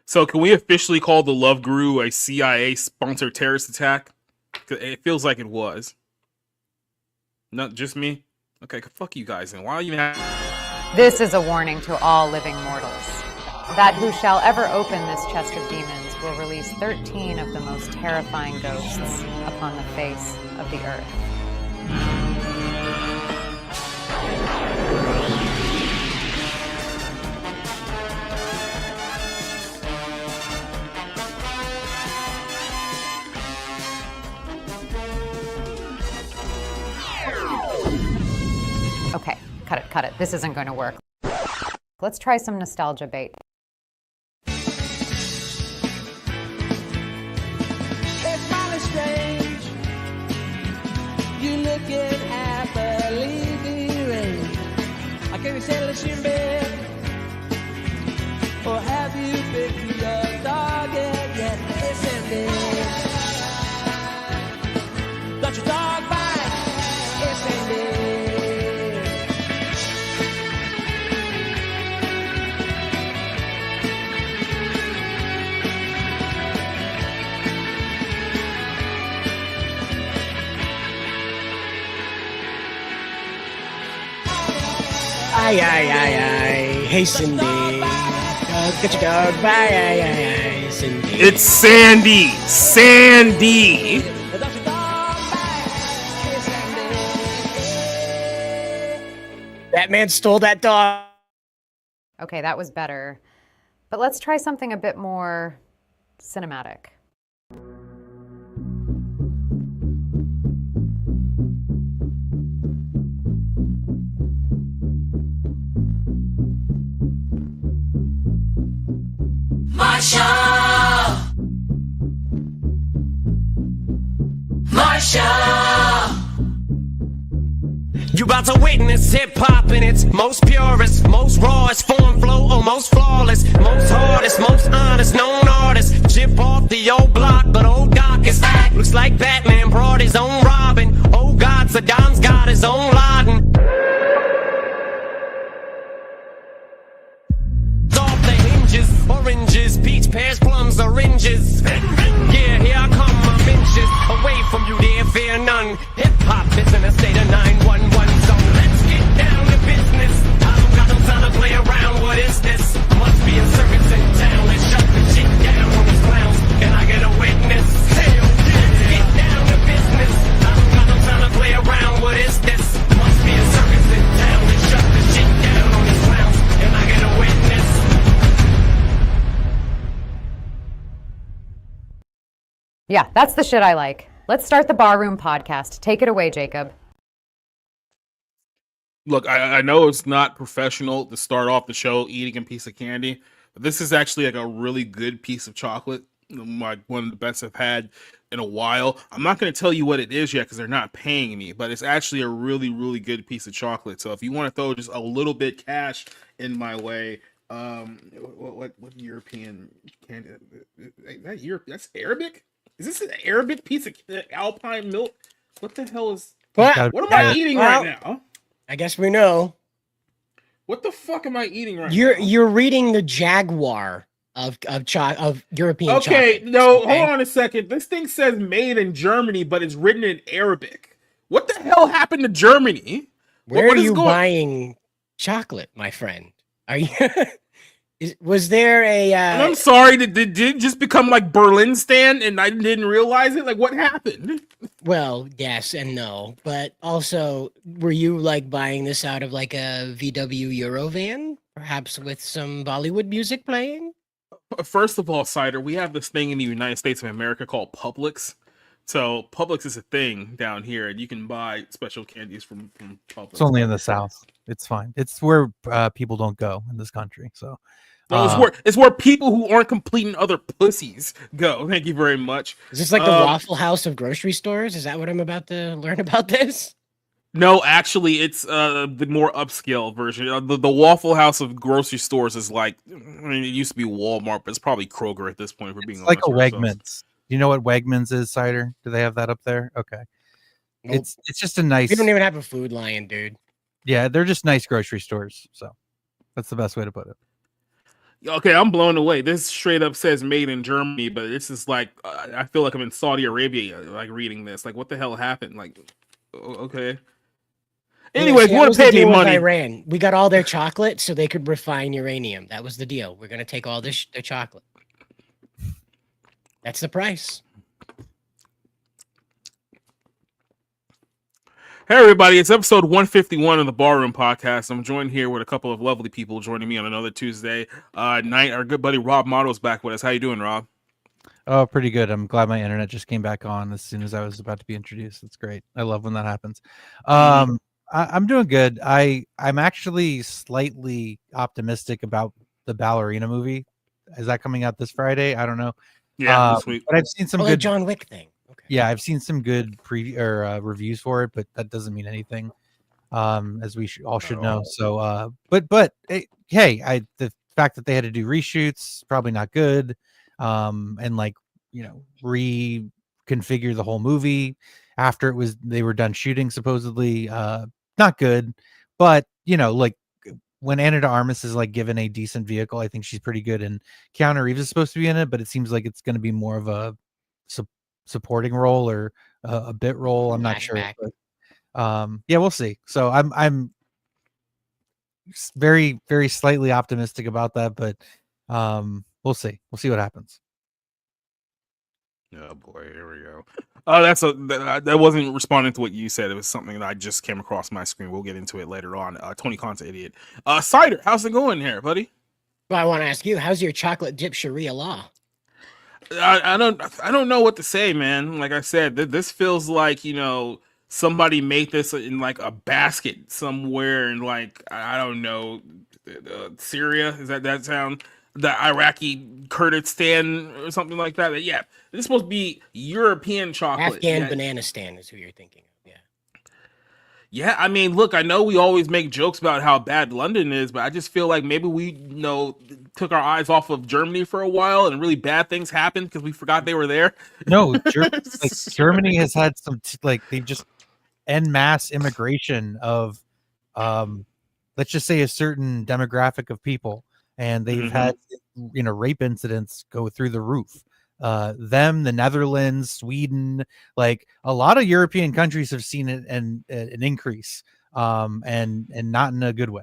So can we officially call the Love Guru a CIA-sponsored terrorist attack? It feels like it was. Not just me? Okay, fuck you guys. And why you have... This is a warning to all living mortals. That who shall ever open this chest of demons will release 13 of the most terrifying ghosts upon the face of the earth. Okay, cut it. This isn't going to work. Let's try some nostalgia bait. It's mighty strange. You looking at the leafy rain. I can't settle in bed. Or have you picked your target yet? Listen, babe. Got your dog back. Listen, babe. Ay, hey Cindy. Get your dog, bye, ay, Cindy. It's Sandy! Sandy! That man stole that dog. Okay, that was better. But let's try something a bit more cinematic. You about to witness hip-hop in its most purest, most rawest form, flow, or most flawless, most hardest, most honest, known artist. Chip off the old block, but old Doc is back. Looks like Batman brought his own Robin. Oh God, Saddam's got his own Laden. Off the hinges, oranges, peach, pears, plums, oranges. Yeah, here I come, I'm inches away from you, dear, fear none. Hip-hop is in a state of 911 zone. Let's get down to business. I don't got no time to play around. What is this? Must be a circus in town. Let's shut the shit down on these clowns. Can I get a witness? Hell yeah. Let's get down to business. I don't got no time to play around. What is this? Must be a circus in town. Let's shut the shit down on these clowns. Can I get a witness? Yeah, that's the shit I like. Let's start the Barroom podcast. Take it away, Jacob. Look, I know it's not professional to start off the show eating a piece of candy, but this is actually like a really good piece of chocolate. Like one of the best I've had in a while. I'm not going to tell you what it is yet because they're not paying me, but it's actually a really, really good piece of chocolate. So if you want to throw just a little bit cash in my way, what European candy? That's Arabic? Is this an Arabic piece of Alpine milk? What the hell is? What am I eating right now? I guess we know. What the fuck am I eating right now? You're reading the Jaguar of European chocolate. Okay, no, hold on a second. This thing says made in Germany, but it's written in Arabic. What the hell happened to Germany? Where are you buying chocolate, my friend? Are you? Was there a? I'm sorry. Did it just become like Berlin stand, and I didn't realize it? Like, what happened? Well, yes and no, but also, were you like buying this out of like a VW Eurovan, perhaps with some Bollywood music playing? First of all, Cider, we have this thing in the United States of America called Publix. So Publix is a thing down here, and you can buy special candies from Publix. It's only in the South. It's fine. It's where people don't go in this country. So no, it's where people who aren't complete and other pussies go. Thank you very much. Is this like the Waffle House of grocery stores? Is that what I'm about to learn about this? No, actually, it's the more upscale version. The Waffle House of grocery stores is like, I mean, it used to be Walmart, but it's probably Kroger at this point. For being like a Wegmans. You know what Wegmans is, Cider? Do they have that up there? Okay. Nope. It's just a nice. We don't even have a Food Lion, dude. Yeah, they're just nice grocery stores. So that's the best way to put it. Okay, I'm blown away. This straight up says made in Germany, but this is like I feel like I'm in Saudi Arabia, like reading this. Like, what the hell happened? Like, okay. Yeah, Anyway, if see, you that want was to the pay me deal with money, Iran. We got all their chocolate so they could refine uranium. That was the deal. We're gonna take all their chocolate. That's the price. hey everybody, it's episode 151 of the Barroom Podcast. I'm joined here with a couple of lovely people joining me on another Tuesday night. Our good buddy Rob Motto's back with us. How you doing, Rob? Oh, pretty good. I'm glad my internet just came back on as soon as I was about to be introduced. That's great. I love when that happens. I'm doing good. I'm actually slightly optimistic about the Ballerina movie. Is that coming out this Friday? I don't know. Yeah, this week. But I've seen some Oh, the good. John Wick thing. Okay. Yeah, I've seen some good reviews for it, but that doesn't mean anything. As we all should know. So, but hey, the fact that they had to do reshoots probably not good. And like reconfigure the whole movie after they were done shooting supposedly. Not good, but like when Anna de Armas is like given a decent vehicle, I think she's pretty good. And Keanu Reeves is supposed to be in it, but it seems like it's going to be more of a supporting role or a bit role. I'm not sure. But, yeah, we'll see. So I'm very, very slightly optimistic about that, but we'll see. We'll see what happens. Oh boy, here we go. Oh, that wasn't responding to what you said. It was something that I just came across my screen. We'll get into it later on. Tony Khan's an idiot. Cider, how's it going here, buddy? Well, I want to ask you, how's your chocolate dip Sharia law? I don't know what to say, man. Like I said, this feels like somebody made this in like a basket somewhere in like I don't know, Syria. Is that sound? The Iraqi Kurdistan or something like that. Yeah, this is supposed to be European chocolate. Afghan banana stand is who you're thinking of. Yeah. Yeah, I mean, look, I know we always make jokes about how bad London is, but I just feel like maybe we took our eyes off of Germany for a while and really bad things happened because we forgot they were there. No, Germany has had some they just en masse immigration of let's just say a certain demographic of people, and they've had rape incidents go through the roof. The Netherlands, Sweden, like a lot of European countries have seen it and an increase, and not in a good way.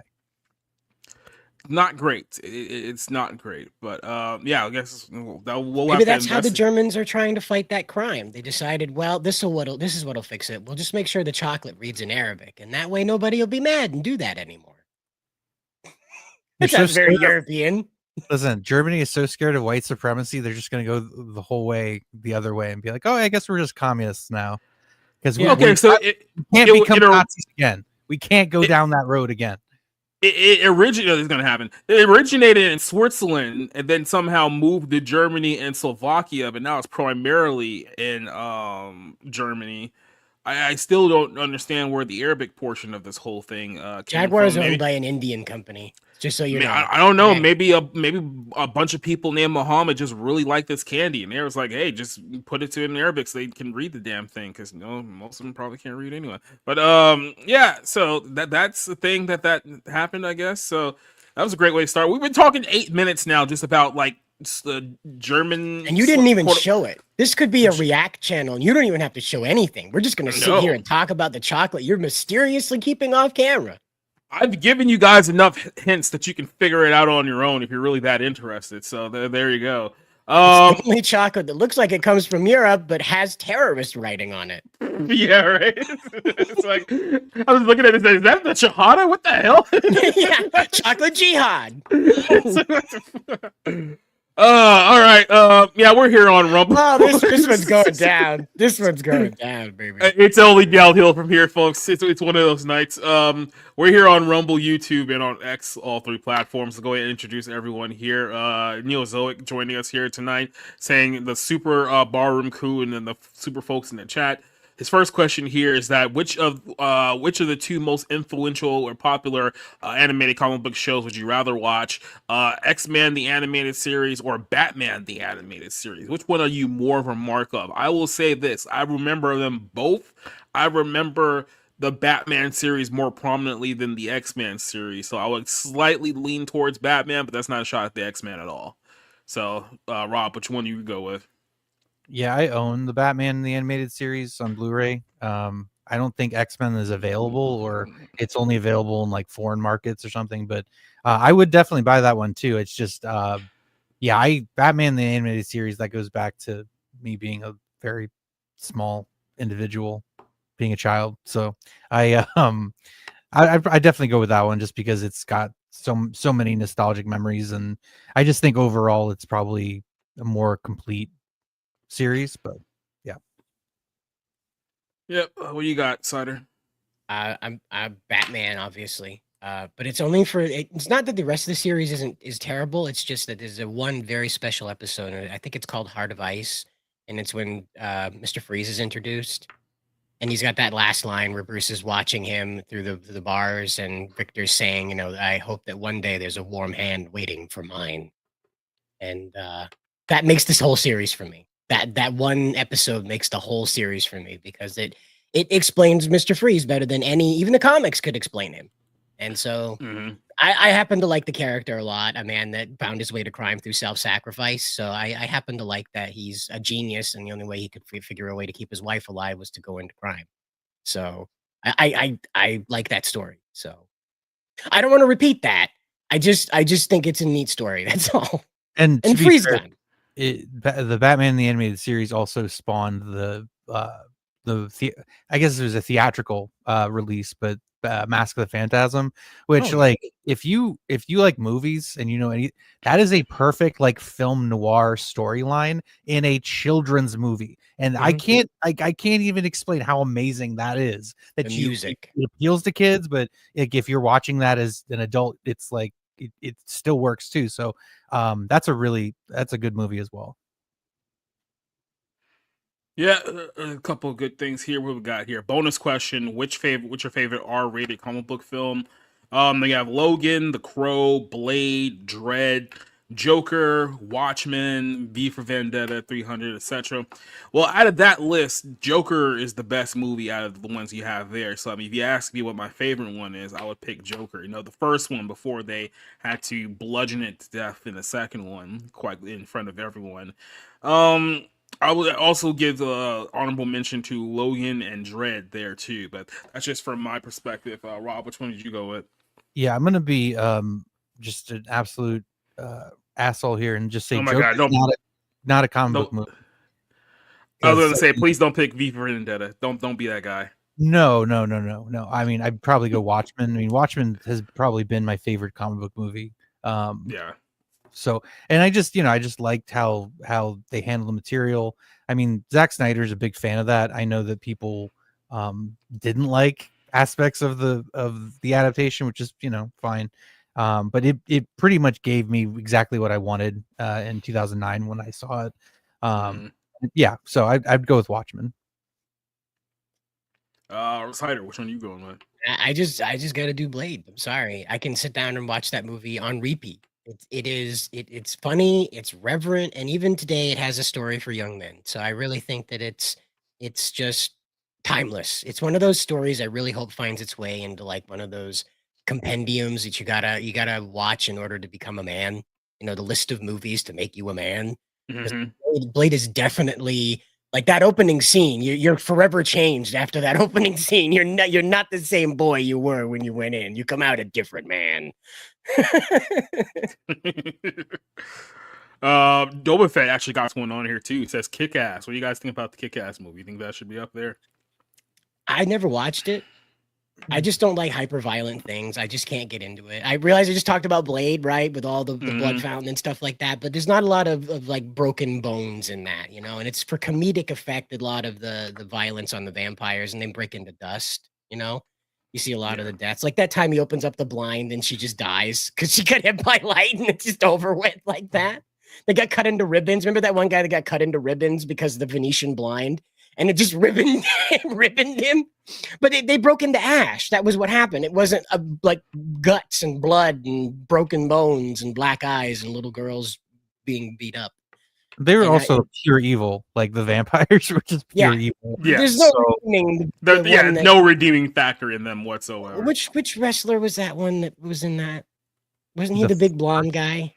Not great. It's not great, but yeah, I guess we'll Maybe that's how the Germans are trying to fight that crime. They decided, well, this is what'll fix it. We'll just make sure the chocolate reads in Arabic, and that way nobody will be mad and do that anymore. It's not very European. Listen, Germany is so scared of white supremacy, they're just going to go the whole way, the other way, and be like, "Oh, I guess we're just communists now." Because we can't become Nazis again. We can't go down that road again. It originated. It's going to happen. It originated in Switzerland and then somehow moved to Germany and Slovakia, but now it's primarily in Germany. I still don't understand where the Arabic portion of this whole thing came Jaguar is from. owned by an Indian company. Just so you know. I don't know. Maybe a bunch of people named Muhammad just really like this candy, and they was like, "Hey, just put it to in Arabic so they can read the damn thing." Because most of them probably can't read anyway. But yeah. So that's the thing that happened, I guess. So that was a great way to start. We've been talking 8 minutes now, just about like the German, and you didn't even show it. This could be a react channel, and you don't even have to show anything. We're just going to sit here and talk about the chocolate you're mysteriously keeping off camera. I've given you guys enough hints that you can figure it out on your own if you're really that interested. So there you go. It's the only chocolate that looks like it comes from Europe, but has terrorist writing on it. Yeah, right. It's like I was looking at it. Is that the Shahada? What the hell? Yeah, chocolate jihad. All right. Yeah, we're here on Rumble. Oh, this one's going down. This one's going down, baby. It's only downhill from here, folks. It's one of those nights. We're here on Rumble, YouTube, and on X, all three platforms. So go ahead and introduce everyone here. Neozoic joining us here tonight, saying the super barroom crew and then the super folks in the chat. His first question here is that which of the two most influential or popular animated comic book shows would you rather watch? X-Men the animated series or Batman the animated series? Which one are you more of a mark of? I will say this: I remember them both. I remember the Batman series more prominently than the X-Men series. So I would slightly lean towards Batman, but that's not a shot at the X-Men at all. So, Rob, which one do you go with? Yeah, I own the Batman the animated series on Blu-ray. I don't think X-Men is available, or it's only available in like foreign markets or something. But I would definitely buy that one too. It's just, yeah, Batman the animated series, that goes back to me being a very small individual, being a child. So I definitely go with that one just because it's got so many nostalgic memories, and I just think overall it's probably a more complete series. But yeah. Yep. What you got, Cider? I'm Batman, obviously. But it's only for it's not that the rest of the series is terrible. It's just that there's a one very special episode, and I think it's called Heart of Ice, and it's when Mr. Freeze is introduced, and he's got that last line where Bruce is watching him through the bars, and Victor's saying, you know, I hope that one day there's a warm hand waiting for mine, and that makes this whole series for me. That one episode makes the whole series for me because it explains Mr. Freeze better than even the comics could explain him. And so I happen to like the character a lot, a man that found his way to crime through self-sacrifice. So I happen to like that he's a genius, and the only way he could figure a way to keep his wife alive was to go into crime. So I like that story. So I don't want to repeat that. I just think it's a neat story. That's all. And Freeze gun. The Batman the animated series also spawned I guess it was a theatrical release, but Mask of the Phantasm, which like if you like movies and you know that is a perfect like film noir storyline in a children's movie, and I can't even explain how amazing that is. That the music it appeals to kids, but like if you're watching that as an adult, it's like it still works too. So that's a good movie as well. Yeah, a couple of good things here. What we got here? Bonus question: what's your favorite R-rated comic book film? They have Logan, The Crow, Blade, Dread, Joker, Watchmen, V for Vendetta, 300, etc. Well, out of that list, Joker is the best movie out of the ones you have there. So, I mean, if you ask me what my favorite one is, I would pick Joker. You know, the first one before they had to bludgeon it to death in the second one, quite in front of everyone. I would also give honorable mention to Logan and Dread there too, but that's just from my perspective. Rob, which one did you go with? Yeah, I'm gonna be just an absolute asshole here and just say, oh my God, not a comic book movie. I was gonna say, please don't pick V for Vendetta. Don't be that guy. No. I mean, I'd probably go Watchmen. I mean, Watchmen has probably been my favorite comic book movie. Yeah. So, and I just liked how they handle the material. I mean, Zack Snyder's a big fan of that. I know that people didn't like aspects of the adaptation, which is, you know, fine. But it pretty much gave me exactly what I wanted in 2009 when I saw it. Yeah, so I'd go with Watchmen. Cider, which one are you going with? I just got to do Blade. I'm sorry. I can sit down and watch that movie on repeat. It's funny, it's reverent, and even today it has a story for young men. So I really think that it's just timeless. It's one of those stories I really hope finds its way into like one of those compendiums that you gotta watch in order to become a man. You know, the list of movies to make you a man. Blade is definitely like that opening scene. You're forever changed after that opening scene. You're not the same boy you were when you went in. You come out a different man. Boba Fett actually got one on here too. It says Kick Ass. What do you guys think about the Kick Ass movie? You think that should be up there? I never watched it. I just don't like hyper violent things. I just can't get into it. I realize I just talked about Blade, right? With all the blood fountain and stuff like that, but there's not a lot of like broken bones in that, you know, and it's for comedic effect, a lot of the violence on the vampires, and they break into dust, you know. You see a lot of the deaths. Like that time he opens up the blind and she just dies because she got hit by light and it's just over with like that. They got cut into ribbons. Remember that one guy that got cut into ribbons because of the Venetian blind? And it just ribboned him. But they broke into ash. That was what happened. It wasn't like guts and blood and broken bones and black eyes and little girls being beat up. They were And also pure evil, like the vampires were just pure Yeah. evil. Yeah. There's no So- redeeming There, the yeah, one that- no redeeming factor in them whatsoever. Which wrestler was that one that was in that? Wasn't he the big blonde guy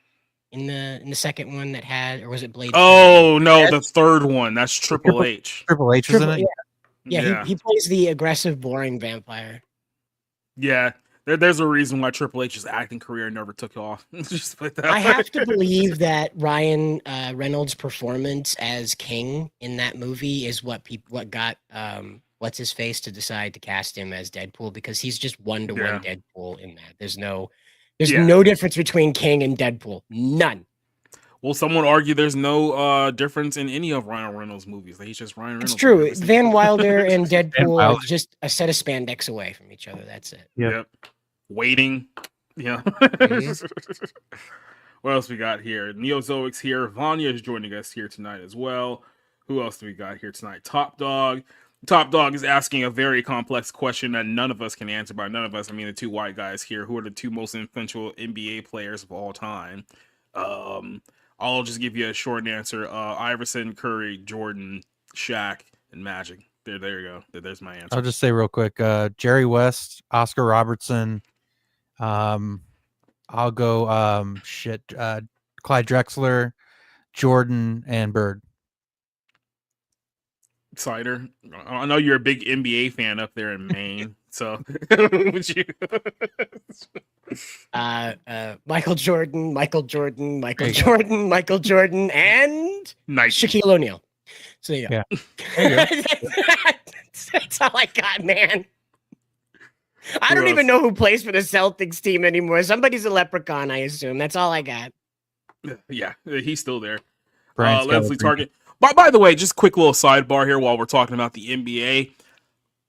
in the second one that had, or was it Blade? Oh no, the Yes. third one. That's Triple H. Triple H was in it. Yeah, he plays the aggressive, boring vampire. Yeah. There's a reason why Triple H's acting career never took off. Just put it that I way. have to believe that Ryan Reynolds' performance as King in that movie is what got what's his face to decide to cast him as Deadpool, because he's just one-to-one Deadpool in that. There's no difference between King and Deadpool. None. Well, someone argue there's no difference in any of Ryan Reynolds' movies. He's just Ryan Reynolds. It's true. Van Wilder and Van Deadpool are Wilder. just a set of spandex away from each other. That's it. Yep. Waiting. Yeah. What else we got here? Neozoic's here. Vanya is joining us here tonight as well. Who else do we got here tonight? Top Dog. Top Dog is asking a very complex question that none of us can answer. By none of us, I mean the two white guys here. Who are the two most influential NBA players of all time? I'll just give you a short answer. Iverson, Curry, Jordan, Shaq, and Magic. There you go. There's my answer. I'll just say real quick, Jerry West, Oscar Robertson. I'll go Clyde Drexler, Jordan, and Bird. Cider. I know you're a big NBA fan up there in Maine, so would you? Michael Jordan, and Nice. Shaquille O'Neal. So yeah. That's all I got, man. I don't even know who plays for the Celtics team anymore. Somebody's a leprechaun, I assume. That's all I got. Yeah, he's still there. Brian Leslie Scalabrine. Target. By the way, just quick little sidebar here while we're talking about the NBA.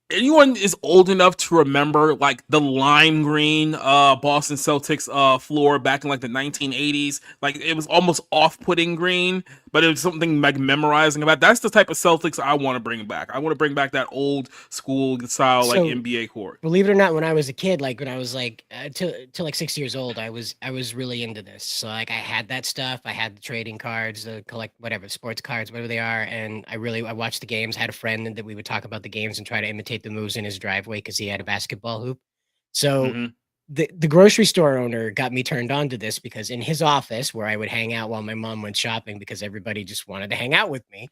Anyone is old enough to remember like the lime green Boston Celtics floor back in like the 1980s? Like it was almost off-putting green, but it was something like memorizing about. That's the type of Celtics I want to bring back. I want to bring back that old school style like NBA court. Believe it or not, when I was a kid, like when I was like till like 6 years old, I was really into this. So like I had that stuff. I had the trading cards, the collect whatever sports cards, whatever they are, and I watched the games. Had a friend that we would talk about the games and try to imitate the moves in his driveway because he had a basketball hoop. So the grocery store owner got me turned on to this because in his office where I would hang out while my mom went shopping because everybody just wanted to hang out with me.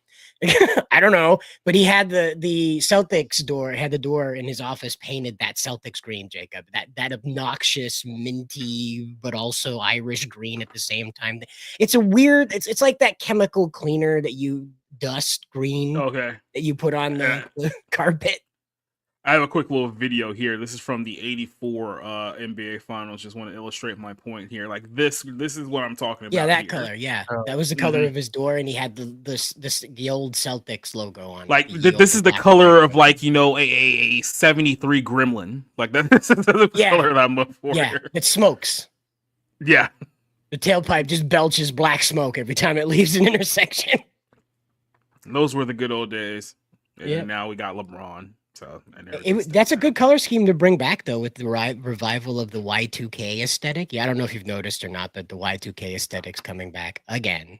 I don't know, but he had the Celtics door, had the door in his office painted that Celtics green, Jacob, that obnoxious minty, but also Irish green at the same time. It's a weird, it's like that chemical cleaner that you dust green that you put on the carpet. I have a quick little video here. This is from the '84 NBA Finals. Just want to illustrate my point here. Like this is what I'm talking about. Yeah, that here. color. Yeah, that was the color of his door, and he had the old Celtics logo on. Like this is the color of like a 73 Gremlin. Like that's the color that I'm up for. Yeah, here. It smokes. Yeah, the tailpipe just belches black smoke every time it leaves an intersection. Those were the good old days. And now we got LeBron. So that's a good color scheme to bring back, though, with the revival of the Y2K aesthetic. Yeah, I don't know if you've noticed or not, but the Y2K aesthetic's coming back again.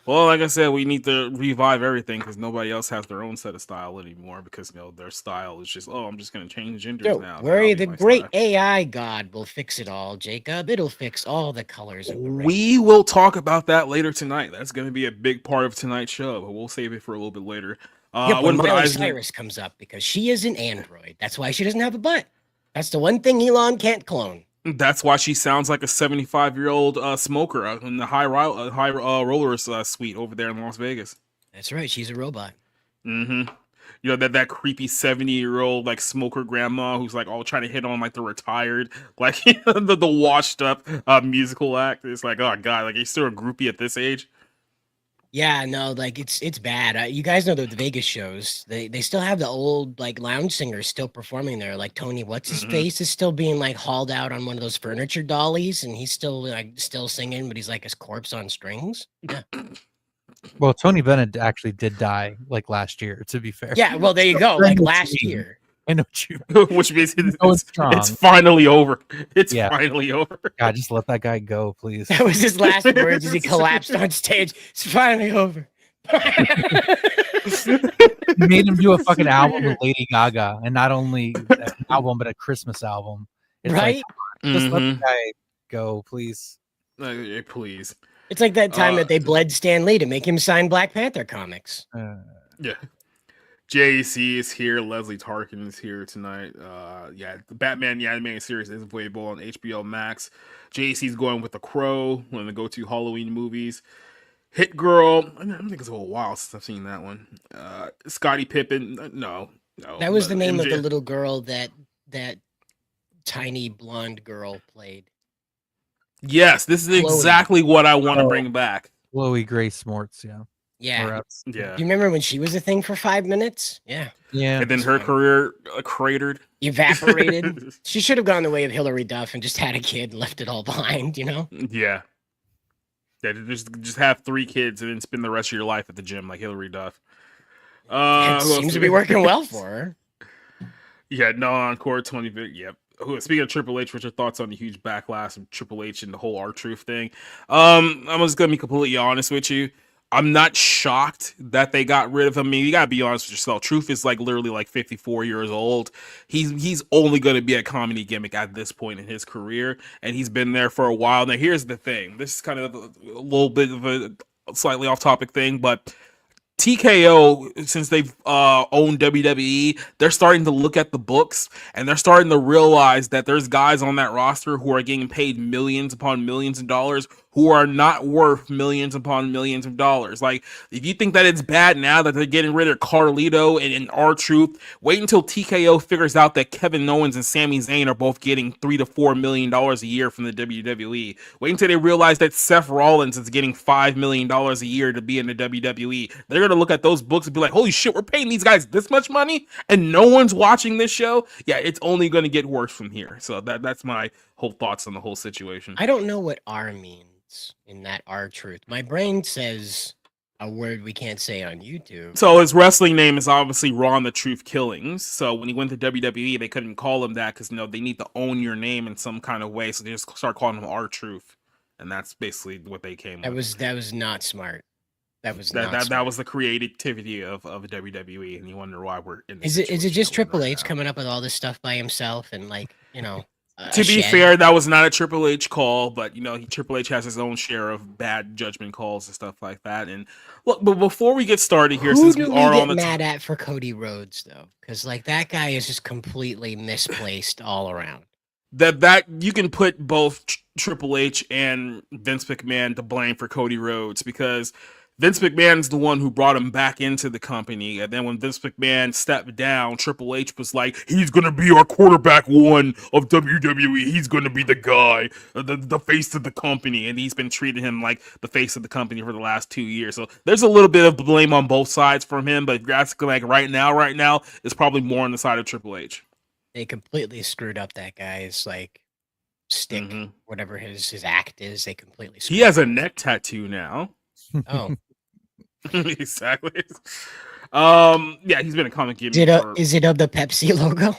Well, like I said, we need to revive everything because nobody else has their own set of style anymore because their style is just, I'm just going to change genders now. Worry, the great AI god will fix it all, Jacob. It'll fix all the colors of the rainbow. We will talk about that later tonight. That's going to be a big part of tonight's show, but we'll save it for a little bit later. When Miley Cyrus comes up because she is an android. That's why she doesn't have a butt. That's the one thing Elon can't clone. That's why she sounds like a 75-year-old smoker in the high rollers suite over there in Las Vegas. That's right. She's a robot. Mm-hmm. That creepy 70-year-old like smoker grandma who's like all trying to hit on like the retired, like the washed up musical act. It's like, oh god, like you're still a groupie at this age. Yeah, no, like it's bad. You guys know the Vegas shows. They still have the old like lounge singers still performing there. Like Tony, what's his face is still being like hauled out on one of those furniture dollies, and he's still singing, but he's like his corpse on strings. Yeah. Well, Tony Bennett actually did die like last year. To be fair. Yeah. Well, there you go. Like last year. I know what you. which means It's strong. it's finally over. It's Yeah. finally over. God, just let that guy go, please. That was his last words as he collapsed on stage. It's finally over. You made him do a fucking album with Lady Gaga, and not only an album, but a Christmas album. It's Right? like, just let Mhm. the guy go, please. Please. It's like that time that they bled Stan Lee to make him sign Black Panther comics. Yeah. JC is here. Leslie Tarkin is here tonight. Yeah, the Batman the animated series is available on HBO Max. JC's going with The Crow, one of the go-to Halloween movies. Hit Girl. I think it's a little while since I've seen that one. Scottie Pippen. No. That was the name of MJ. the little girl that tiny blonde girl played. Yes, this is Chloe. exactly what I want to bring back. Chloe Grace Moretz, yeah. Yeah. Yeah. You remember when she was a thing for 5 minutes? Yeah. Yeah. And then her career cratered. Evaporated. She should have gone the way of Hillary Duff and just had a kid and left it all behind, you know? Yeah. Yeah, just have 3 kids and then spend the rest of your life at the gym like Hillary Duff. It who else seems do to we- be working well for her. Yeah, no encore 20. Yep. Speaking of Triple H, what's your thoughts on the huge backlash of Triple H and the whole R-Truth thing? I'm just gonna be completely honest with you. I'm not shocked that they got rid of him. I mean, you gotta be honest with yourself. Truth is like literally like 54 years old. He's only gonna be a comedy gimmick at this point in his career, and he's been there for a while. Now, here's the thing. This is kind of a little bit of a slightly off-topic thing, but TKO, since they've owned WWE, they're starting to look at the books and they're starting to realize that there's guys on that roster who are getting paid millions upon millions of dollars who are not worth millions upon millions of dollars. Like, if you think that it's bad now that they're getting rid of Carlito and R-Truth, wait until TKO figures out that Kevin Owens and Sami Zayn are both getting $3 to $4 million a year from the WWE. Wait until they realize that Seth Rollins is getting $5 million a year to be in the WWE. They're going to look at those books and be like, holy shit, we're paying these guys this much money and no one's watching this show? Yeah, it's only going to get worse from here. So that's my whole thoughts on the whole situation. I don't know what R means in that R-Truth. My brain says a word we can't say on YouTube. So his wrestling name is obviously Ron the Truth Killings. So when he went to WWE, they couldn't call him that because they need to own your name in some kind of way. So they just start calling him R-Truth, and that's basically what they came. That with. was not smart. That was not that smart. was the creativity of WWE, and you wonder why we're in. Is it just Triple H coming up with all this stuff by himself and To be fair, that was not a Triple H call, but Triple H has his own share of bad judgment calls and stuff like that. And look, but before we get started here, Who since do we are we on get the mad at for Cody Rhodes though? Because that guy is just completely misplaced all around. that you can put both Triple H and Vince McMahon to blame for Cody Rhodes, because Vince McMahon's the one who brought him back into the company. And then when Vince McMahon stepped down, Triple H was like, he's going to be our quarterback one of WWE. He's going to be the guy, the face of the company. And he's been treating him like the face of the company for the last 2 years. So there's a little bit of blame on both sides from him. But drastically, like right now, it's probably more on the side of Triple H. They completely screwed up that guy's stick, whatever his act is. They completely screwed He has a neck tattoo now. Oh. Exactly. Yeah, he's been a comic gimmick. Is it of the Pepsi logo?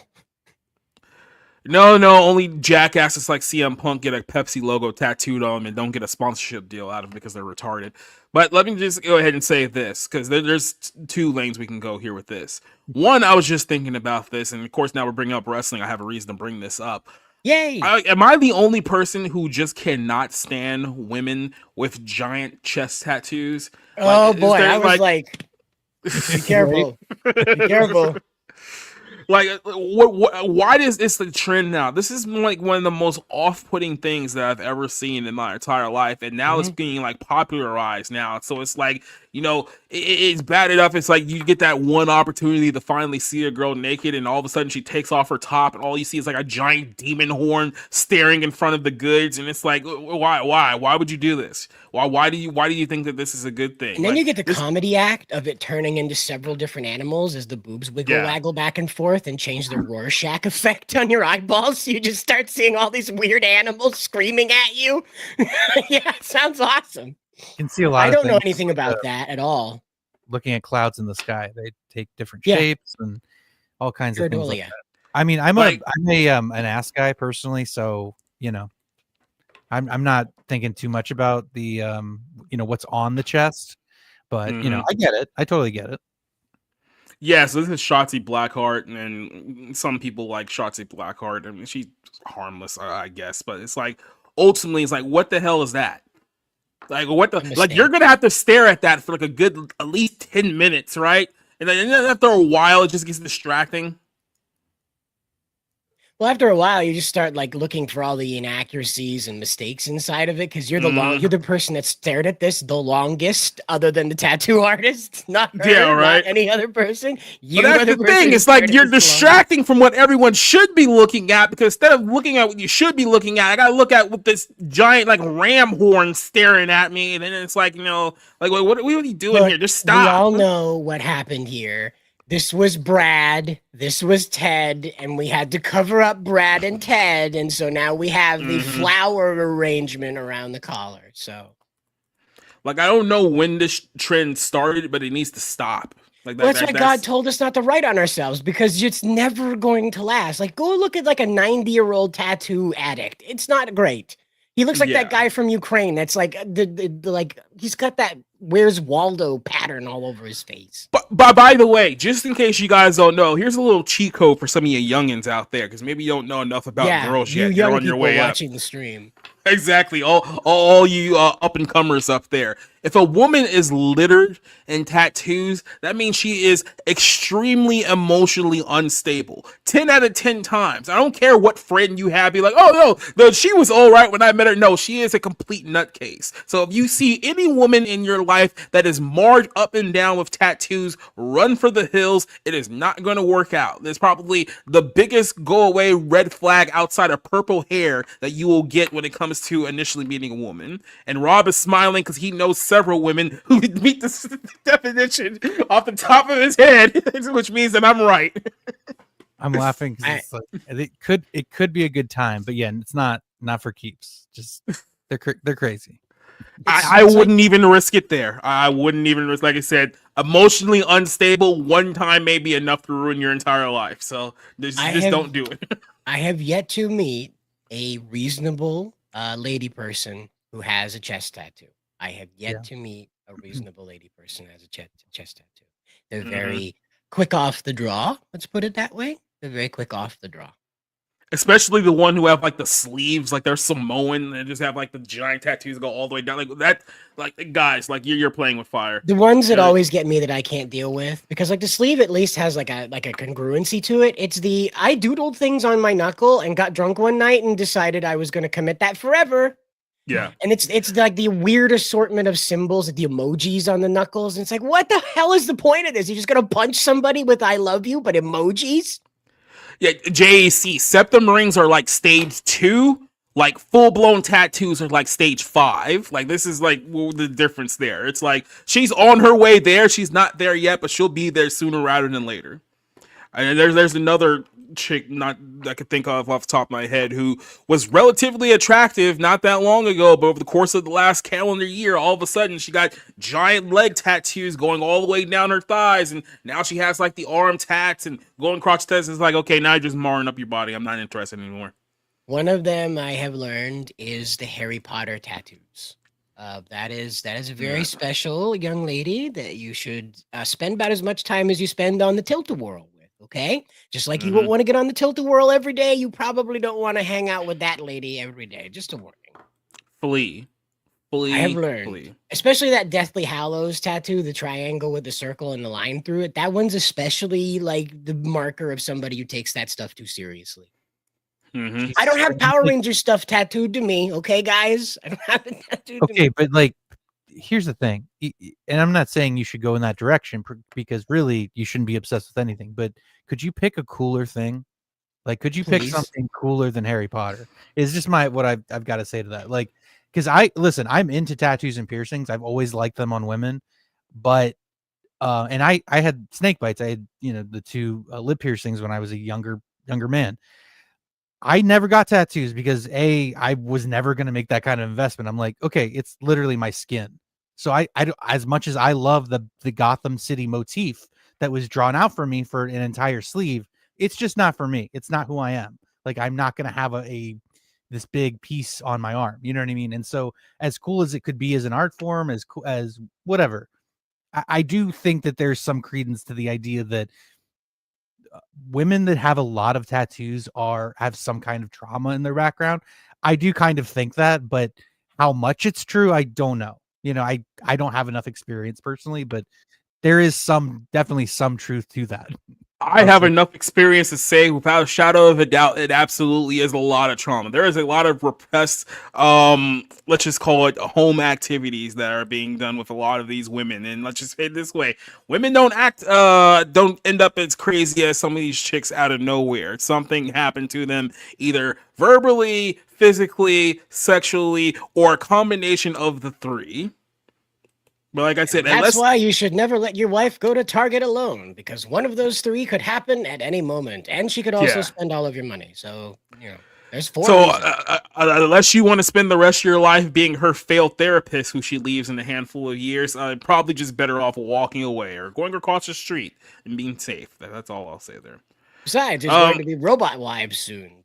No, only jackasses like CM Punk get a Pepsi logo tattooed on them and don't get a sponsorship deal out of it because they're retarded. But let me just go ahead and say this, because there's 2 lanes we can go here with this. One, I was just thinking about this, and of course now we're bringing up wrestling. I have a reason to bring this up. Yay! Am I the only person who just cannot stand women with giant chest tattoos? Oh boy, I was like, be careful. Be careful. Like, why is this the trend now? This is like one of the most off-putting things that I've ever seen in my entire life, and now it's being like popularized now. So it's like, it's bad enough. It's like you get that one opportunity to finally see a girl naked, and all of a sudden she takes off her top, and all you see is like a giant demon horn staring in front of the goods, and it's like, why would you do this? Why do you think that this is a good thing? And then you get the comedy act of it turning into several different animals as the boobs waggle back and forth and change the Rorschach effect on your eyeballs. So you just start seeing all these weird animals screaming at you. Yeah, it sounds awesome. You can see a lot. I don't know things, anything about that at all. Looking at clouds in the sky, they take different shapes, and all kinds of things like Cordolia. that. I mean, I'm Like- a an ass guy personally, so I'm not thinking too much about the what's on the chest, but I get it. I totally get it. Yeah, so this is Shotzi Blackheart, and some people like Shotzi Blackheart. I mean, she's harmless, I guess, but it's like ultimately, it's like, what the hell is that? Like, what the like? You're gonna have to stare at that for like a good at least 10 minutes, right? And then after a while, it just gets distracting. Well, after a while, you just start like looking for all the inaccuracies and mistakes inside of it because you're you're the person that stared at this the longest, other than the tattoo artist, not her, Yeah, right. not any other person. But that's the thing. It's like you're distracting from what everyone should be looking at, because instead of looking at what you should be looking at, I gotta look at what this giant like ram horn staring at me, and then it's like, like what are you doing here? Just stop. We all know what happened here. This was Brad, this was Ted, and we had to cover up Brad and Ted, and so now we have the flower arrangement around the collar. So, like, I don't know when this trend started, but it needs to stop. Like that's why God told us not to write on ourselves, because it's never going to last. Like, go look at like a 90-year-old tattoo addict. It's not great. He looks like that guy from Ukraine. That's like like he's got that Where's Waldo pattern all over his face. But by the way, just in case you guys don't know, here's a little cheat code for some of you youngins out there, because maybe you don't know enough about girls yet. You're on your way up. Watching the stream. Exactly. All you up and comers up there. If a woman is littered in tattoos, that means she is extremely emotionally unstable. 10 out of 10 times. I don't care what friend you have. Be like, oh no, she was all right when I met her. No, she is a complete nutcase. So if you see any woman in your life that is marred up and down with tattoos, run for the hills. It is not going to work out. There's probably the biggest go away red flag outside of purple hair that you will get when it comes to initially meeting a woman. And Rob is smiling because he knows several women who meet this definition off the top of his head, which means that I'm right. I'm laughing because it could be a good time, but yeah, it's not for keeps. Just they're crazy. I wouldn't even risk it there. I wouldn't even risk, like I said, emotionally unstable one time may be enough to ruin your entire life. So just don't do it. I have yet to meet a reasonable lady person who has a chest tattoo. I have yet to meet a reasonable lady person who has a chest tattoo. They're very quick off the draw. Let's put it that way. They're very quick off the draw. Especially the one who have like the sleeves, like they're Samoan, and just have like the giant tattoos go all the way down, like that. Like guys, like you're playing with fire. The ones that always get me that I can't deal with, because like the sleeve at least has like a congruency to it. It's I doodled things on my knuckle and got drunk one night and decided I was going to commit that forever. Yeah, and it's like the weird assortment of symbols, the emojis on the knuckles. And it's like, what the hell is the point of this? You're just gonna punch somebody with "I love you," but emojis. Yeah, JAC septum rings are like stage 2, like full-blown tattoos are like stage 5. Like this is like the difference there. It's like she's on her way there. She's not there yet, but she'll be there sooner rather than later. And there's another chick that I could think of off the top of my head who was relatively attractive not that long ago, but over the course of the last calendar year, all of a sudden she got giant leg tattoos going all the way down her thighs, and now she has like the arm tats and going crotch tats. It's like, okay, now you're just marring up your body. I'm not interested anymore. One of them I have learned is the Harry Potter tattoos. That is a very special young lady that you should spend about as much time as you spend on the Tilt-A-Whirl with. Okay, just like you won't want to get on the Tilt-A-Whirl every day, you probably don't want to hang out with that lady every day. Just a warning. Flee. I have learned, especially that Deathly Hallows tattoo, the triangle with the circle and the line through it. That one's especially like the marker of somebody who takes that stuff too seriously. I don't have Power Ranger stuff tattooed to me, okay, guys? I don't have it tattooed to me. Okay, but like, here's the thing, and I'm not saying you should go in that direction because really you shouldn't be obsessed with anything, but could you pick a cooler thing? Like, could you pick something cooler than Harry Potter? Is just what I've got to say to that. Like, because I'm into tattoos and piercings. I've always liked them on women, but and I had snake bites. I had the 2 lip piercings when I was a younger man. I never got tattoos because I was never going to make that kind of investment. I'm like, okay, it's literally my skin. So I as much as I love the Gotham City motif that was drawn out for me for an entire sleeve, it's just not for me. It's not who I am. Like, I'm not going to have this big piece on my arm. You know what I mean? And so, as cool as it could be as an art form, as cool as whatever, I do think that there's some credence to the idea that women that have a lot of tattoos have some kind of trauma in their background. I do kind of think that, but how much it's true, I don't know. You know, I don't have enough experience personally, but there is definitely some truth to that. I have enough experience to say without a shadow of a doubt, it absolutely is a lot of trauma. There is a lot of repressed, let's just call it home activities that are being done with a lot of these women. And let's just say it this way. Women don't end up as crazy as some of these chicks out of nowhere. Something happened to them either verbally, physically, sexually, or a combination of the three. But like I said, that's why you should never let your wife go to Target alone, because one of those three could happen at any moment, and she could also spend all of your money. So, you know, there's four. So unless you want to spend the rest of your life being her failed therapist, who she leaves in a handful of years, probably just better off walking away or going across the street and being safe. That's all I'll say there. Besides, there's going to be robot wives soon,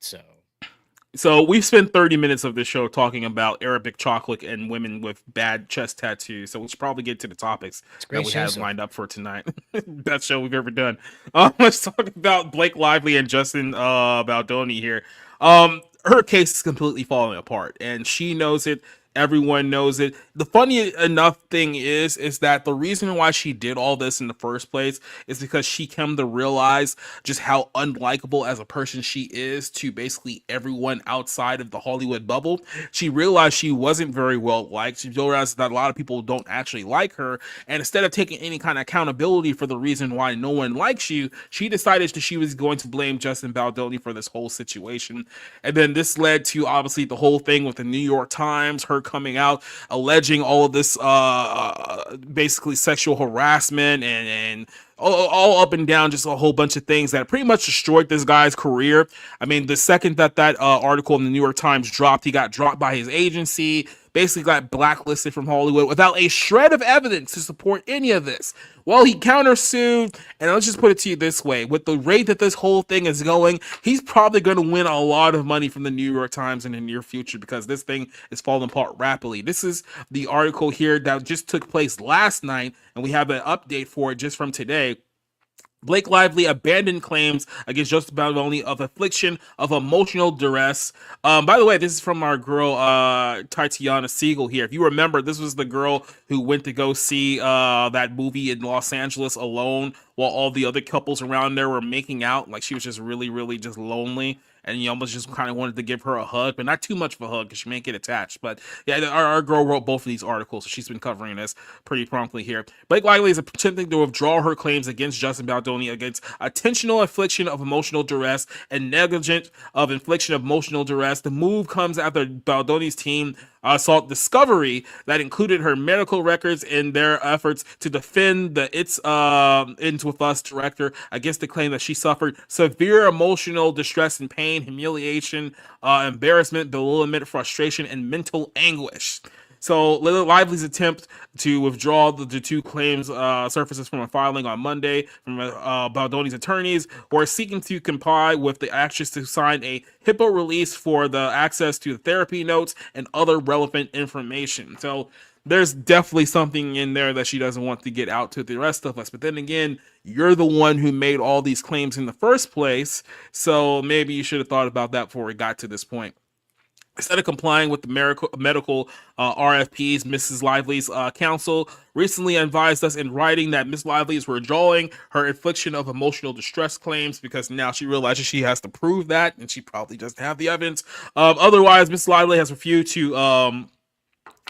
So we've spent 30 minutes of this show talking about Arabic chocolate and women with bad chest tattoos. So we should probably get to the topics that we have lined up for tonight. Best show we've ever done. Let's talk about Blake Lively and Justin Baldoni here. Her case is completely falling apart, and she knows it. Everyone knows it. The funny enough thing is that the reason why she did all this in the first place is because she came to realize just how unlikable as a person she is to basically everyone outside of the Hollywood bubble. She realized she wasn't very well liked. She realized that a lot of people don't actually like her. And instead of taking any kind of accountability for the reason why no one likes you, she decided that she was going to blame Justin Baldoni for this whole situation. And then this led to obviously the whole thing with the New York Times, her coming out alleging all of this basically sexual harassment and all up and down, just a whole bunch of things that pretty much destroyed this guy's career. I mean, the second that article in the New York Times dropped, he got dropped by his agency, basically got blacklisted from Hollywood without a shred of evidence to support any of this. Well, he countersued, and let's just put it to you this way. With the rate that this whole thing is going, he's probably going to win a lot of money from the New York Times in the near future because this thing is falling apart rapidly. This is the article here that just took place last night, and we have an update for it just from today. Blake Lively abandoned claims against Justin Baldoni of affliction of emotional duress. By the way, this is from our girl Tatiana Siegel here. If you remember, this was the girl who went to go see that movie in Los Angeles alone while all the other couples around there were making out. Like, she was just really, really just lonely. And you almost just kind of wanted to give her a hug, but not too much of a hug because she may get attached. But yeah, our girl wrote both of these articles, so she's been covering this pretty promptly here. Blake Lively is attempting to withdraw her claims against Justin Baldoni against intentional infliction of emotional duress and negligent of infliction of emotional duress. The move comes after Baldoni's team sought discovery that included her medical records in their efforts to defend the It's With Us director against the claim that she suffered severe emotional distress and pain, humiliation, embarrassment, bewilderment, frustration, and mental anguish. So Lively's attempt to withdraw the two claims surfaces from a filing on Monday from Baldoni's attorneys, who are seeking to comply with the actress to sign a HIPAA release for the access to the therapy notes and other relevant information. So there's definitely something in there that she doesn't want to get out to the rest of us. But then again, you're the one who made all these claims in the first place, so maybe you should have thought about that before it got to this point. Instead of complying with the medical RFPs, Mrs. Lively's counsel recently advised us in writing that Ms. Lively is withdrawing her infliction of emotional distress claims because now she realizes she has to prove that, and she probably doesn't have the evidence. Otherwise, Ms. Lively has refused to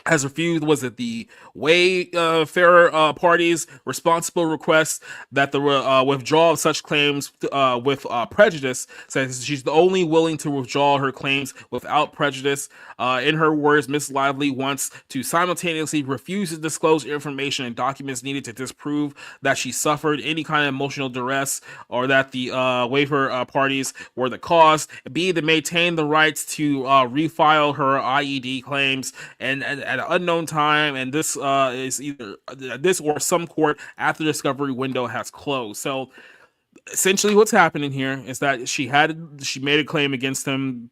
was it the Wayfarer Parties responsible request that the withdrawal of such claims with prejudice, says she's only willing to withdraw her claims without prejudice. In her words, Ms. Lively wants to simultaneously refuse to disclose information and documents needed to disprove that she suffered any kind of emotional duress or that the Wayfarer Parties were the cause. B, to maintain the rights to refile her IED claims and at an unknown time, and this is either this or some court after the discovery window has closed. So essentially what's happening here is that she made a claim against him.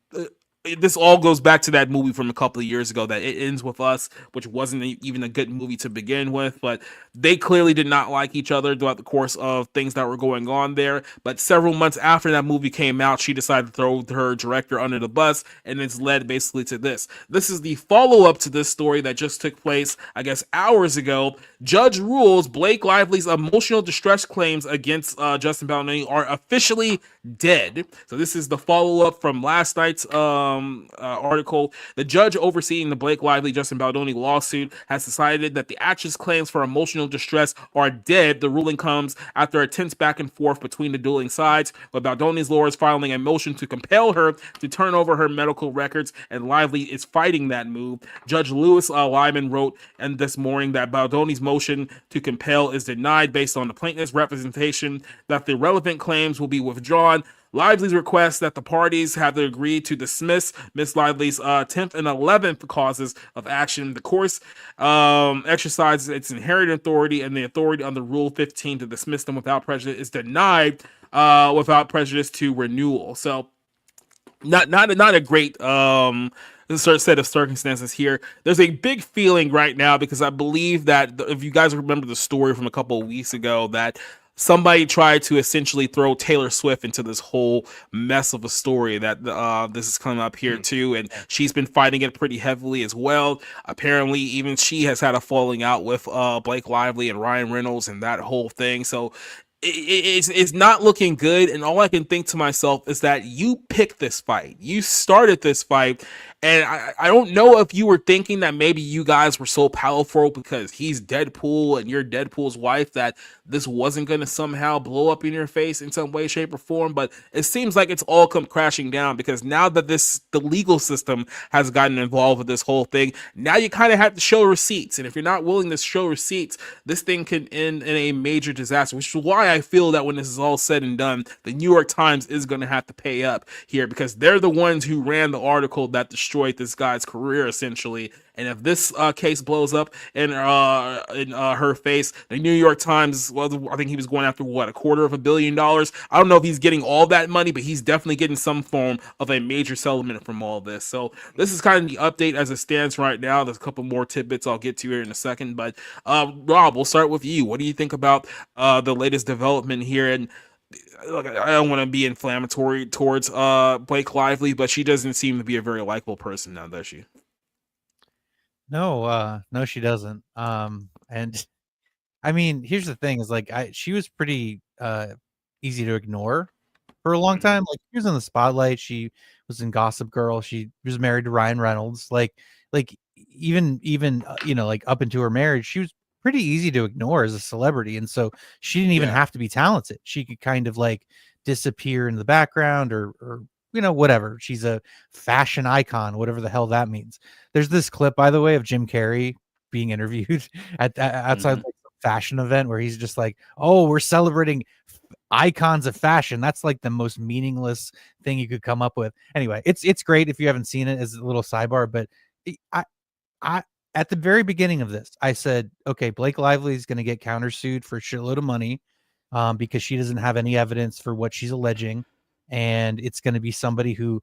This all goes back to that movie from a couple of years ago, that It Ends With Us, which wasn't even a good movie to begin with, but they clearly did not like each other throughout the course of things that were going on there. But several months after that movie came out, she decided to throw her director under the bus, and it's led basically to this. This is the follow-up to this story that just took place, I guess, hours ago. Judge rules Blake Lively's emotional distress claims against Justin Baldoni are officially dead. So this is the follow-up from last night's article. The judge overseeing the Blake Lively Justin Baldoni lawsuit has decided that the actress claims for emotional distress are dead. The ruling comes after a tense back and forth between the dueling sides, with Baldoni's lawyers filing a motion to compel her to turn over her medical records, and Lively is fighting that move. Judge Lewis Lyman wrote and this morning that Baldoni's motion to compel is denied based on the plaintiff's representation that the relevant claims will be withdrawn. Lively's request that the parties have to agree to dismiss Miss Lively's 10th and 11th causes of action. The course exercises its inherent authority, and the authority under Rule 15 to dismiss them without prejudice is denied without prejudice to renewal. So not a great set of circumstances here. There's a big feeling right now, because I believe that if you guys remember the story from a couple of weeks ago, that somebody tried to essentially throw Taylor Swift into this whole mess of a story that this is coming up here too, and she's been fighting it pretty heavily as well. Apparently, even she has had a falling out with Blake Lively and Ryan Reynolds and that whole thing. So it's not looking good, and all I can think to myself is that you picked this fight, you started this fight, and I don't know if you were thinking that maybe you guys were so powerful because he's Deadpool and you're Deadpool's wife that this wasn't going to somehow blow up in your face in some way, shape, or form. But it seems like it's all come crashing down, because now that the legal system has gotten involved with this whole thing, now you kind of have to show receipts, and if you're not willing to show receipts, this thing can end in a major disaster, which is why I feel that when this is all said and done, the New York Times is going to have to pay up here, because they're the ones who ran the article that destroyed this guy's career, essentially. And if this case blows up in her face, the New York Times, well, I think he was going after what, $250 million. I don't know if he's getting all that money, but he's definitely getting some form of a major settlement from all this. So this is kind of the update as it stands right now. There's a couple more tidbits I'll get to here in a second, but Rob, we'll start with you. What do you think about the latest development here? And look, I don't want to be inflammatory towards Blake Lively, but she doesn't seem to be a very likable person now, does she? No, she doesn't. And I mean, here's the thing: is like she was pretty easy to ignore for a long time. Like, she was in the spotlight. She was in Gossip Girl. She was married to Ryan Reynolds. Like even like up into her marriage, she was pretty easy to ignore as a celebrity, and so she didn't even have to be talented. She could kind of like disappear in the background or whatever. She's a fashion icon, whatever the hell that means. There's this clip, by the way, of Jim Carrey being interviewed at outside like a fashion event where he's just like, "Oh, we're celebrating icons of fashion." That's like the most meaningless thing you could come up with. Anyway, it's great if you haven't seen it, as a little sidebar, but I at the very beginning of this, I said, okay, Blake Lively is going to get countersued for a shitload of money because she doesn't have any evidence for what she's alleging. And it's going to be somebody who,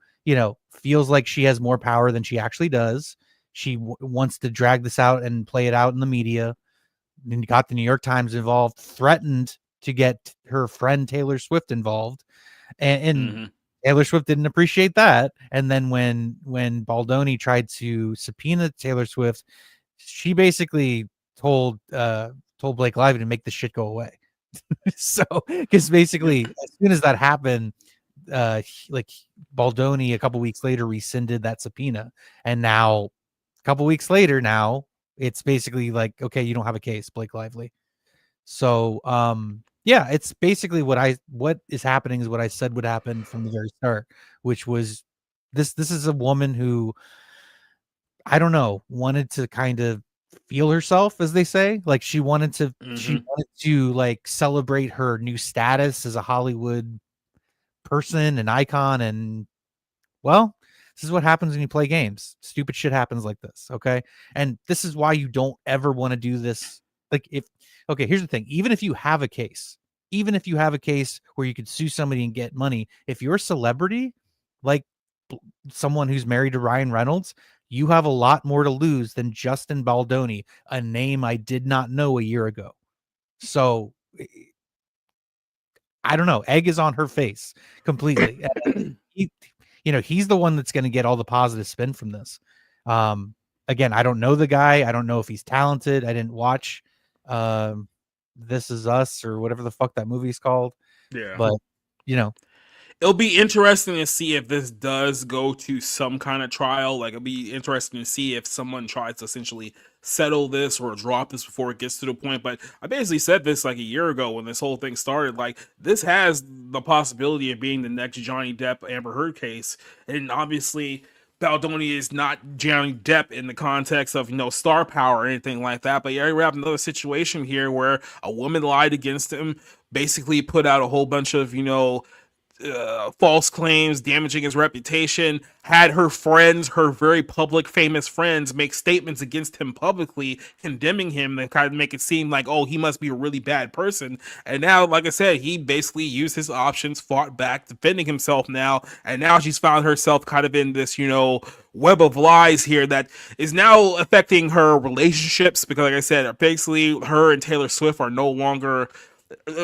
feels like she has more power than she actually does. She wants to drag this out and play it out in the media. Then got the New York Times involved, threatened to get her friend Taylor Swift involved. And Taylor Swift didn't appreciate that. And then when Baldoni tried to subpoena Taylor Swift, she basically told Blake Lively to make this shit go away. So, because basically, as soon as that happened, like Baldoni a couple weeks later rescinded that subpoena, and now a couple weeks later, now it's basically like, okay, you don't have a case, Blake Lively. So, yeah, it's basically what is happening is what I said would happen from the very start, which was this is a woman who, I don't know, wanted to kind of feel herself, as they say. Like, she wanted to like celebrate her new status as a Hollywood person, an icon, and well, this is what happens when you play games. Stupid shit happens like this, okay? And this is why you don't ever want to do this. Like, here's the thing, even if you have a case, even if you have a case where you could sue somebody and get money, if you're a celebrity, like someone who's married to Ryan Reynolds, you have a lot more to lose than Justin Baldoni, a name I did not know a year ago. So I don't know. Egg is on her face completely. He's the one that's going to get all the positive spin from this. Again, I don't know the guy. I don't know if he's talented. I didn't watch This Is Us or whatever the fuck that movie's called. Yeah. But, it'll be interesting to see if this does go to some kind of trial. Like, it'll be interesting to see if someone tries to essentially settle this or drop this before it gets to the point. But I basically said this like a year ago when this whole thing started. Like, this has the possibility of being the next Johnny Depp Amber Heard case. And obviously, Baldoni is not Johnny Depp in the context of, star power or anything like that. But yeah, we have another situation here where a woman lied against him, basically put out a whole bunch of, false claims, damaging his reputation, had her friends, her very public famous friends, make statements against him publicly, condemning him and kind of make it seem like, oh, he must be a really bad person. And now, like I said, he basically used his options, fought back, defending himself now, and now she's found herself kind of in this, web of lies here that is now affecting her relationships, because like I said, basically her and Taylor Swift are no longer,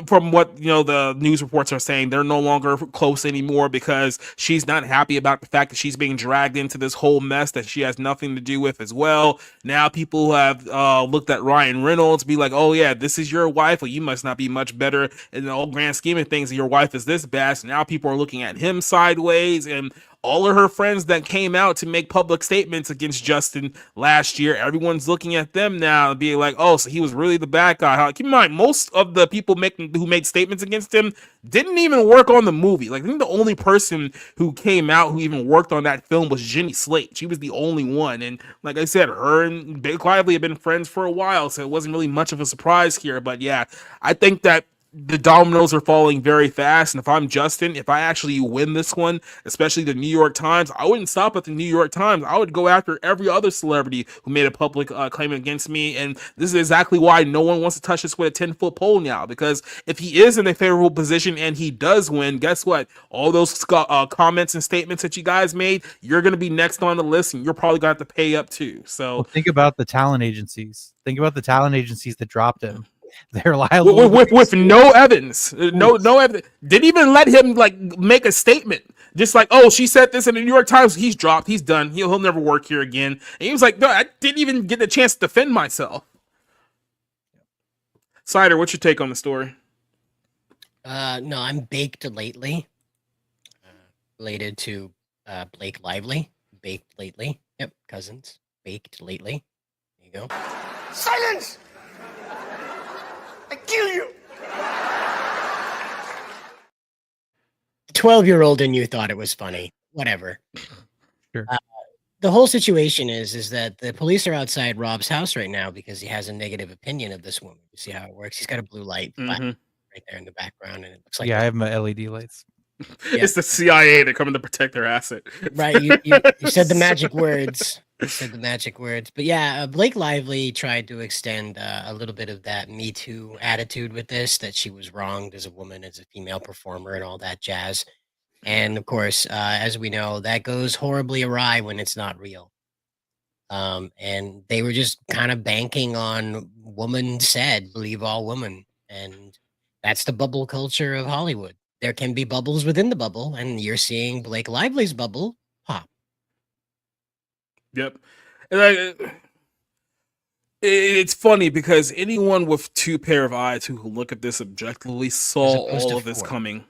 from what the news reports are saying, they're no longer close anymore, because she's not happy about the fact that she's being dragged into this whole mess that she has nothing to do with as well. Now people have looked at Ryan Reynolds, be like, oh yeah, this is your wife, well, you must not be much better in the whole grand scheme of things. Your wife is this bad. So now people are looking at him sideways, and all of her friends that came out to make public statements against Justin last year, everyone's looking at them now and being like, oh, so he was really the bad guy. Keep in mind, most of the people who made statements against him didn't even work on the movie. Like, I think the only person who came out who even worked on that film was Jenny Slate. She was the only one. And like I said, her and Blake Lively have been friends for a while, so it wasn't really much of a surprise here. But yeah, I think that the dominoes are falling very fast, and if I'm Justin, if I actually win this one, especially the New York Times, I wouldn't stop at the New York Times. I would go after every other celebrity who made a public claim against me, and this is exactly why no one wants to touch this with a 10-foot pole now, because if he is in a favorable position and he does win, guess what? All those comments and statements that you guys made, you're going to be next on the list, and you're probably going to have to pay up too. So think about the talent agencies. Think about the talent agencies that dropped him. They're liable with no evidence, no evidence. Didn't even let him make a statement. Just like, oh, she said this in the New York Times. He's dropped. He's done. He'll never work here again. And he was like, no, I didn't even get the chance to defend myself. Cider, what's your take on the story? No, I'm baked lately. Related to Blake Lively. Baked lately. Yep, cousins. Baked lately. There you go. Silence! I kill you! 12-year-old in you thought it was funny. Whatever. Sure. The whole situation is that the police are outside Rob's house right now because he has a negative opinion of this woman. You see how it works? He's got a blue light right there in the background, and it looks like I have my LED lights. Yeah. It's the CIA. They're coming to protect their asset. Right. You said the magic words. You said the magic words. But yeah, Blake Lively tried to extend a little bit of that Me Too attitude with this, that she was wronged as a woman, as a female performer, and all that jazz. And of course, as we know, that goes horribly awry when it's not real. And they were just kind of banking on woman said, believe all women. And that's the bubble culture of Hollywood. There can be bubbles within the bubble, and you're seeing Blake Lively's bubble pop. Yep. And it's funny because anyone with two pair of eyes who look at this objectively saw all of this coming.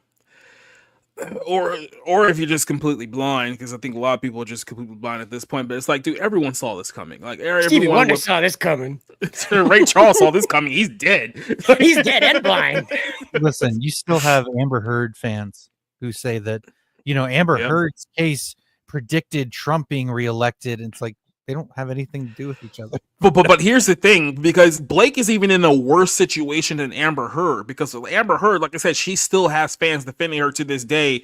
Or if you're just completely blind, because I think a lot of people are just completely blind at this point. But it's like, dude, everyone saw this coming. Like, Stevie Wonder saw this coming. Ray Charles saw this coming. He's dead. He's dead and blind. Listen, you still have Amber Heard fans who say that, Amber Heard's case predicted Trump being reelected. And it's like, they don't have anything to do with each other. But here's the thing, because Blake is even in a worse situation than Amber Heard, because Amber Heard, like I said, she still has fans defending her to this day.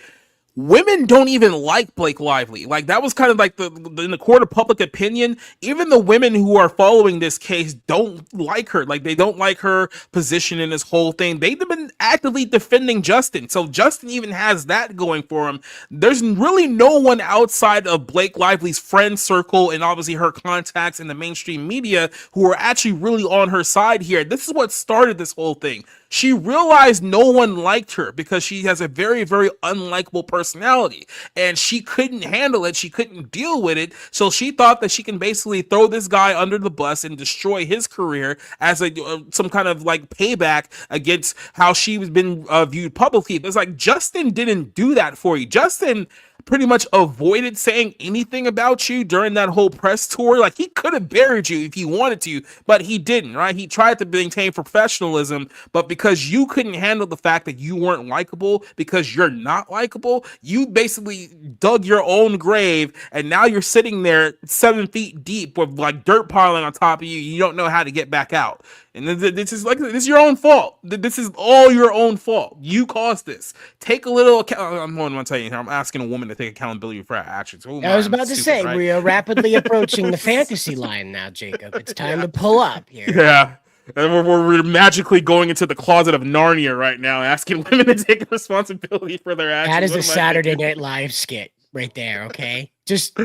women don't even like Blake Lively. Like that was kind of like the in the court of public opinion. Even the women who are following this case don't like her. Like they don't like her position in this whole thing. They've been actively defending Justin. So Justin even has that going for him. There's really no one outside of Blake Lively's friend circle and obviously her contacts in the mainstream media who are actually really on her side here. This is what started this whole thing. She realized no one liked her because she has a very, very unlikable personality and she couldn't handle it. She couldn't deal with it. So she thought that she can basically throw this guy under the bus and destroy his career as a some kind of like payback against how she was been viewed publicly. It's like Justin didn't do that for you. Justin pretty much avoided saying anything about you during that whole press tour. Like he could have buried you if he wanted to, but he didn't, right? He tried to maintain professionalism, but because you couldn't handle the fact that you weren't likable because you're not likable, you basically dug your own grave and now you're sitting there 7 feet deep with like dirt piling on top of you. You don't know how to get back out. And this is your own fault. This is all your own fault. You caused this. Take a little account. I'm going to tell you here. I'm asking a woman to take accountability for her actions. Oh, I was about to say, right? We are rapidly approaching the fantasy line now, Jacob. It's time to pull up here. Yeah. And we're magically going into the closet of Narnia right now, asking women to take responsibility for their actions. That is a Saturday Night Live skit right there. Okay, just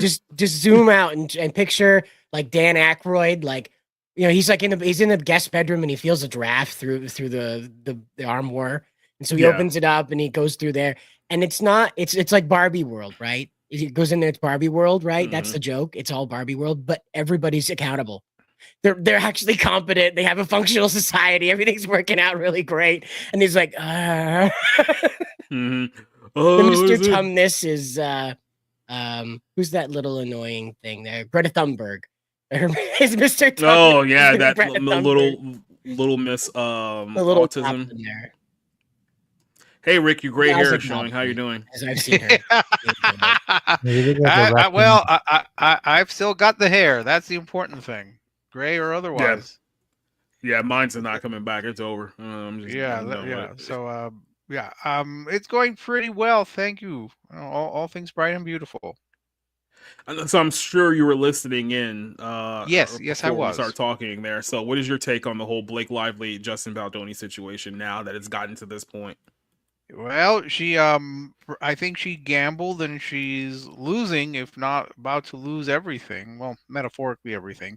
zoom out and picture like Dan Aykroyd, like he's like he's in the guest bedroom and he feels a draft through the armoire, and so he opens it up and he goes through there, and it's like Barbie world, right? It goes in there, it's Barbie world, right? Mm-hmm. That's the joke. It's all Barbie world, but everybody's accountable. They're actually competent. They have a functional society. Everything's working out really great. And he's like, mm-hmm. Mr. Tumnus is who's that little annoying thing there? Greta Thunberg. Is Mr. Tumnus? Oh yeah, that little Miss autism. There. Hey Rick, your gray hair is showing. How you doing? As I've seen her. I've still got the hair. That's the important thing. Gray or otherwise. Yeah, mine's not coming back. It's over. So it's going pretty well. Thank you. All things bright and beautiful. So I'm sure you were listening in. Yes, I was. Start talking there. So, what is your take on the whole Blake Lively, Justin Baldoni situation now that it's gotten to this point? Well, I think she gambled and she's losing, if not about to lose everything. Well, metaphorically everything.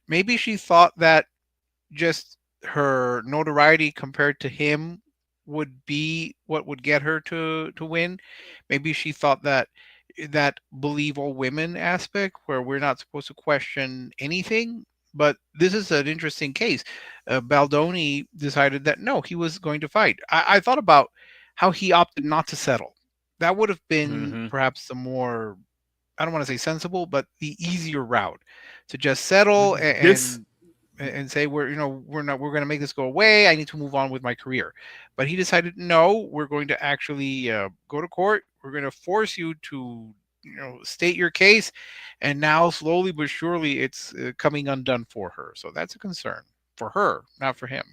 Maybe she thought that just her notoriety compared to him would be what would get her to win. Maybe she thought that believe all women aspect where we're not supposed to question anything. But this is an interesting case. Baldoni decided that no, he was going to fight. I thought about how he opted not to settle. That would have been perhaps the more, I don't want to say sensible, but the easier route to just settle and say we're going to make this go away. I need to move on with my career. But he decided, no, we're going to actually go to court. We're going to force you to state your case, and now slowly but surely it's coming undone for her. So that's a concern for her, not for him.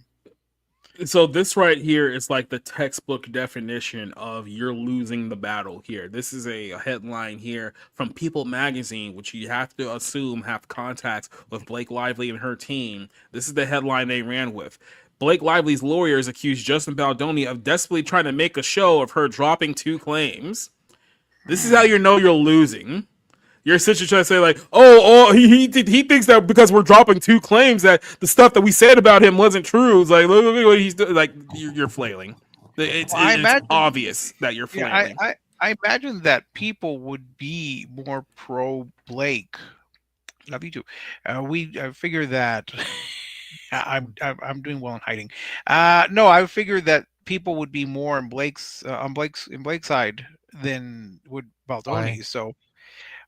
So this right here is like the textbook definition of you're losing the battle here. This is a headline here from People magazine, which you have to assume have contacts with Blake Lively and her team. This is the headline they ran with. Blake Lively's lawyers accused Justin Baldoni of desperately trying to make a show of her dropping 2 claims. This is how you know you're losing. You're essentially trying to say like, he thinks that because we're dropping 2 claims that the stuff that we said about him wasn't true. It's like, look what he's doing. Like you're flailing. It's obvious that you're flailing. I imagine that people would be more pro Blake. Love you too. I figure that I'm doing well in hiding. No, I figured that people would be more on Blake's side than would Baldoni. Why? So.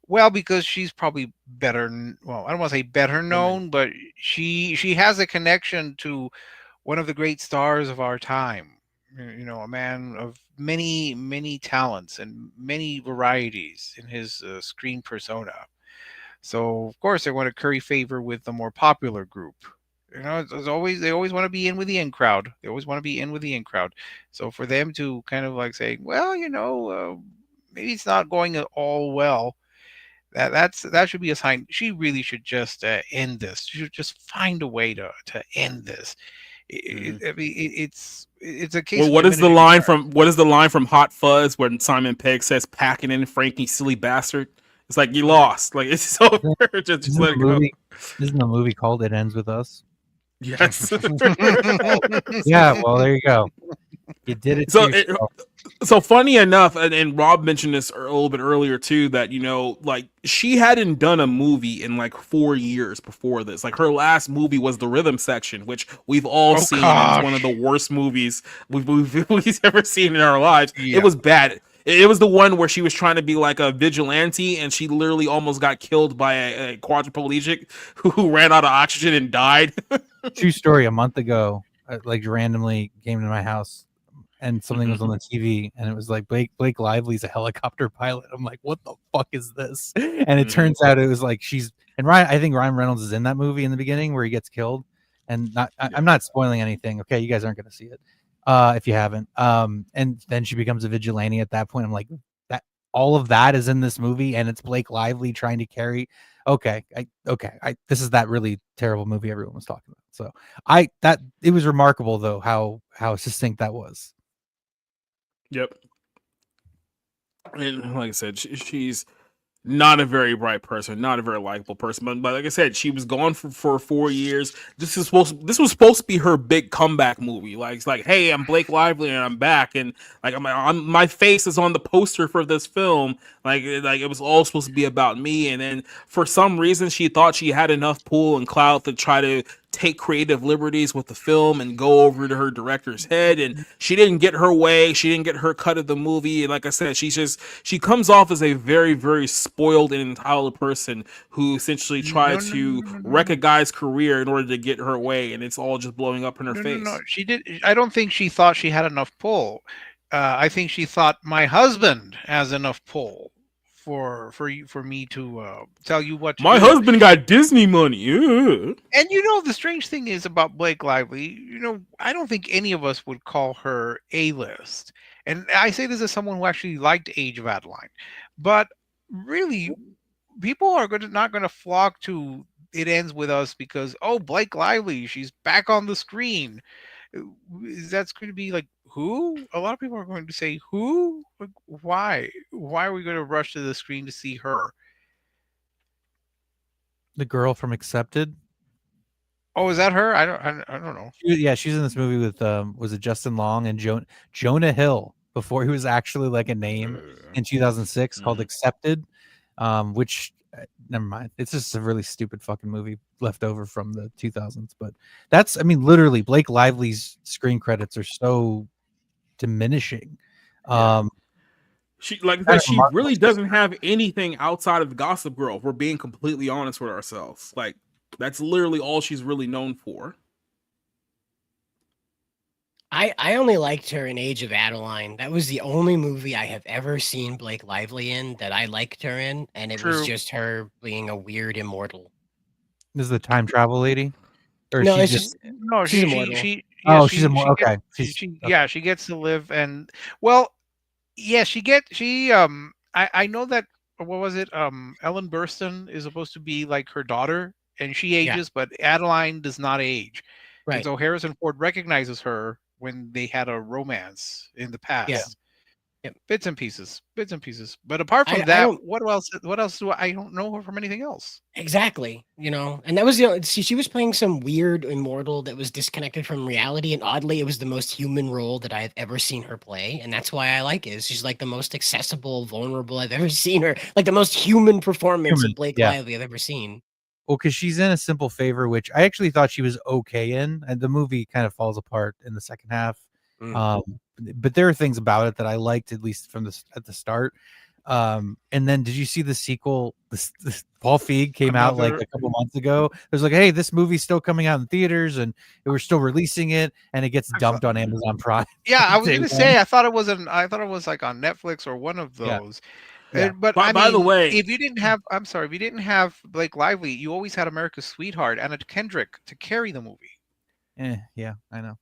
Well, because she's probably better. Well, I don't want to say better known, but she has a connection to one of the great stars of our time. A man of many talents and many varieties in his screen persona. So of course they want to curry favor with the more popular group. They always want to be in with the in crowd. They always want to be in with the in crowd. So for them to kind of like say, well, maybe it's not going at all well. That should be a sign. She really should just end this. She should just find a way to end this. I mean, it's a case Well, of what is the line from Hot Fuzz when Simon Pegg says "packing in Frankie, silly bastard"? It's like you lost. Like it's over. just Isn't let it go. Isn't the movie called "It Ends with Us"? Yes. Yeah, well, there you go. You did it. So to yourself. So funny enough, and Rob mentioned this a little bit earlier too, that like she hadn't done a movie in like 4 years before this. Like her last movie was The Rhythm Section, which we've all seen. Gosh. It's one of the worst movies we've ever seen in our lives. Yeah. It was bad. It was the one where she was trying to be like a vigilante, and she literally almost got killed by a quadriplegic who ran out of oxygen and died. True story. A month ago, like randomly came to my house, and something was on the TV, and it was like Blake Lively's a helicopter pilot. I'm like, what the fuck is this? And it turns out it was like I think Ryan Reynolds is in that movie in the beginning where he gets killed. And I'm not spoiling anything. Okay, you guys aren't going to see it if you haven't. And then she becomes a vigilante at that point. I'm like, that all of that is in this movie, and it's Blake Lively trying to carry. This is that really terrible movie everyone was talking about. So it was remarkable though how succinct that was. Yep. And like I said, she's not a very bright person, not a very likable person. But like I said, she was gone for 4 years. This was supposed to be her big comeback movie. Like it's like, hey, I'm Blake Lively and I'm back, and like my face is on the poster for this film. Like it was all supposed to be about me. And then for some reason, she thought she had enough pull and clout to try to take creative liberties with the film and go over to her director's head, and she didn't get her way. She didn't get her cut of the movie. And like I said, she comes off as a very, very spoiled and entitled person who essentially tried to wreck a guy's career in order to get her way, and it's all just blowing up in her face. No, she did. I don't think she thought she had enough pull. I think she thought my husband has enough pull for me to tell you what to My do. husband got Disney money. Yeah. And the strange thing is about Blake Lively, I don't think any of us would call her A-list. And I say this as someone who actually liked Age of Adeline. But really, people are not going to flock to It Ends With Us because, oh, Blake Lively, she's back on the screen. That's going to be like, who? A lot of people are going to say, who? Like, why? Why are we going to rush to the screen to see her? The girl from Accepted. Oh, is that her? I don't know. She's in this movie with was it Justin Long and Jonah Hill before he was actually like a name in 2006 called Accepted, which never mind. It's just a really stupid fucking movie left over from the 2000s. But literally Blake Lively's screen credits are so diminishing. She really doesn't have anything outside of Gossip Girl. If we're being completely honest with ourselves. Like that's literally all she's really known for. I only liked her in Age of Adeline. That was the only movie I have ever seen Blake Lively in that I liked her in, and it was just her being a weird immortal. This is the time travel lady? Or no, she's immortal. She's immortal. Okay. She gets to live, and I know that, what was it? Ellen Burstyn is supposed to be like her daughter, and she ages, but Adeline does not age. Right. And so Harrison Ford recognizes her when they had a romance in the past. Yeah. Yep. Bits and pieces. But apart from what else do I don't know her from anything else. Exactly. And that was she was playing some weird immortal that was disconnected from reality, and oddly it was the most human role that I've ever seen her play, and that's why I like it. She's like the most accessible, vulnerable I've ever seen her, like the most human performance of Blake Lively I've ever seen. Well, because she's in A Simple Favor, which I actually thought she was okay in, and the movie kind of falls apart in the second half. But there are things about it that I liked, at least at the start. And then did you see the sequel? This Paul Feig came out like a couple months ago. It was like, hey, this movie's still coming out in theaters, and we're still releasing it, and it gets dumped on Amazon Prime. Yeah, I was going to say, I thought it was like on Netflix or one of those. Yeah. But by the way, if you didn't have Blake Lively, you always had America's Sweetheart, Anna Kendrick, to carry the movie. Yeah, I know.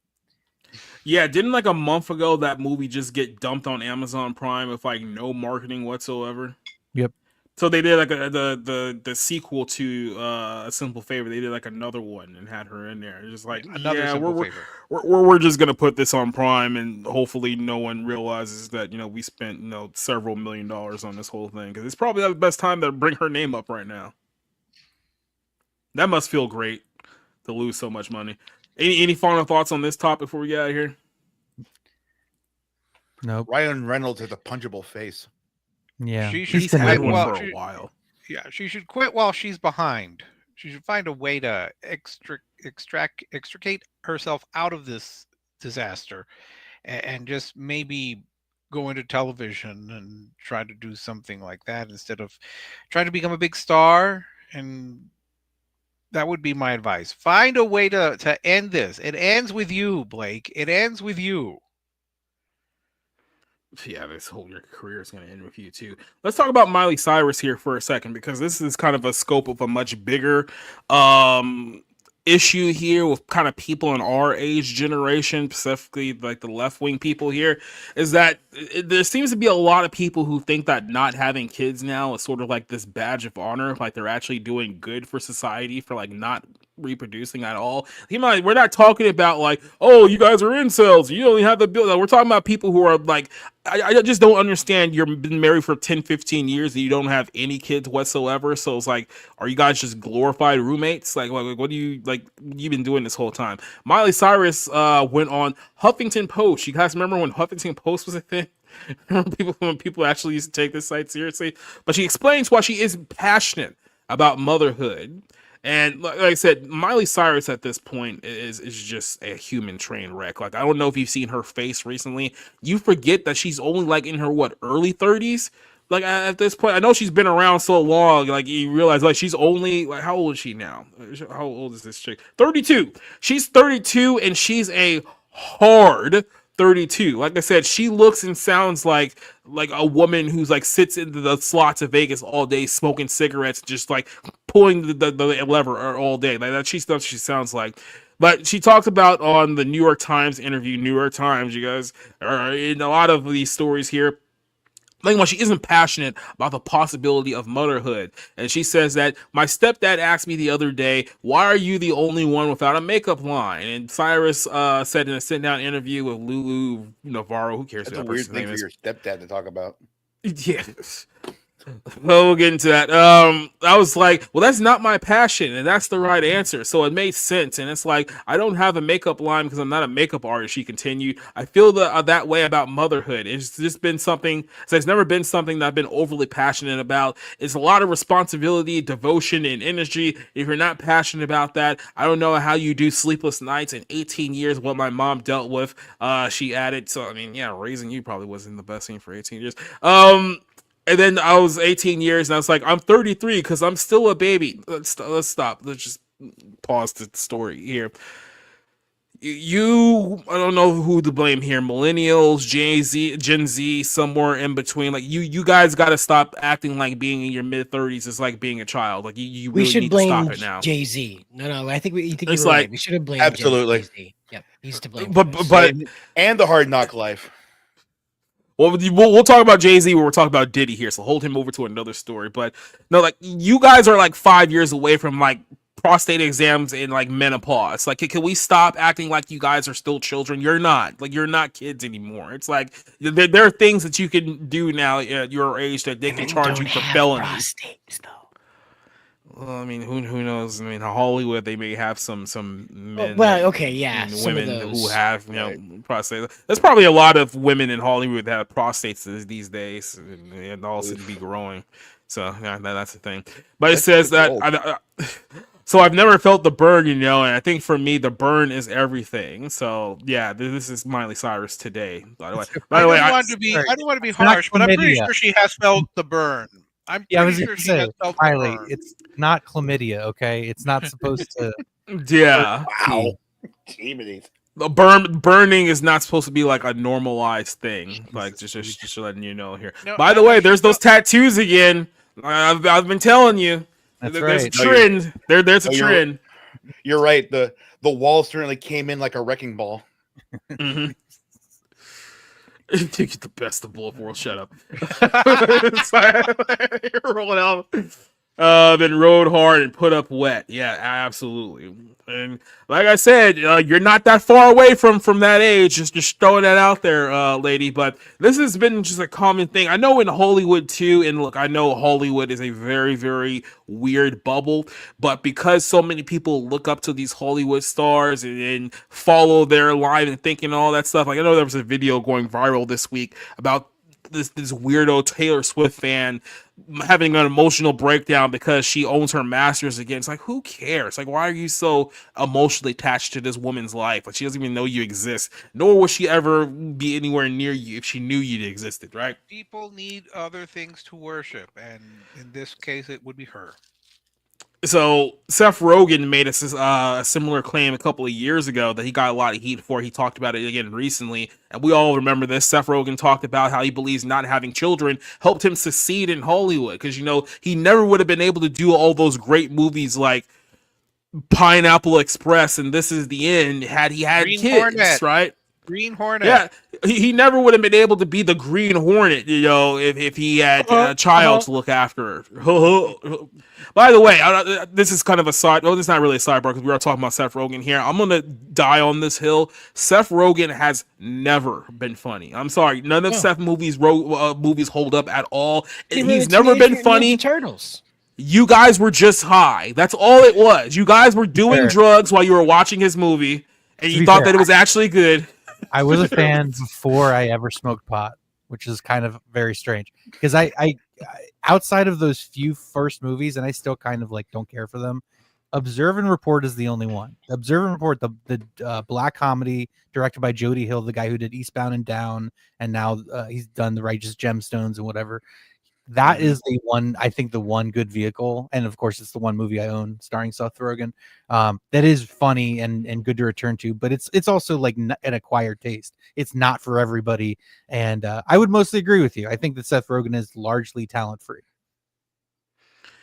Yeah, didn't like a month ago that movie just get dumped on Amazon Prime with like no marketing whatsoever? Yep. So they did like the sequel to A Simple Favor. They did like another one and had her in there. It's just like, Another yeah, Simple we're, Favor. we're just gonna put this on Prime, and hopefully no one realizes that we spent several $1 million on this whole thing, because it's probably the best time to bring her name up right now. That must feel great to lose so much money. Any final thoughts on this topic before we get out of here? Nope. Ryan Reynolds has a punchable face. Yeah. She should He's been had looking- one for a while. Yeah, she should quit while she's behind. She should find a way to extricate herself out of this disaster, and just maybe go into television and try to do something like that instead of trying to become a big star. And that would be my advice. Find a way to end this. It ends with you, Blake. It ends with you. Yeah, this whole your career is going to end with you too. Let's talk about Miley Cyrus here for a second, because this is kind of a scope of a much bigger issue here with kind of people in our age generation, specifically like the left-wing people here, is that there seems to be a lot of people who think that not having kids now is sort of like this badge of honor, like they're actually doing good for society for like not reproducing at all. We're not talking about like, oh, you guys are incels, you only have the bill. We're talking about people who are like, I just don't understand. You've been married for 10, 15 years and you don't have any kids whatsoever. So it's like, are you guys just glorified roommates? Like what do you, like, you've been doing this whole time? Miley Cyrus went on Huffington Post. You guys remember when Huffington Post was a thing? When people actually used to take this site seriously? But she explains why she is passionate about motherhood. And like I said, Miley Cyrus at this point is just a human train wreck. Like, I don't know if you've seen her face recently. You forget that she's only like in her early 30s. Like at this point, I know she's been around so long. Like you realize, like she's only like, how old is she now? How old is this chick? 32. She's 32, and she's a hard 32. Like I said, she looks and sounds like a woman who's like sits in the slots of Vegas all day smoking cigarettes, just like pulling the lever all day. Like that, she sounds like. But she talked about on the New York Times interview, New York Times, you guys, are in a lot of these stories here, like, well, she isn't passionate about the possibility of motherhood. And she says that my stepdad asked me the other day, why are you the only one without a makeup line? And Cyrus said in a sit-down interview with Lulu Navarro, who cares? That's a weird thing for your stepdad to talk about. Yeah. Well, we'll get into that. I was like, well, that's not my passion, and that's the right answer. So it made sense. And it's like, I don't have a makeup line because I'm not a makeup artist, she continued. I feel that way about motherhood. It's just been something, so it's never been something that I've been overly passionate about. It's a lot of responsibility, devotion, and energy. If you're not passionate about that, I don't know how you do sleepless nights in 18 years, what my mom dealt with, she added. So, I mean, yeah, raising you probably wasn't the best thing for 18 years. And then I was 18 years, and I was like, I'm 33 because I'm still a baby. Let's stop. Let's just pause the story here. I don't know who to blame here. Millennials, Gen Z, somewhere in between. Like you guys got to stop acting like being in your mid 30s is like being a child. Like you really need to stop it now. Jay-Z. No, I think It's you're like, right. We should have blamed absolutely. Jay-Z. Yep, he's to blame. But and the hard knock life. well, we'll talk about Jay-Z when we're talking about Diddy here, so hold him over to another story. But no, like you guys are like 5 years away from like prostate exams and like menopause. Like, can we stop acting like you guys are still children? You're not. Like, you're not kids anymore. It's like there are things that you can do now at your age that they can charge you for felonies. Prostates, though. Well, I mean, who knows? I mean, Hollywood, they may have some men. Well, okay, yeah, and some of women who those. have prostates. There's probably a lot of women in Hollywood that have prostates these days, and all seem to be growing. So yeah, that's the thing. But it says that. So I've never felt the burn, and I think for me the burn is everything. So yeah, this is Miley Cyrus today. By the way, I don't want to be harsh, but I'm pretty sure she has felt the burn. I'm pretty sure she has felt the Miley, burn. it's not chlamydia, okay? It's not supposed to. Yeah. Wow. Jeez. The burning is not supposed to be like a normalized thing. Like just letting you know here. No, By the way, there's those tattoos again. I've been telling you. That's there's right. a trend. There's a trend. You're right. The wall certainly came in like a wrecking ball. Mhm. You get the best of both worlds. Shut up. You're rolling out. Then rode hard and put up wet. Yeah, absolutely. And like I said, you're not that far away from that age. Just throwing that out there, lady. But this has been just a common thing. I know in Hollywood too. And look, I know Hollywood is a very, very weird bubble. But because so many people look up to these Hollywood stars and follow their line and thinking all that stuff. Like I know there was a video going viral this week about this weirdo Taylor Swift fan having an emotional breakdown because she owns her masters again. It's like, who cares? Like, why are you so emotionally attached to this woman's life? Like, she doesn't even know you exist, nor will she ever be anywhere near you if she knew you existed, right? People need other things to worship, and in this case, it would be her. So Seth Rogen made a similar claim a couple of years ago that he got a lot of heat for. He talked about it again recently, and we all remember this. Seth Rogen talked about how he believes not having children helped him succeed in Hollywood because he never would have been able to do all those great movies like Pineapple Express and This Is the End had he had Green kids, Hornet. right? Green Hornet. Yeah, he never would have been able to be the Green Hornet, if he had a child to look after. By the way, this is kind of a side. Well, this is not really a sidebar because we are talking about Seth Rogen here. I'm gonna die on this hill. Seth Rogen has never been funny. I'm sorry, none of Seth movies hold up at all. He's never been funny. Turtles. You guys were just high. That's all it was. You guys were doing drugs while you were watching his movie, and you thought that it was actually good. I was a fan before I ever smoked pot, which is kind of very strange because I outside of those few first movies, and I still kind of like don't care for them. Observe and Report is the only one. Observe and Report, the black comedy directed by Jody Hill, the guy who did Eastbound and Down, and now he's done The Righteous Gemstones and whatever. That is the one, I think, the one good vehicle, and of course, it's the one movie I own starring Seth Rogen. That is funny and good to return to, but it's also like an acquired taste. It's not for everybody, and I would mostly agree with you. I think that Seth Rogen is largely talent free.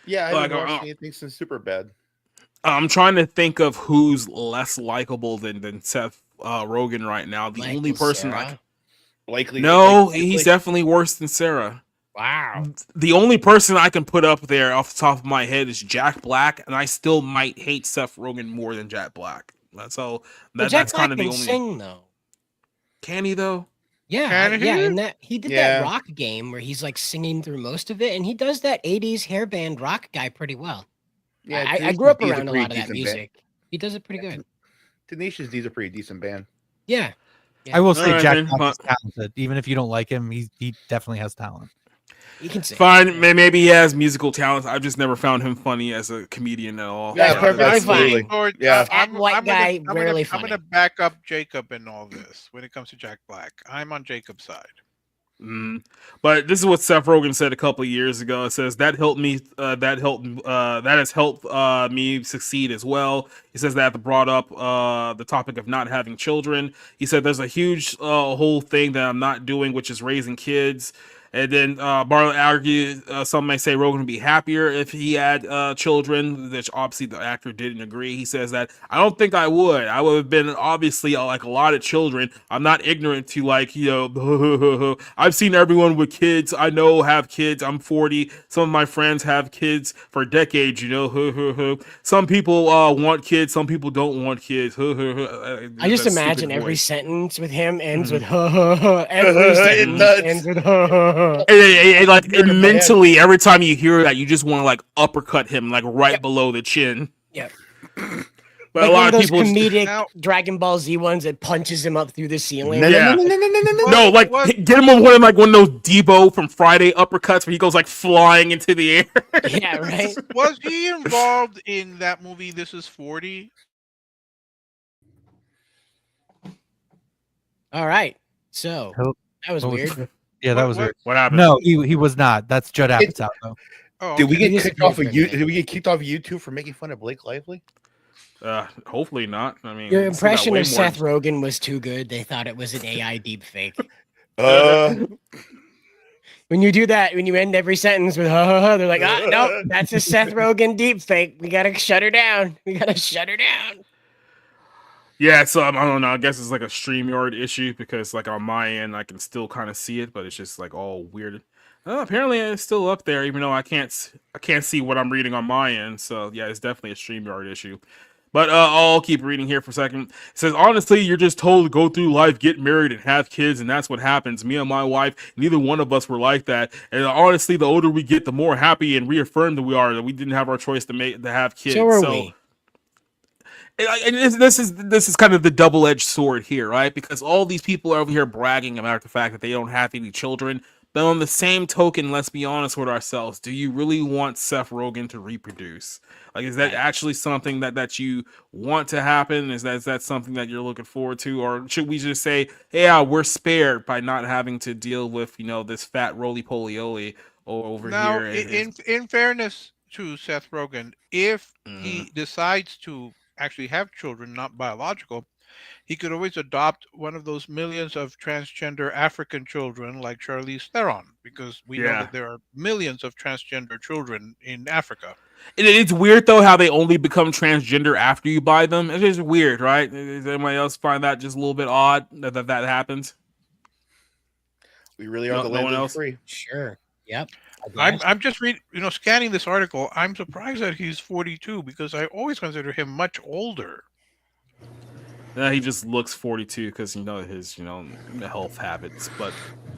Yeah, I haven't watched anything since Superbad. I'm trying to think of who's less likable than Seth Rogen right now. The only person he's definitely worse than Sarah. Wow. The only person I can put up there off the top of my head is Jack Black, and I still might hate Seth Rogen more than Jack Black. That's kind of the only. Sing though. Can he though? Yeah, and he did that rock game where he's like singing through most of it, and he does that '80s hairband rock guy pretty well. Yeah, I grew up around a lot of that music. Band. He does it pretty good. Tenacious D's a pretty decent band. Yeah. I will say Jack Black is talented. Even if you don't like him, he definitely has talent. You can sing. Fine, maybe he has musical talent. I've just never found him funny as a comedian at all. Yeah, perfectly fine. I'm rarely funny. I'm going to back up Jacob in all this when it comes to Jack Black. I'm on Jacob's side. But this is what Seth Rogen said a couple of years ago. It says that helped me. That has helped me succeed as well. He says that brought up the topic of not having children. He said there's a huge whole thing that I'm not doing, which is raising kids. And then Barlow argued, some may say Rogen would be happier if he had children, which obviously the actor didn't agree. He says that, I don't think I would. I would have been obviously like a lot of children. I'm not ignorant to I've seen everyone with kids I know have kids. I'm 40. Some of my friends have kids for decades, Some people want kids. Some people don't want kids. I just imagine every sentence with him ends with every sentence ends with and mentally, every time you hear that, you just want to like uppercut him like right below the chin. Yep. But like a lot of of those people comedic Dragon Ball Z ones that punches him up through the ceiling. No, like get him on one of those Debo from Friday uppercuts where he goes like flying into the air. Yeah, right. Was he involved in that movie This Is 40? All right. So that was weird. Yeah, that was weird. What happened? No, he was not. That's Judd Apatow though. Oh, Did we get kicked off of Did we get kicked off of YouTube for making fun of Blake Lively? Hopefully not. I mean, your impression of Seth Rogen was too good. They thought it was an AI deep fake. When you do that, when you end every sentence with they're like, no, that's a Seth Rogen deep fake. We gotta shut her down. Yeah, so I don't know. I guess it's like a StreamYard issue because like on my end I can still kind of see it, but it's just like all weird. Apparently it's still up there, even though I can't see what I'm reading on my end. So yeah, it's definitely a StreamYard issue. But I'll keep reading here for a second. It says, honestly, you're just told to go through life, get married, and have kids, and that's what happens. Me and my wife, neither one of us were like that. And honestly, the older we get, the more happy and reaffirmed we are that we didn't have our choice to have kids. So are we. And this is kind of the double-edged sword here, right? Because all these people are over here bragging about the fact that they don't have any children. But on the same token, let's be honest with ourselves. Do you really want Seth Rogen to reproduce? Like, is that actually something that you want to happen? Is that something that you're looking forward to? Or should we just say, yeah, we're spared by not having to deal with, this fat roly-poly-oly over Now, here? in fairness to Seth Rogen, if Mhm. he decides to actually have children, not biological, he could always adopt one of those millions of transgender African children like Charlize Theron, because we know Yeah. that there are millions of transgender children in Africa. It's weird though how they only become transgender after you buy them. It's just weird, right? Does anybody else find that just a little bit odd that happens? We really are the No land one of the else. free. Sure. Yep. I'm just reading, scanning this article. I'm surprised that he's 42 because I always consider him much older. He just looks 42 because his health habits.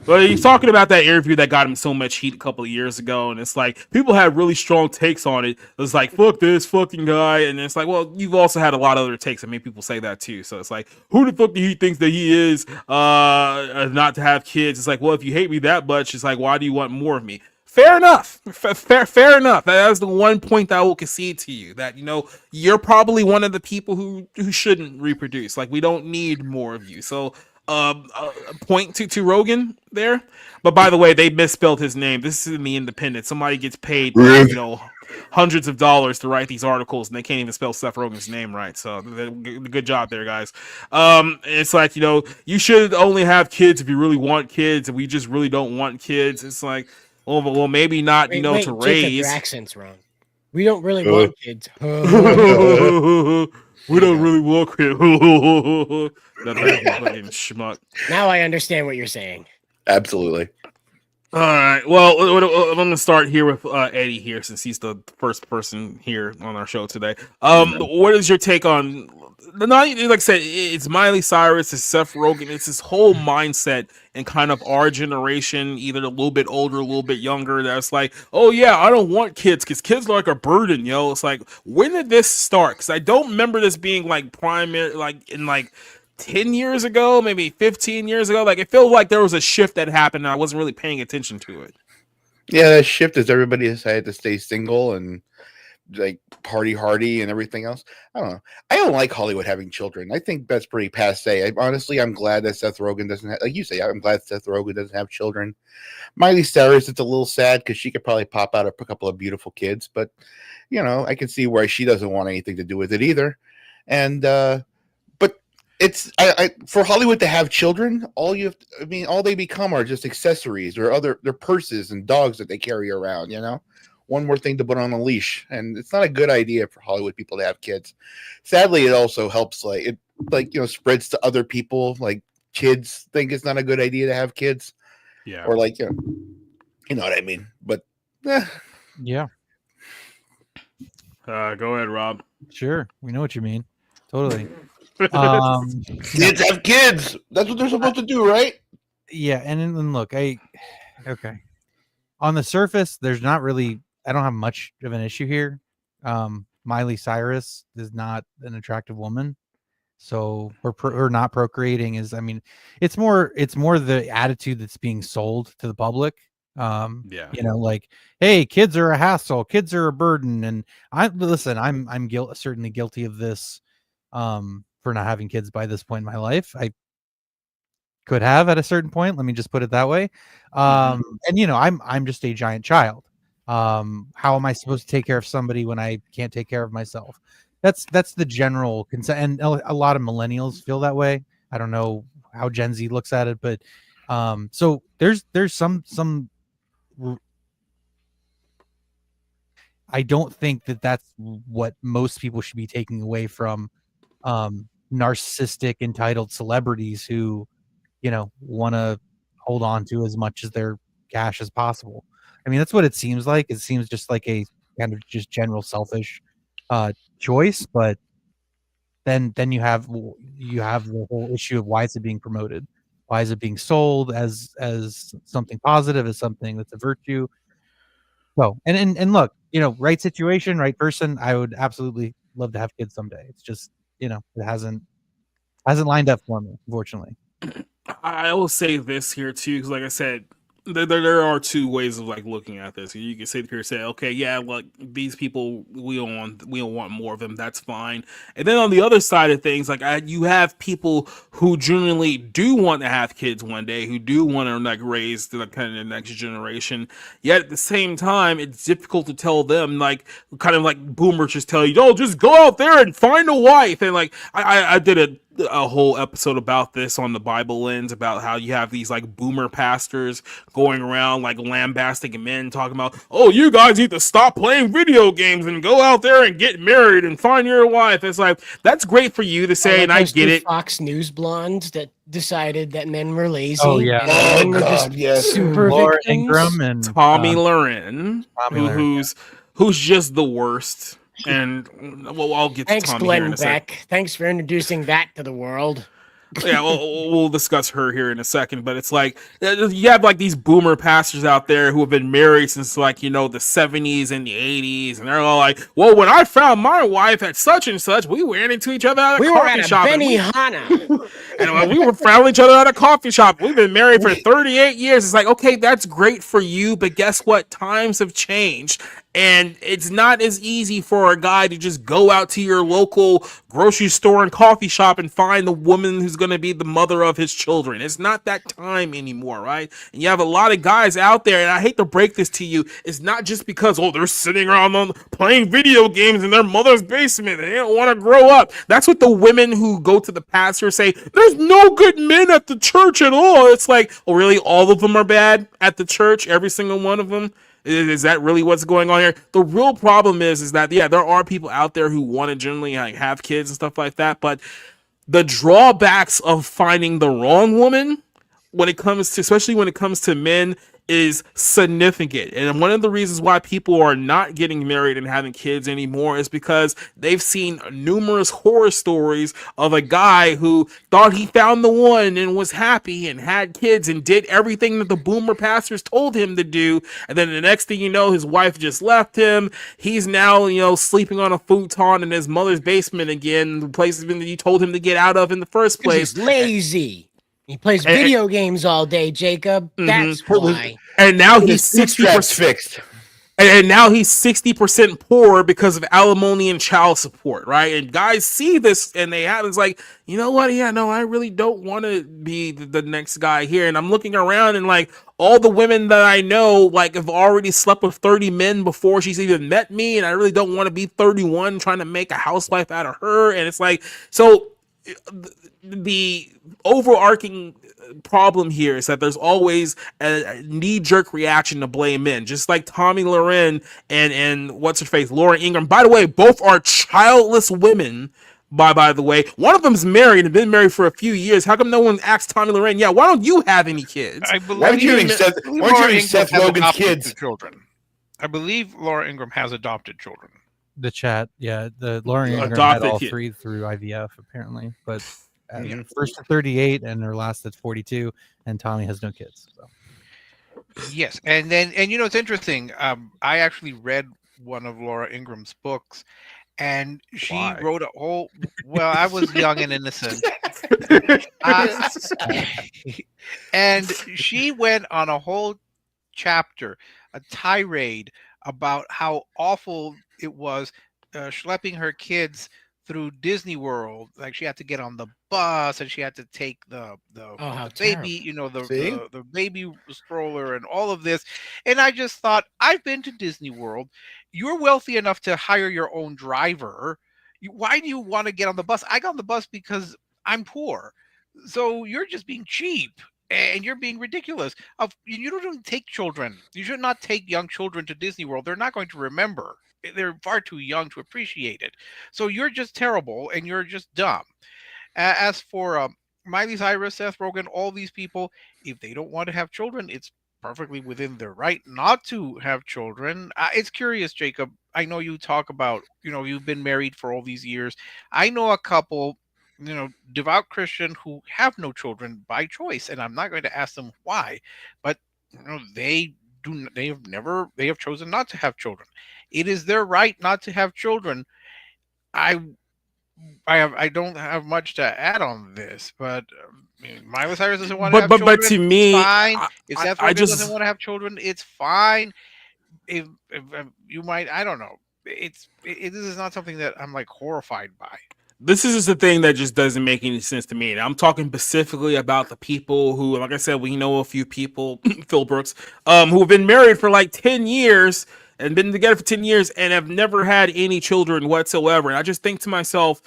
But he's talking about that interview that got him so much heat a couple of years ago, and it's like people had really strong takes on it. It was like, fuck this fucking guy, and it's like, well, you've also had a lot of other takes that made people say that too. So it's like, who the fuck do he thinks that he is not to have kids? It's like, well, if you hate me that much, it's like, why do you want more of me? Fair enough. Fair enough. That is the one point that I will concede to you. That you're probably one of the people who shouldn't reproduce. Like we don't need more of you. So, point to Rogan there. But by the way, they misspelled his name. This is in the Independent. Somebody gets paid, hundreds of dollars to write these articles, and they can't even spell Seth Rogen's name right. So, good job there, guys. It's like you should only have kids if you really want kids, and we just really don't want kids. It's like. Well, maybe not, Wait, to Jacob, raise. your accent's wrong. We don't really want kids. We don't really want kids. That fucking schmuck. Now I understand what you're saying. Absolutely. All right. Well, I'm going to start here with Eddie here, since he's the first person here on our show today. What is your take on? Not like I said, it's Miley Cyrus, it's Seth Rogen, it's this whole mindset and kind of our generation, either a little bit older, a little bit younger. That's like, oh yeah, I don't want kids because kids are like a burden, yo. It's like, when did this start? Because I don't remember this being like primary, like in like 10 years ago, maybe 15 years ago. Like it feels like there was a shift that happened and I wasn't really paying attention to it. Yeah, that shift is everybody decided to stay single and like party hardy and everything else. I don't know. I don't like Hollywood having children. I think that's pretty passe. Honestly, I'm glad that Seth Rogen doesn't have, like you say, I'm glad Seth Rogen doesn't have children. Miley Cyrus, it's a little sad because she could probably pop out a couple of beautiful kids, but I can see why she doesn't want anything to do with it either. And but it's for Hollywood to have children, all they become are just accessories or their purses and dogs that they carry around, one more thing to put on a leash, and it's not a good idea for Hollywood people to have kids. Sadly, it also helps spreads to other people. Like kids think it's not a good idea to have kids, or you know what I mean. But yeah, go ahead, Rob. Sure, we know what you mean. Totally. Kids have kids. That's what they're supposed to do, right? Yeah, and then look, okay. On the surface, there's not really. I don't have much of an issue here. Miley Cyrus is not an attractive woman, so her not procreating is. I mean, it's more the attitude that's being sold to the public. Like, hey, kids are a hassle, kids are a burden, and I'm certainly guilty of this. For not having kids by this point in my life, I could have at a certain point. Let me just put it that way. And I'm just a giant child. How am I supposed to take care of somebody when I can't take care of myself? That's the general consent, and a lot of millennials feel that way. I don't know how Gen Z looks at it, but so there's some. I don't think that that's what most people should be taking away from narcissistic, entitled celebrities who, want to hold on to as much as their cash as possible. I mean, that's what it seems like. It seems just like a kind of just general selfish choice, but then you have the whole issue of why is it being promoted? Why is it being sold as something positive, as something that's a virtue? So, and look, right situation, right person. I would absolutely love to have kids someday. It's just, it hasn't lined up for me, unfortunately. I will say this here too, because like I said, there are two ways of like looking at this. You can sit here and say, okay, yeah, like these people, we don't want more of them. That's fine. And then on the other side of things, like you have people who genuinely do want to have kids one day, who do want to like raise the kind of the next generation. Yet at the same time, it's difficult to tell them, like kind of like boomers just tell you, oh, just go out there and find a wife. And like I did a whole episode about this on the Bible Lens, about how you have these like boomer pastors going around like lambasting men, talking about, oh, you guys need to stop playing video games and go out there and get married and find your wife. It's like, that's great for you to say, like and I get it. Fox News blondes that decided that men were lazy. Oh yeah, and God, yes. Super Laura victims. Ingraham and Tommy Loren, who's just the worst. And well, I'll get Thanks, to Tommy Glenn here in a Beck. second. Thanks for introducing that to the world. Yeah, we'll discuss her here in a second, but it's like you have like these boomer pastors out there who have been married since like the 70s and the 80s, and they're all like, well, when I found my wife at such and such, we ran into each other at a coffee shop. And we found each other at a coffee shop. We've been married for 38 years. It's like, okay, that's great for you, but guess what? Times have changed. And it's not as easy for a guy to just go out to your local grocery store and coffee shop and find the woman who's going to be the mother of his children. It's not that time anymore, right? And you have a lot of guys out there, and I hate to break this to you, it's not just because, oh, they're sitting around playing video games in their mother's basement and they don't want to grow up. That's what the women who go to the pastor say, there's no good men at the church at all. It's like, oh, really? All of them are bad at the church? Every single one of them? Is that really what's going on here? The real problem is that, yeah, there are people out there who want to generally like have kids and stuff like that, but the drawbacks of finding the wrong woman especially when it comes to men, is significant. And one of the reasons why people are not getting married and having kids anymore is because they've seen numerous horror stories of a guy who thought he found the one and was happy and had kids and did everything that the boomer pastors told him to do. And then the next thing you know, his wife just left him. He's now, sleeping on a futon in his mother's basement again, the place he told him to get out of in the first place. He's lazy. He plays video games all day, Jacob. That's why. And now he's 60% fixed. And now he's 60% poor because of alimony and child support, right? And guys see this and it's like, you know what? Yeah, no, I really don't want to be the next guy here. And I'm looking around and like all the women that I know, like, have already slept with 30 men before she's even met me. And I really don't want to be 31 trying to make a housewife out of her. And it's like, so the overarching problem here is that there's always a knee-jerk reaction to blame men, just like Tommy Loren and what's her face, Laura Ingraham. By the way, both are childless women. By the way, one of them's married and been married for a few years. How come no one asked Tommy Loren, yeah, why don't you have any kids? Why don't you accept Seth Rogen's kids? Children. I believe Laura Ingraham has adopted children. The chat, yeah, the Laura Ingraham had all three through IVF apparently, but first at 38 and her last at 42, and Tommy has no kids. So. Yes, and it's interesting. I actually read one of Laura Ingram's books, and she wrote a whole. Well, I was young and innocent, and she went on a whole chapter, a tirade about how awful it was schlepping her kids through Disney World. Like she had to get on the bus and she had to take the baby, the baby stroller and all of this. And I just thought, I've been to Disney World. You're wealthy enough to hire your own driver. Why do you want to get on the bus? I got on the bus because I'm poor. So you're just being cheap. And you're being ridiculous. You don't take children. You should not take young children to Disney World. They're not going to remember. They're far too young to appreciate it. So you're just terrible and you're just dumb. As for Miley Cyrus, Seth Rogen, all these people, if they don't want to have children, it's perfectly within their right not to have children. It's curious, Jacob. I know you talk about, you've been married for all these years. I know a couple, devout Christian who have no children by choice, and I'm not going to ask them why, but they have chosen not to have children. It is their right not to have children. I I don't have much to add on this, but Miley Cyrus doesn't want to have children. But to me, it's fine. If Seth Rogen just doesn't want to have children, it's fine. If you might, I don't know. This is not something that I'm like horrified by. This is just the thing that just doesn't make any sense to me. And I'm talking specifically about the people who, like I said, we know a few people, Phil Brooks, who have been married for like 10 years and been together for 10 years and have never had any children whatsoever. And I just think to myself,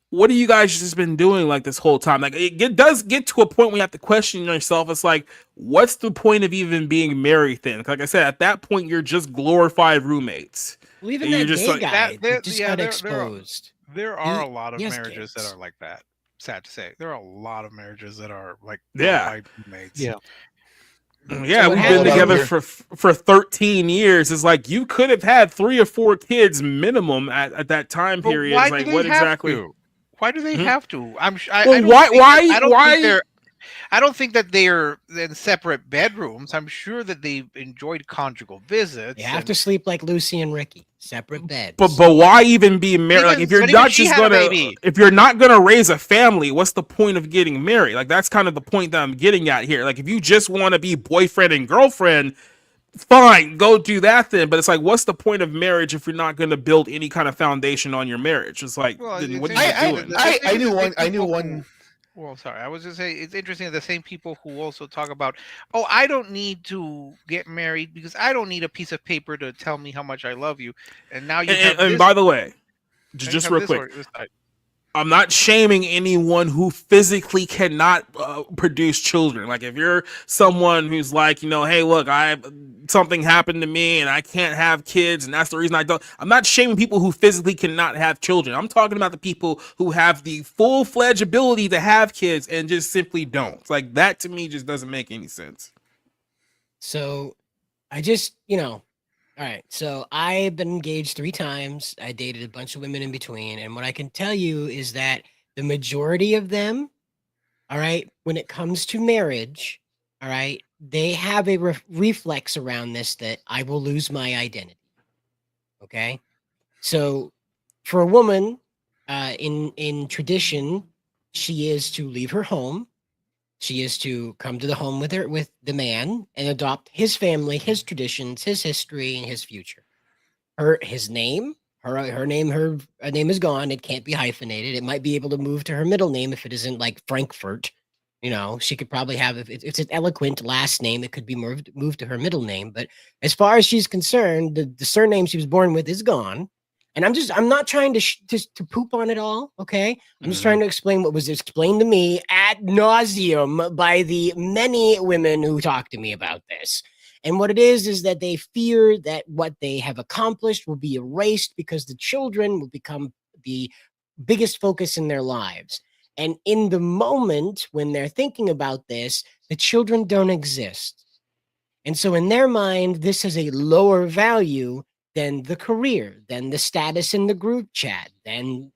what have you guys just been doing like this whole time? Like it does get to a point where you have to question yourself. It's like, what's the point of even being married then? Like I said, at that point, you're just glorified roommates. Well, even that gay guy just got exposed. There are a lot of marriages that are like that. Sad to say, there are a lot of marriages that are like roommates. Yeah. Yeah, So we've what been together happened for 13 years. It's like you could have had 3 or 4 kids minimum at that time But period. why It's like do they what have exactly? to? Why do they have to? I don't think that they're in separate bedrooms. I'm sure that they've enjoyed conjugal visits. They have to sleep like Lucy and Ricky, separate beds. But why even be married? Like if you're not just if you're not gonna raise a family, what's the point of getting married? Like that's kind of the point that I'm getting at here. Like if you just want to be boyfriend and girlfriend, fine, go do that then. But it's like, what's the point of marriage if you're not going to build any kind of foundation on your marriage? It's like, then what are you doing? I knew one. Well, sorry, I was just saying it's interesting that the same people who also talk about, oh, I don't need to get married because I don't need a piece of paper to tell me how much I love you. And now you and by the way, just real quick, I'm not shaming anyone who physically cannot produce children. Like if you're someone who's like, hey, look, something happened to me and I can't have kids, and that's the reason I don't. I'm not shaming people who physically cannot have children. I'm talking about the people who have the full-fledged ability to have kids and just simply don't. Like that to me just doesn't make any sense. So I just, all right, so I've been engaged 3 times. I dated a bunch of women in between. And what I can tell you is that the majority of them, all right, when it comes to marriage, all right, they have a reflex around this that I will lose my identity. Okay? So for a woman, in tradition, she is to leave her home. She is to come to the home with the man and adopt his family, his traditions, his history, and his future. Her name is gone. It can't be hyphenated. It might be able to move to her middle name if it isn't like Frankfurt. She could probably have, if it's an eloquent last name, it could be moved to her middle name. But as far as she's concerned, the surname she was born with is gone. And I'm not trying to poop on it all, okay? I'm just trying to explain what was explained to me ad nauseum by the many women who talked to me about this. And what it is that they fear that what they have accomplished will be erased because the children will become the biggest focus in their lives. And in the moment when they're thinking about this, the children don't exist. And so in their mind, this is a lower value than the career, than the status in the group chat, than,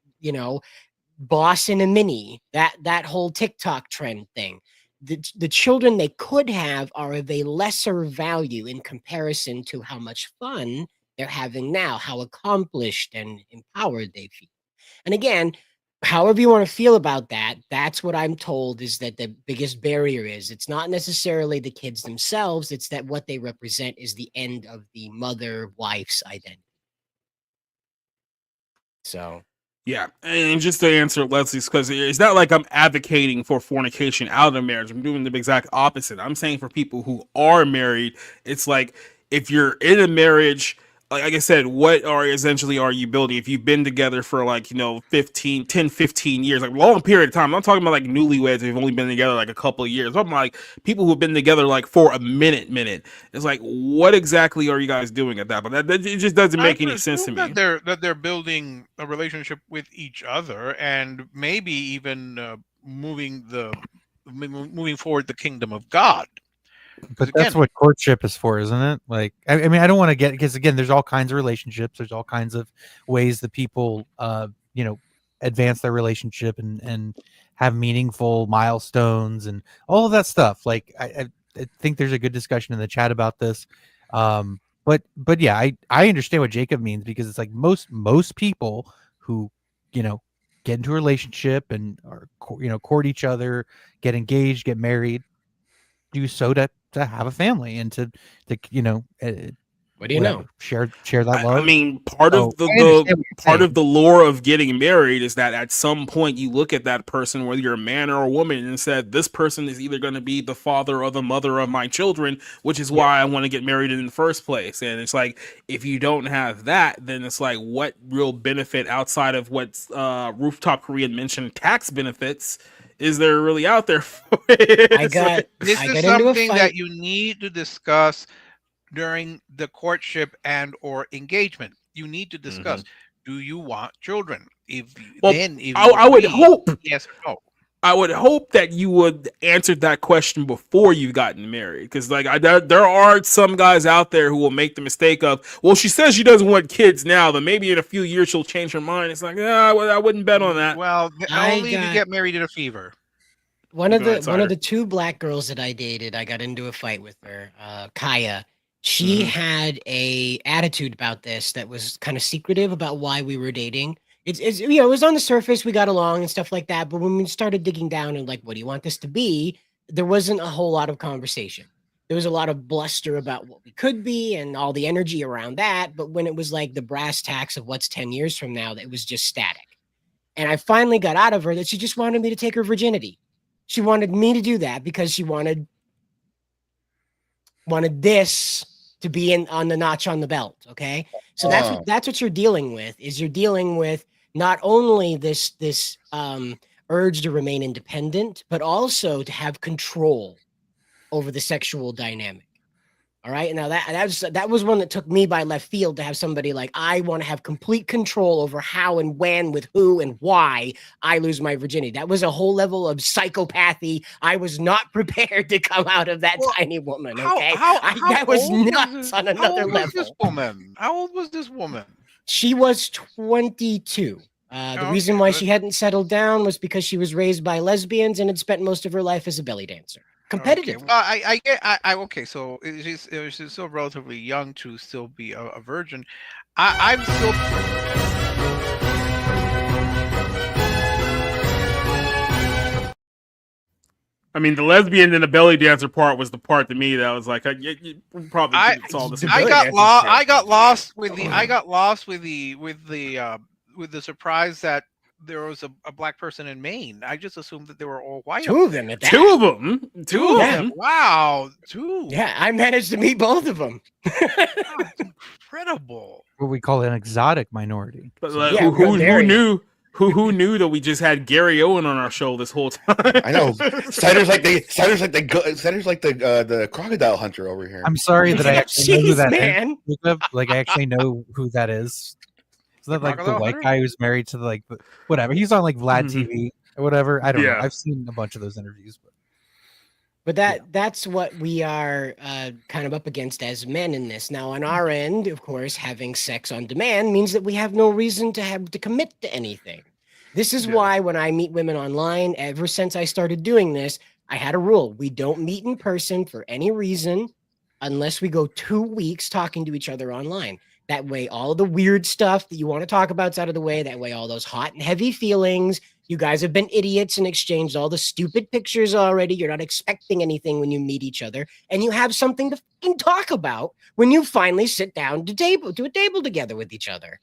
boss in a mini, that whole TikTok trend thing. The children they could have are of a lesser value in comparison to how much fun they're having now, how accomplished and empowered they feel. And again, however you want to feel about that, that's what I'm told is that the biggest barrier is. It's not necessarily the kids themselves. It's that what they represent is the end of the mother-wife's identity. So, yeah. And just to answer Leslie's, because it's not like I'm advocating for fornication out of marriage. I'm doing the exact opposite. I'm saying for people who are married, it's like if you're in a marriage, like I said, what are you building? If you've been together for like, 15 years, like long period of time. I'm not talking about like newlyweds who've only been together like a couple of years. I'm like people who've been together like for a minute. It's like, what exactly are you guys doing at that? But it just doesn't make any sense to me. That they're building a relationship with each other, and maybe even moving forward the kingdom of God. But that's what courtship is for, isn't it? Like, I mean, I don't want to get, because again, there's all kinds of relationships. There's all kinds of ways that people, advance their relationship and have meaningful milestones and all of that stuff. Like, I think there's a good discussion in the chat about this. But yeah, I understand what Jacob means, because it's like most people who, get into a relationship and are, court each other, get engaged, get married, do so to have a family and to what do you know? Share that love. I mean, part of the lore of getting married is that at some point you look at that person, whether you're a man or a woman, and said, this person is either going to be the father or the mother of my children, which is why I want to get married in the first place. And it's like, if you don't have that, then it's like, what real benefit outside of what Rooftop Korean mentioned, tax benefits, is there really out there for it? This is something that you need to discuss during the courtship and or engagement. You need to discuss, do you want children? I would hope yes or no. I would hope that you would answer that question before you've gotten married, because like there are some guys out there who will make the mistake of, well, she says she doesn't want kids now, but maybe in a few years she'll change her mind. It's like, I wouldn't bet on that. Well, only if you get married in a fever. One of the two black girls that I dated, I got into a fight with her, Kaya. She had a attitude about this that was kind of secretive about why we were dating. It was on the surface, we got along and stuff like that, but when we started digging down and like, what do you want this to be? There wasn't a whole lot of conversation. There was a lot of bluster about what we could be and all the energy around that, but when it was like the brass tacks of what's 10 years from now, it was just static. And I finally got out of her that she just wanted me to take her virginity. She wanted me to do that because she wanted this to be on the notch on the belt. Okay. So that's what you're dealing with, is you're dealing with not only this urge to remain independent, but also to have control over the sexual dynamic. All right. Now that was one that took me by left field, to have somebody like, I want to have complete control over how and when, with who and why I lose my virginity. That was a whole level of psychopathy. I was not prepared to come out of that tiny woman. Okay. That was nuts on another level. How old was this woman? She was 22. The reason why she hadn't settled down was because she was raised by lesbians and had spent most of her life as a belly dancer. Competitive. Okay. Well, okay. So she's still relatively young to still be a virgin. I'm still. I mean, the lesbian and the belly dancer part was the part to me that was like, you probably saw this. I got lost with the surprise that there was a black person in Maine. I just assumed that they were all white. Two of them. Two of them. Wow. Two. Yeah, I managed to meet both of them. That's incredible. What we call an exotic minority. But like, who knew? Who knew that we just had Gary Owen on our show this whole time? I know. Cider's like the crocodile hunter over here. I'm sorry that I actually know who that is. Like, I actually know who that is. Is that like the white guy who's married to whatever? He's on like Vlad TV or whatever. I don't know. I've seen a bunch of those interviews, but that's what we are kind of up against as men in this. Now, on our end, of course, having sex on demand means that we have no reason to have to commit to anything. This is why when I meet women online, ever since I started doing this, I had a rule. We don't meet in person for any reason unless we go 2 weeks talking to each other online. That way, all the weird stuff that you want to talk about is out of the way. That way, all those hot and heavy feelings. You guys have been idiots and exchanged all the stupid pictures already. You're not expecting anything when you meet each other. And you have something to fucking talk about when you finally sit down to a table together with each other.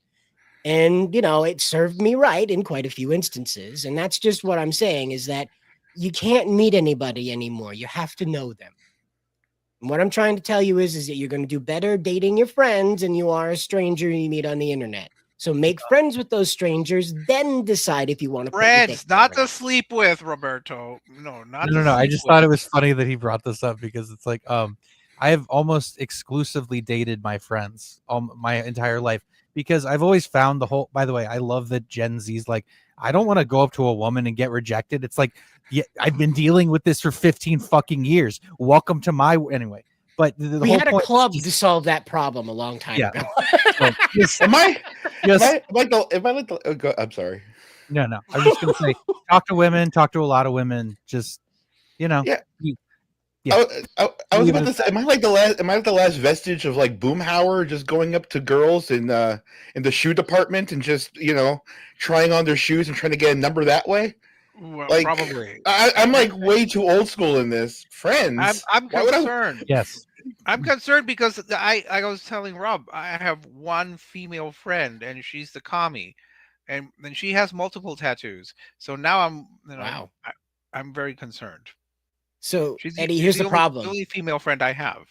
And, it served me right in quite a few instances. And that's just what I'm saying, is that you can't meet anybody anymore. You have to know them. And what I'm trying to tell you is that you're going to do better dating your friends than you are a stranger you meet on the internet. So make friends with those strangers, then decide if you want to put your dick Friends, not in to or sleep with, Roberto. No, not No. to I sleep just with. thought it was funny that he brought this up because it's like, I have almost exclusively dated my friends my entire life because I've always found the whole. By the way, I love that Gen Z's like, I don't want to go up to a woman and get rejected. It's like, yeah, I've been dealing with this for 15 fucking years. Welcome to my anyway. But the we whole had a point club is to solve that problem a long time Yeah. ago. so just, Am I? just Am I like the? I'm sorry. no. I'm just gonna say, talk to women, talk to a lot of women. Just Yeah. you- Yeah. I was Leave about it to at say, am I like the last? Am I the last vestige of like Boomhauer, just going up to girls in the shoe department and just trying on their shoes and trying to get a number that way? Well, Like, probably. I'm like way too old school in this. Friends. I'm Why would I- concerned. yes. I'm concerned because I was telling Rob I have one female friend and she's the commie, and then she has multiple tattoos. So now Wow. I'm very concerned. So, She's Eddie, here's the problem. The only female friend I have.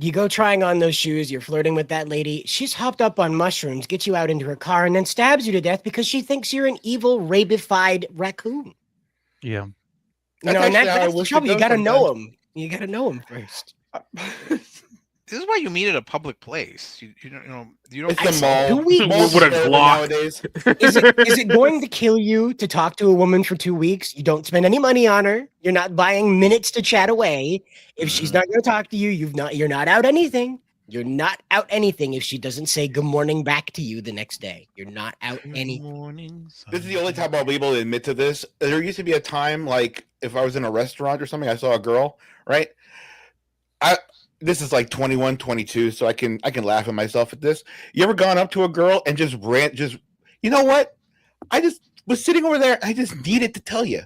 You go trying on those shoes, you're flirting with that lady. She's hopped up on mushrooms, gets you out into her car, and then stabs you to death because she thinks you're an evil, rabified raccoon. Yeah. You know, and that's the trouble. You got to know him. You got to know him first. This is why you meet at a public place. You don't. It's the mall. 2 weeks. Malls Would are have over blocked. nowadays. Is it going to kill you to talk to a woman for 2 weeks? You don't spend any money on her. You're not buying minutes to chat away. If she's not going to talk to you, you're not out anything. You're not out anything if she doesn't say good morning back to you the next day. You're not out anything. This is the only time I'll be able to admit to this. There used to be a time, like if I was in a restaurant or something, I saw a girl, right? This is like 21, 22, so I can laugh at myself at this. You ever gone up to a girl and just you know what? I just was sitting over there. I just needed to tell you,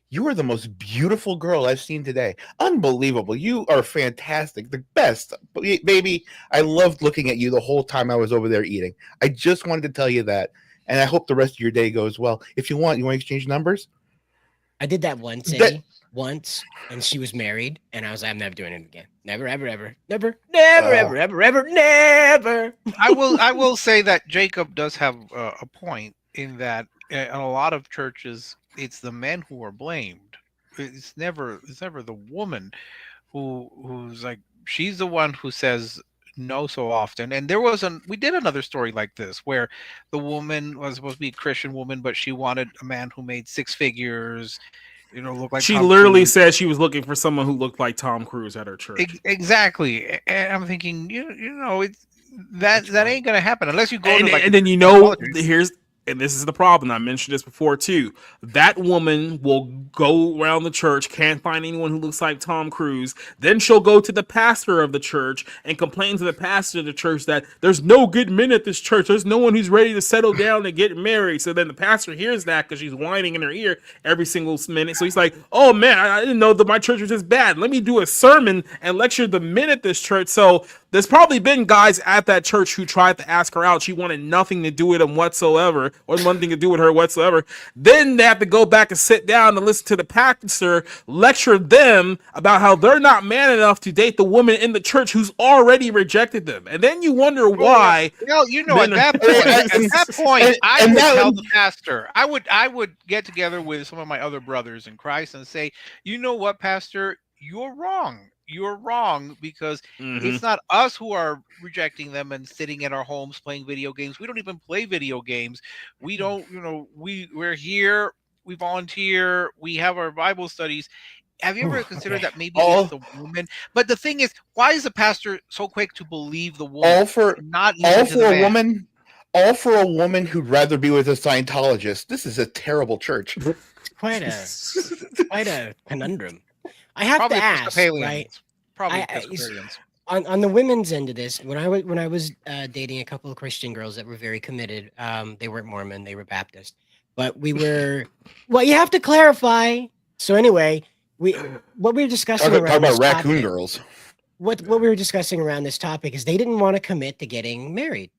you are the most beautiful girl I've seen today. Unbelievable. You are fantastic. The best. Baby, I loved looking at you the whole time I was over there eating. I just wanted to tell you that. And I hope the rest of your day goes well. If you want to exchange numbers? I did that once, Eddie. Once, and she was married, and I was like, I'm never doing it again. Never, ever, ever, never, never, ever, ever, ever, never. I will say that Jacob does have a point in that in a lot of churches, it's the men who are blamed. It's never the woman who's like, she's the one who says no so often. And we did another story like this where the woman was supposed to be a Christian woman, but she wanted a man who made six figures. Look like she Tom literally Cruise. said she was looking for someone who looked like Tom Cruise at her church. Exactly, and I'm thinking, it's that ain't gonna happen unless you go and, to like. And then and this is the problem. I mentioned this before too. That woman will go around the church, can't find anyone who looks like Tom Cruise. Then she'll go to the pastor of the church and complain to the pastor of the church that there's no good men at this church. There's no one who's ready to settle down and get married. So then the pastor hears that because she's whining in her ear every single minute. So he's like, oh man, I didn't know that my church was this bad. Let me do a sermon and lecture the men at this church. So there's probably been guys at that church who tried to ask her out. She wanted nothing to do with him whatsoever, or nothing to do with her whatsoever. Then they have to go back and sit down and listen to the pastor lecture them about how they're not man enough to date the woman in the church who's already rejected them. And then you wonder why. Well, at that point, I would tell the pastor. I would get together with some of my other brothers in Christ and say, you know what, Pastor, you're wrong. You're wrong because it's not us who are rejecting them and sitting in our homes playing video games. We don't even play video games. We don't, we're here, we volunteer, we have our Bible studies. Have you ever considered that maybe it's the woman? But the thing is, why is the pastor so quick to believe the woman? All for a woman who'd rather be with a Scientologist. This is a terrible church. It's quite a conundrum. I have to ask, right? Probably on the women's end of this, when I was dating a couple of Christian girls that were very committed, they weren't Mormon, they were Baptist, but we were. Well, you have to clarify. So anyway, what we were discussing talk around about raccoon girls. What we were discussing around this topic is they didn't want to commit to getting married.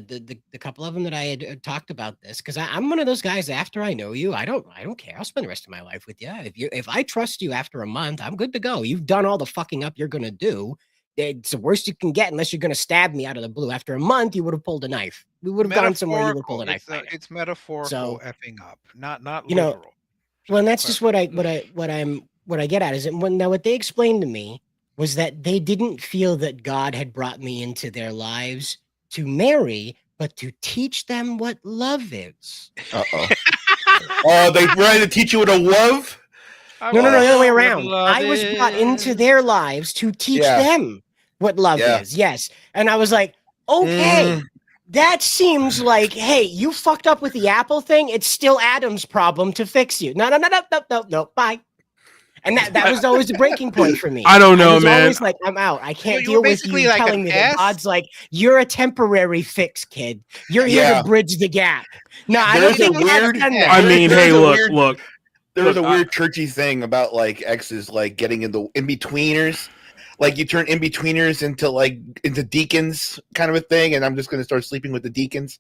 the couple of them that I had talked about this, because I'm one of those guys. After I know you, I don't care. I'll spend the rest of my life with you. If I trust you after a month, I'm good to go. You've done all the fucking up you're gonna do. It's the worst you can get, unless you're gonna stab me out of the blue. After a month, you would have pulled a knife. We would have gone somewhere. You would have pulled a knife. It's metaphorical So, effing up, not you know, literal. well, and that's just what I get at is that what they explained to me was that they didn't feel that God had brought me into their lives to marry, but to teach them what love is. Uh-oh. Oh, they trying to teach you what a love? No, the other way around. I was brought into their lives to teach them what love is. Yes. And I was like, okay, that seems like, hey, you fucked up with the Apple thing. It's still Adam's problem to fix you. No, bye. And that was always the breaking point for me. I don't know, I was man. always like, I'm out. I can't deal with you like telling me that God's like, you're a temporary fix, kid. You're here to bridge the gap. No, I don't think weird. I mean, hey, look. There was a weird churchy thing about like exes like getting into in-betweeners. Like you turn in-betweeners into deacons kind of a thing, and I'm just gonna start sleeping with the deacons.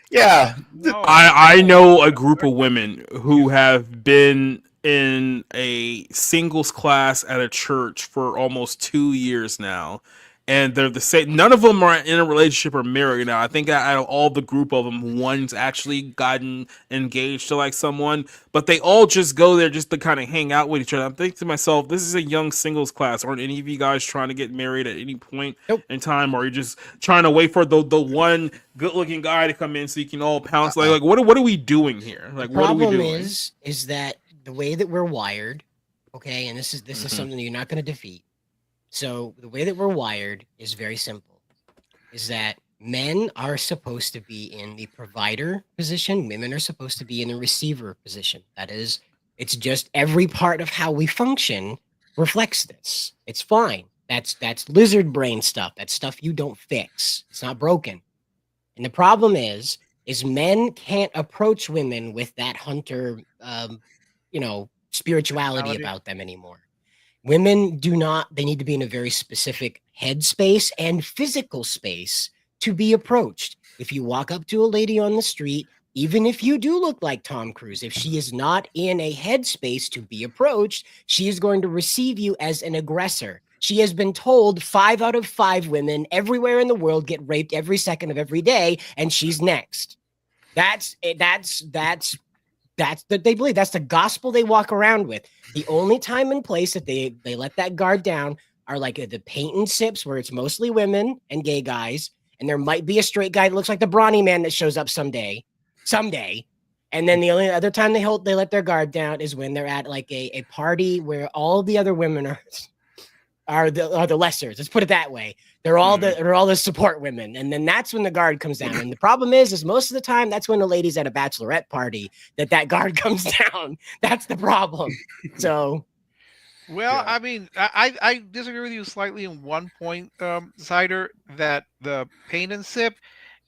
Yeah. I know a group of women who have been in a singles class at a church for almost 2 years now, and they're the same. None of them are in a relationship or married now. I think out of all the group of them, one's actually gotten engaged to like someone, but they all just go there just to kind of hang out with each other. I'm thinking to myself, this is a young singles class. Aren't any of you guys trying to get married at any point in time, or are you just trying to wait for the one good looking guy to come in so you can all pounce? Like what are we doing here? Like, what are we doing? The problem is that the way that we're wired, okay, and this is something that you're not going to defeat. So the way that we're wired is very simple, is that men are supposed to be in the provider position. Women are supposed to be in the receiver position. That is, it's just every part of how we function reflects this. It's fine. That's lizard brain stuff. That's stuff you don't fix. It's not broken. And the problem is men can't approach women with that hunter, spirituality about them anymore. Women do not. They need to be in a very specific headspace and physical space to be approached. If you walk up to a lady on the street, even if you do look like Tom Cruise, if she is not in a headspace to be approached, she is going to receive you as an aggressor. She has been told 5 out of 5 women everywhere in the world get raped every second of every day, and she's next. That's that they believe. That's the gospel they walk around with. The only time and place that they let that guard down are like the paint and sips, where it's mostly women and gay guys, and there might be a straight guy that looks like the brawny man that shows up someday. And then the only other time they let their guard down is when they're at like a party where all the other women are the lessers. Let's put it that way. They're all the support women, and then that's when the guard comes down. And the problem is most of the time that's when the ladies at a bachelorette party that guard comes down. That's the problem. So, well, I mean, I disagree with you slightly in one point, Cider, that the paint and sip,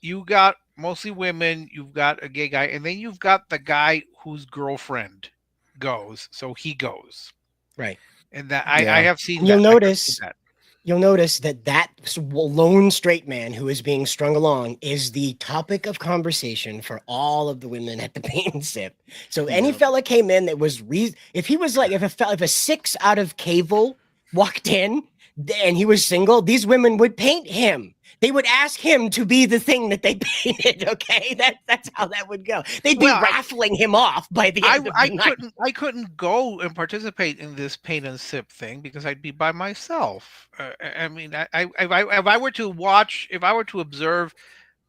you got mostly women, you've got a gay guy, and then you've got the guy whose girlfriend goes, so he goes. Right. And that I have seen. You'll notice that lone straight man who is being strung along is the topic of conversation for all of the women at the paint and sip. So any fella came in that was if he was like if a 6 out of Cable walked in and he was single, these women would paint him. They would ask him to be the thing that they painted. Okay, that's how that would go. They'd be raffling him off by the end of the night. I couldn't go and participate in this paint and sip thing because I'd be by myself. I mean, if I were to observe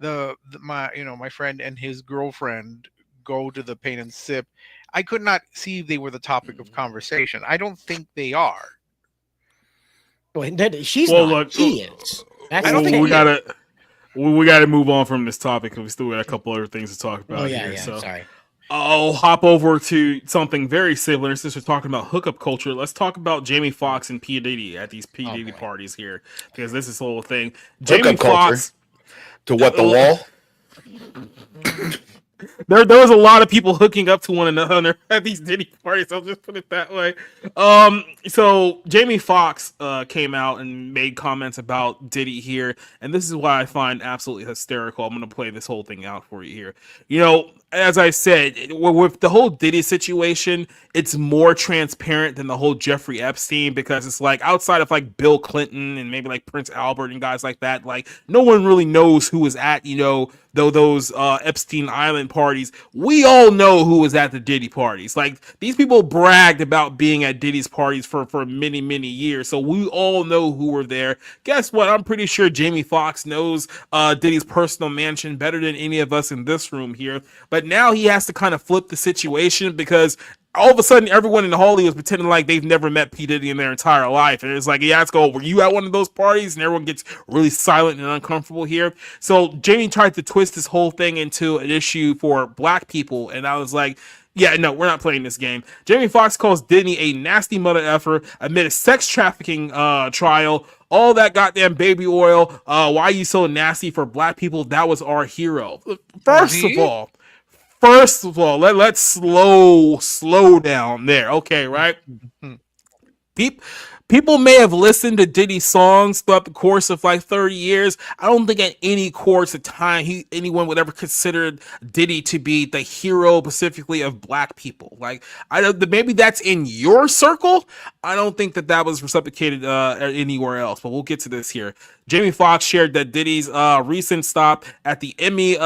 my friend and his girlfriend go to the paint and sip, I could not see if they were the topic of conversation. I don't think they are. Well, she's not. He is. I don't think we gotta move on from this topic because we still got a couple other things to talk about. So sorry. I'll hop over to something very similar. Since we're talking about hookup culture, let's talk about Jamie Foxx and P. Diddy at these P. Diddy parties here, because this is the whole thing. Jamie Foxx to what, the wall? There was a lot of people hooking up to one another at these Diddy parties. I'll just put it that way. So Jamie Foxx came out and made comments about Diddy here, and this is why I find absolutely hysterical. I'm gonna play this whole thing out for you here. You know, as I said, with the whole Diddy situation, it's more transparent than the whole Jeffrey Epstein, because it's like outside of like Bill Clinton and maybe like Prince Albert and guys like that, like no one really knows who was at, you know, those Epstein Island parties. We all know who was at the Diddy parties. Like, these people bragged about being at Diddy's parties for many, many years. So we all know who were there. Guess what? I'm pretty sure Jamie Foxx knows Diddy's personal mansion better than any of us in this room here. But now he has to kind of flip the situation, because all of a sudden everyone in Hollywood is pretending like they've never met P. Diddy in their entire life. And it's like, he has to go, were you at one of those parties? And everyone gets really silent and uncomfortable here. So Jamie tried to twist this whole thing into an issue for black people. And I was like, yeah, no, we're not playing this game. Jamie Foxx calls Diddy a nasty mother effer amid a sex trafficking trial. All that goddamn baby oil. Why are you so nasty for black people? That was our hero. First of all, let's slow down there. Okay, right? People may have listened to Diddy's songs throughout the course of like 30 years. I don't think at any course of time anyone would ever consider Diddy to be the hero specifically of black people. Like, maybe that's in your circle. I don't think that was reciprocated anywhere else, but we'll get to this here. Jamie Foxx shared that Diddy's recent stop at the Emmy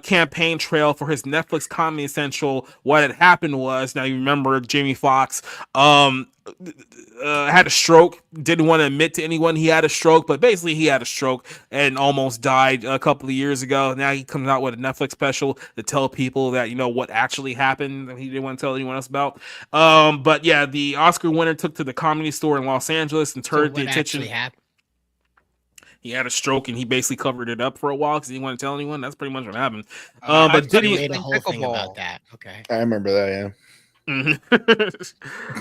campaign trail for his Netflix Comedy Central, what had happened was, now you remember Jamie Foxx had a stroke, didn't want to admit to anyone he had a stroke, but basically he had a stroke and almost died a couple of years ago. Now he comes out with a Netflix special to tell people that, you know, what actually happened that he didn't want to tell anyone else about. But yeah, the Oscar winner took to the Comedy Store in Los Angeles and turned the attention. He had a stroke and he basically covered it up for a while because he didn't want to tell anyone. That's pretty much what happened. But Diddy made a whole thing about that. Okay, I remember that. Yeah.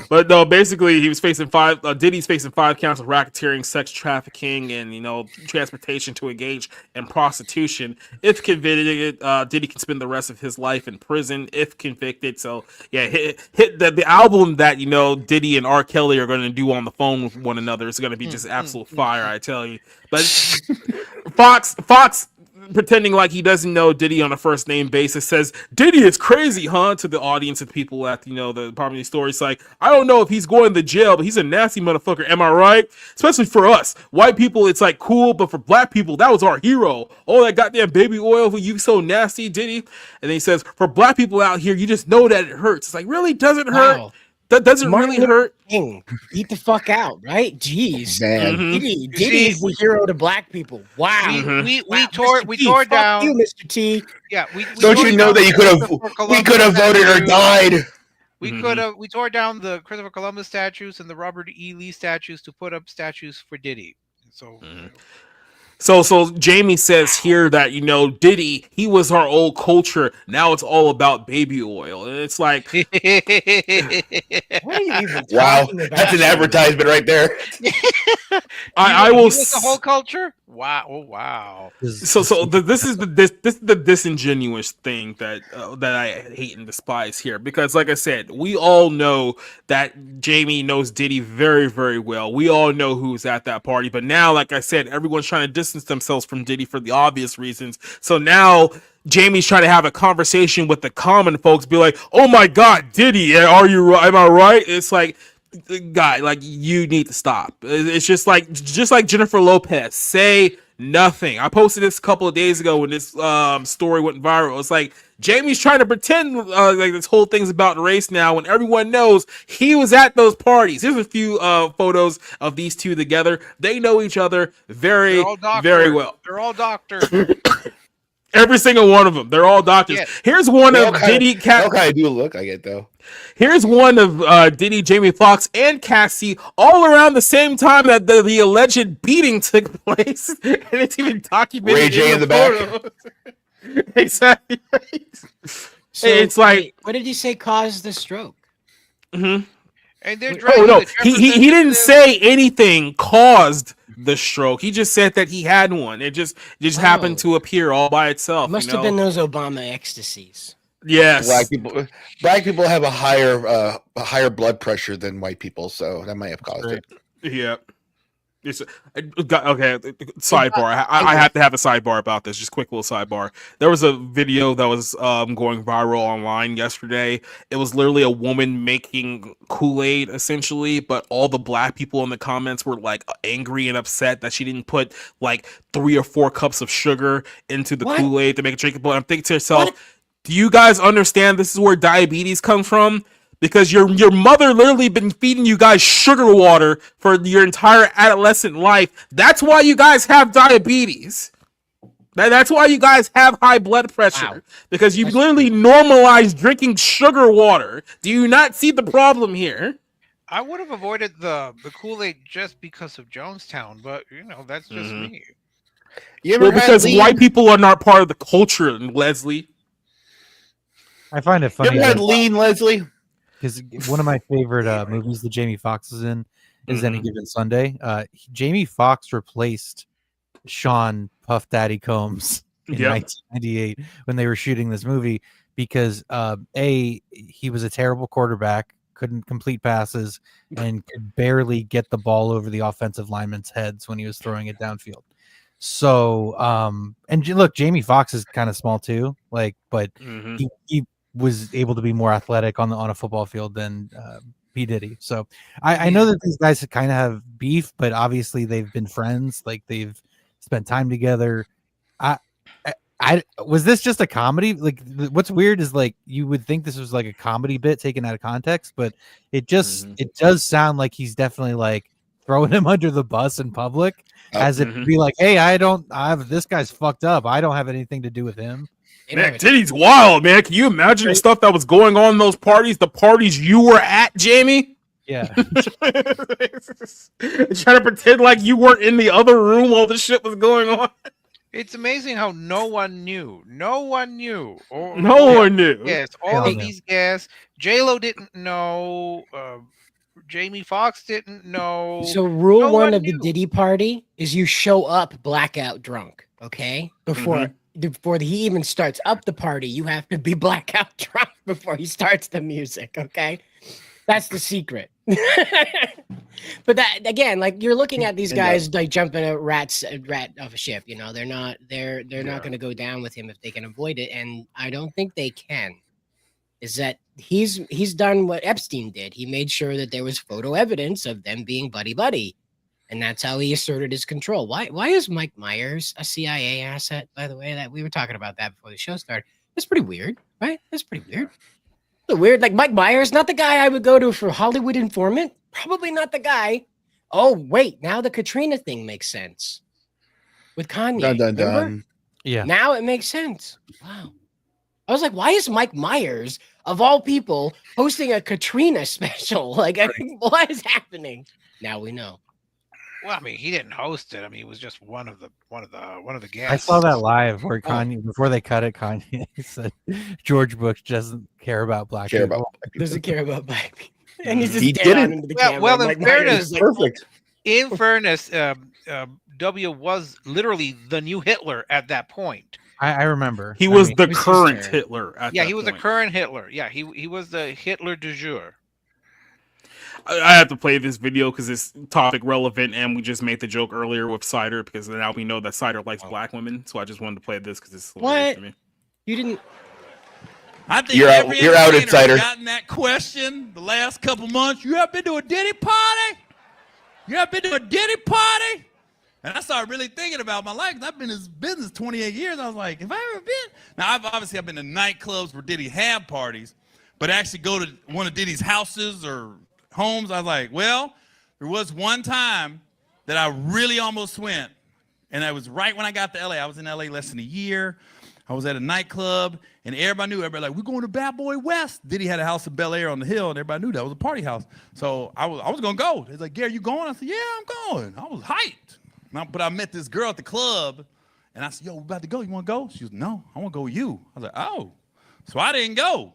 But no, basically Diddy's facing 5 counts of racketeering, sex trafficking, and, you know, transportation to engage in prostitution. If convicted, Diddy can spend the rest of his life in prison if convicted. So yeah, hit the album that, you know, Diddy and R. Kelly are going to do on the phone with one another is going to be just absolute fire, I tell you. But Foxx pretending like he doesn't know Diddy on a first name basis, says Diddy is crazy, huh? To the audience of people at, you know, the Comedy Store. It's like, I don't know if he's going to jail, but he's a nasty motherfucker. Am I right? Especially for us white people, it's like cool, but for black people, that was our hero. All that goddamn baby oil for you, so nasty, Diddy. And then he says, for black people out here, you just know that it hurts. It's like, really? Does it hurt? Wow. That doesn't really hurt. Beat the fuck out, right? Jeez, Man. Diddy is the hero to black people. Wow. We tore down you, Mr. T. Yeah, Don't you know that we could have voted or died? We tore down the Christopher Columbus statues and the Robert E. Lee statues to put up statues for Diddy. So Jamie says here that, you know, Diddy, he was our old culture. Now it's all about baby oil. And it's like, What are you even Wow, talking about? that's an advertisement right there. I will. The whole culture. Wow! Oh, wow! This is the disingenuous thing that I hate and despise here, because like I said, we all know that Jamie knows Diddy very, very well. We all know who's at that party, but now, like I said, everyone's trying to distance themselves from Diddy for the obvious reasons. So now Jamie's trying to have a conversation with the common folks, be like, "Oh my God, Diddy, am I right?" It's like, guy, like, you need to stop. It's just like Jennifer Lopez, say nothing. I posted this a couple of days ago when this story went viral. It's like Jamie's trying to pretend like this whole thing's about race now, when everyone knows he was at those parties. Here's a few photos of these two together. They know each other very, very well. They're all doctors. Every single one of them. They're all doctors. Yeah. Here's one of Diddy. I do look like it though. Here's one of Diddy, Jamie Foxx, and Cassie all around the same time that the alleged beating took place, and it's even documented. Ray J in the back. Exactly. So it's like, what did you say caused the stroke? And they're Oh dragging no, the he didn't representative- say anything caused the stroke. He just said that he had one. It just happened to appear all by itself. It must you have know? been those Obama ecstasies. Yes. Black people have a higher blood pressure than white people, so that might have caused it. Yeah. Okay. Sidebar. I have to have a sidebar about this. Just quick little sidebar. There was a video that was going viral online yesterday. It was literally a woman making Kool-Aid, essentially, but all the black people in the comments were like angry and upset that she didn't put like 3 or 4 cups of sugar into the Kool-Aid to make it drinkable. I'm thinking to myself, do you guys understand this is where diabetes comes from? Because your mother literally been feeding you guys sugar water for your entire adolescent life. That's why you guys have diabetes. That's why you guys have high blood pressure. Wow. Because you literally normalized drinking sugar water. Do you not see the problem here? I would have avoided the Kool-Aid just because of Jonestown, but that's just me. Well, because white people are not part of the culture, Leslie. I find it funny. You ever had lean, Leslie? Because one of my favorite movies that Jamie Foxx is in is Any Given Sunday. Jamie Foxx replaced Sean Puff Daddy Combs in 1998 when they were shooting this movie because he was a terrible quarterback, couldn't complete passes, and could barely get the ball over the offensive linemen's heads when he was throwing it downfield. So, and look, Jamie Foxx is kind of small too, but he was able to be more athletic on a football field than P. Diddy. So I know that these guys kind of have beef, but obviously they've been friends. Like they've spent time together. I was this just a comedy? Like what's weird is like you would think this was like a comedy bit taken out of context, but it just it does sound like he's definitely like throwing him under the bus in public, as it be like, hey, this guy's fucked up. I don't have anything to do with him. Man, Diddy's wild, man. Can you imagine the stuff that was going on in those parties? The parties you were at, Jamie? Yeah. Trying to pretend like you weren't in the other room while this shit was going on. It's amazing how no one knew. No one knew. No one knew. Yes, all of these guys. J-Lo didn't know. Jamie Foxx didn't know. So rule one of the Diddy party is you show up blackout drunk, okay? Before he even starts up the party, you have to be blackout drunk before he starts the music, okay? That's the secret. But that again, like you're looking at these guys like jumping a rat off a ship, they're not going to go down with him if they can avoid it, and I don't think they can. Is that he's done what Epstein did. He made sure that there was photo evidence of them being buddy, and that's how he asserted his control. Why is Mike Myers a CIA asset, by the way? That we were talking about that before the show started. That's pretty weird, right? That's pretty weird. Weird, like Mike Myers, not the guy I would go to for Hollywood informant. Probably not the guy. Oh wait, now the Katrina thing makes sense with Kanye. Dun. Yeah. Now it makes sense. Wow. I was like, why is Mike Myers, of all people, hosting a Katrina special? Like, what is happening? Now we know. Well, I mean, he didn't host it. I mean, it was just one of the guests. I saw that live where Kanye, before they cut it, Kanye said George Bush doesn't care about black people. Doesn't care about black people. And he's just he didn't. into the camera. Well, Mike in fairness, Myers, Perfect. In fairness, W was literally the new Hitler at that point. I remember. He was the current Hitler. Yeah, he was the current Hitler. Yeah, he was the Hitler du jour. I have to play this video because it's topic relevant, and we just made the joke earlier with Cider because now we know that Cider likes black women. So I just wanted to play this because it's hilarious to me. You didn't. I think you're out at Cider. Gotten that question the last couple months. You ever been to a Diddy party? You ever been to a Diddy party? And I started really thinking about my life. I've been in this business 28 years. I was like, have I ever been? Now, I've been to nightclubs where Diddy had parties, but actually go to one of Diddy's houses or homes, I was like, well, there was one time that I really almost went, and that was right when I got to LA. I was in LA less than a year. I was at a nightclub, and everybody knew. Everybody like, we're going to Bad Boy West. Diddy had a house in Bel Air on the hill, and everybody knew that was a party house. So I was going to go. They're like, Gary, you going? I said, yeah, I'm going. I was hyped. But I met this girl at the club, and I said, yo, we're about to go. You want to go? She was, no, I want to go with you. I was like, oh. So I didn't go.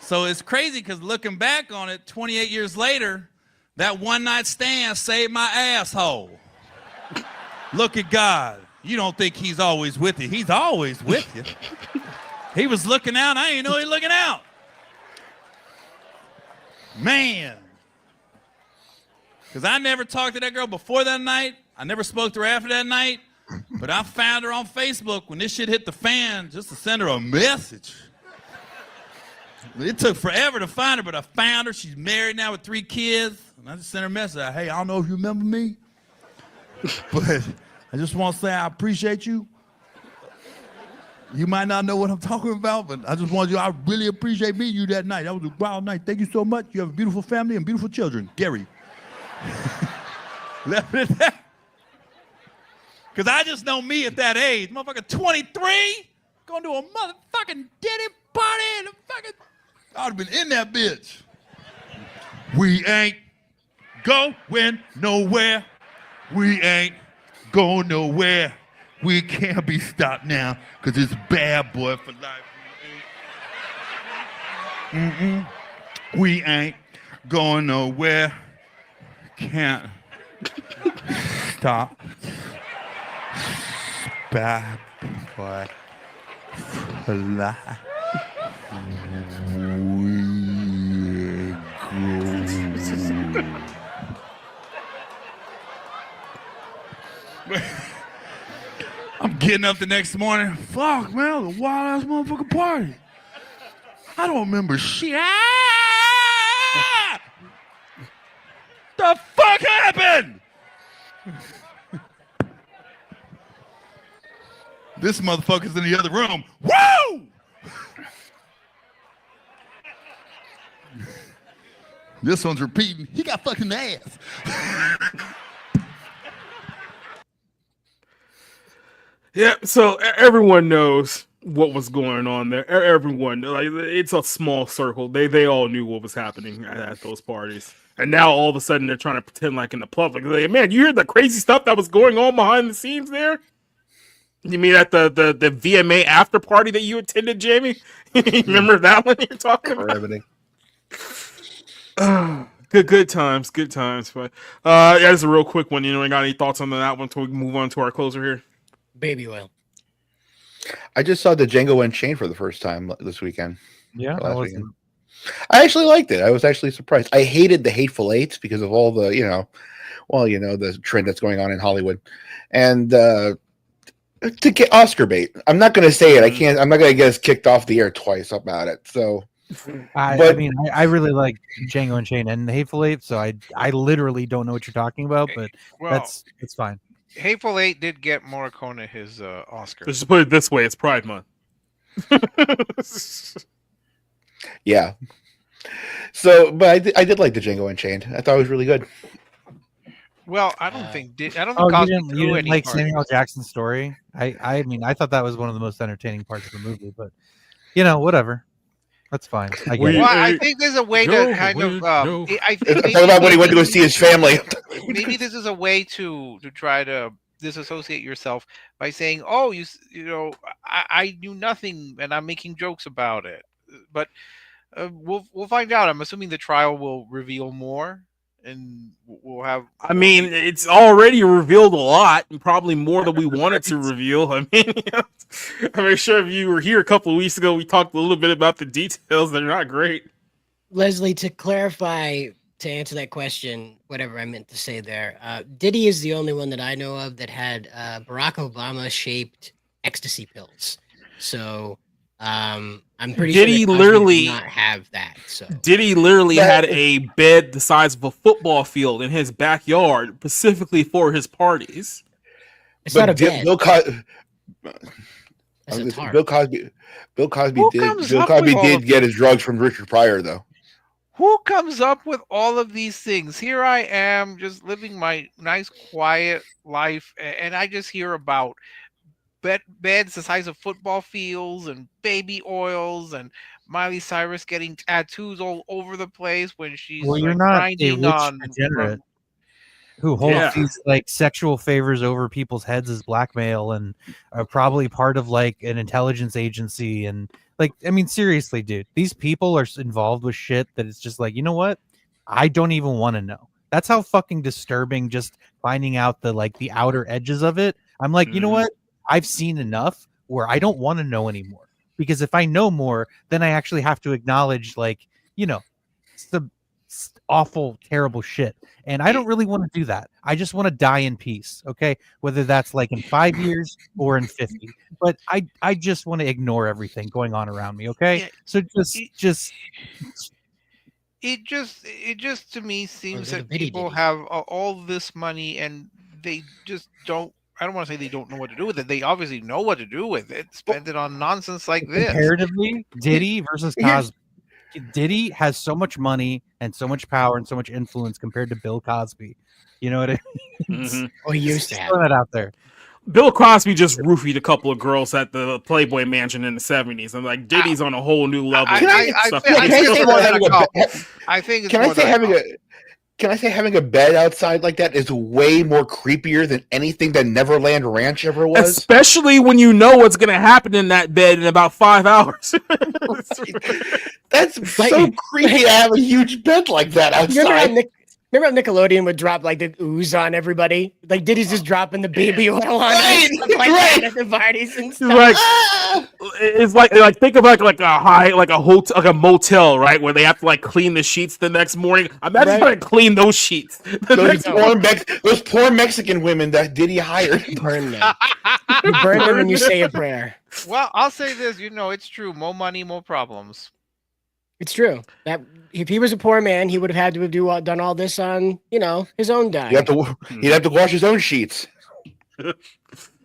So it's crazy because looking back on it, 28 years later, that one night stand saved my asshole. Look at God. You don't think he's always with you. He's always with you. He was looking out. I didn't know he was looking out. Man. Because I never talked to that girl before that night. I never spoke to her after that night. But I found her on Facebook when this shit hit the fan just to send her a message. It took forever to find her, but I found her. She's married now with 3 kids. And I just sent her a message. Hey, I don't know if you remember me, but I just want to say I appreciate you. You might not know what I'm talking about, but I just want you, I really appreciate meeting you that night. That was a wild night. Thank you so much. You have a beautiful family and beautiful children. Gary. Left it at that. Because I just know me at that age. Motherfucker 23, going to a motherfucking Diddy party and a fucking, I'd have been in that bitch. We ain't going nowhere. We ain't going nowhere. We can't be stopped now because it's bad boy for life. We ain't going nowhere. Can't stop. Bad boy for life. I'm getting up the next morning. Fuck, man, it was a wild ass motherfucking party. I don't remember shit. Ah! The fuck happened? This motherfucker's in the other room. Woo! This one's repeating. He got fucking ass. Yeah, so everyone knows what was going on there. Everyone, like, it's a small circle. They all knew what was happening at those parties. And now all of a sudden they're trying to pretend like in the public. Like, man, you hear the crazy stuff that was going on behind the scenes there? You mean at the VMA after party that you attended, Jamie? Remember that one you're talking about? Good times. But that's a real quick one. You know, I got any thoughts on that one until we move on to our closer here? Baby oil. I just saw the Django Unchained for the first time this weekend. Yeah, I actually liked it. I was actually surprised. I hated the Hateful Eight because of all the, the trend that's going on in Hollywood. And to get Oscar bait. I'm not going to say it. I'm not going to get us kicked off the air twice about it. So, I really like Django Unchained and the Hateful Eight. So I literally don't know what you're talking about, but it's fine. Hateful Eight did get Morricone his Oscar. Let's just put it this way: it's Pride Month. Yeah. So, but I did like the Django Unchained. I thought it was really good. Well, I don't think you didn't like Samuel Jackson's story? I mean, I thought that was one of the most entertaining parts of the movie, but whatever. That's fine. I think there's a way to kind of. I think talk about when he went to go see his family. Maybe this is a way to try to disassociate yourself by saying, "Oh, you know, I knew nothing, and I'm making jokes about it." But we'll find out. I'm assuming the trial will reveal more, and we'll have. I mean, it's already revealed a lot, and probably more than we wanted to reveal. I mean, I'm sure if you were here a couple of weeks ago, we talked a little bit about the details. They're not great. Leslie, to clarify, to answer that question, whatever I meant to say there, Diddy is the only one that I know of that had Barack Obama-shaped ecstasy pills. So I'm pretty sure that Cosby did not have that. So Diddy literally had a bed the size of a football field in his backyard, specifically for his parties. It's not a bed. Bill Cosby did get his drugs from Richard Pryor, though. Who comes up with all of these things? Here I am, just living my nice, quiet life, and I just hear about beds the size of football fields and baby oils and Miley Cyrus getting tattoos all over the place when she's you're not a rich degenerate who holds these like sexual favors over people's heads as blackmail and are probably part of like an intelligence agency, and Like, I mean, seriously, dude, these people are involved with shit that it's just like, you know what? I don't even want to know. That's how fucking disturbing just finding out the outer edges of it. I'm like, you know what? I've seen enough where I don't want to know anymore. Because if I know more, then I actually have to acknowledge, some awful, terrible shit. And I don't really want to do that. I just want to die in peace. Okay. Whether that's like in 5 years or in 50. But I just want to ignore everything going on around me. Okay. Yeah, So it just to me seems little that bitty people ditty. have all this money and they just don't. I don't want to say they don't know what to do with it. They obviously know what to do with it. Spend it on nonsense like this. comparatively, Diddy versus Here's- Cosby. Diddy has so much money and so much power and so much influence compared to Bill Cosby. You know what I mean? Mhm. Or he used to Just have. throw that out there. Bill Cosby just roofied a couple of girls at the Playboy Mansion in the 70s. I'm like, Diddy's on a whole new level. I Stuff think like Can I it's say more that than a having a couple. bed- I think it's Can I more say than a having couple. a Can I say having a bed outside like that is way more creepier than anything that Neverland Ranch ever was? Especially when you know what's going to happen in that bed in about 5 hours. That's so creepy to have a huge bed like that outside. Remember how Nickelodeon would drop like the ooze on everybody? Like Diddy's just dropping the baby oil on Right, it, stuff like right. that at the parties and stuff. Like, Ah! it's like think of like a high, like a hotel, like a motel, right, where they have to like clean the sheets the next morning. Imagine Right. trying to clean those sheets. Those poor Mexican women that Diddy hired. Burn them. You burn them and you say a prayer. Well, I'll say this. It's true. More money, more problems. It's true that if he was a poor man, he would have had to have done all this on, his own dime. He'd have to wash his own sheets.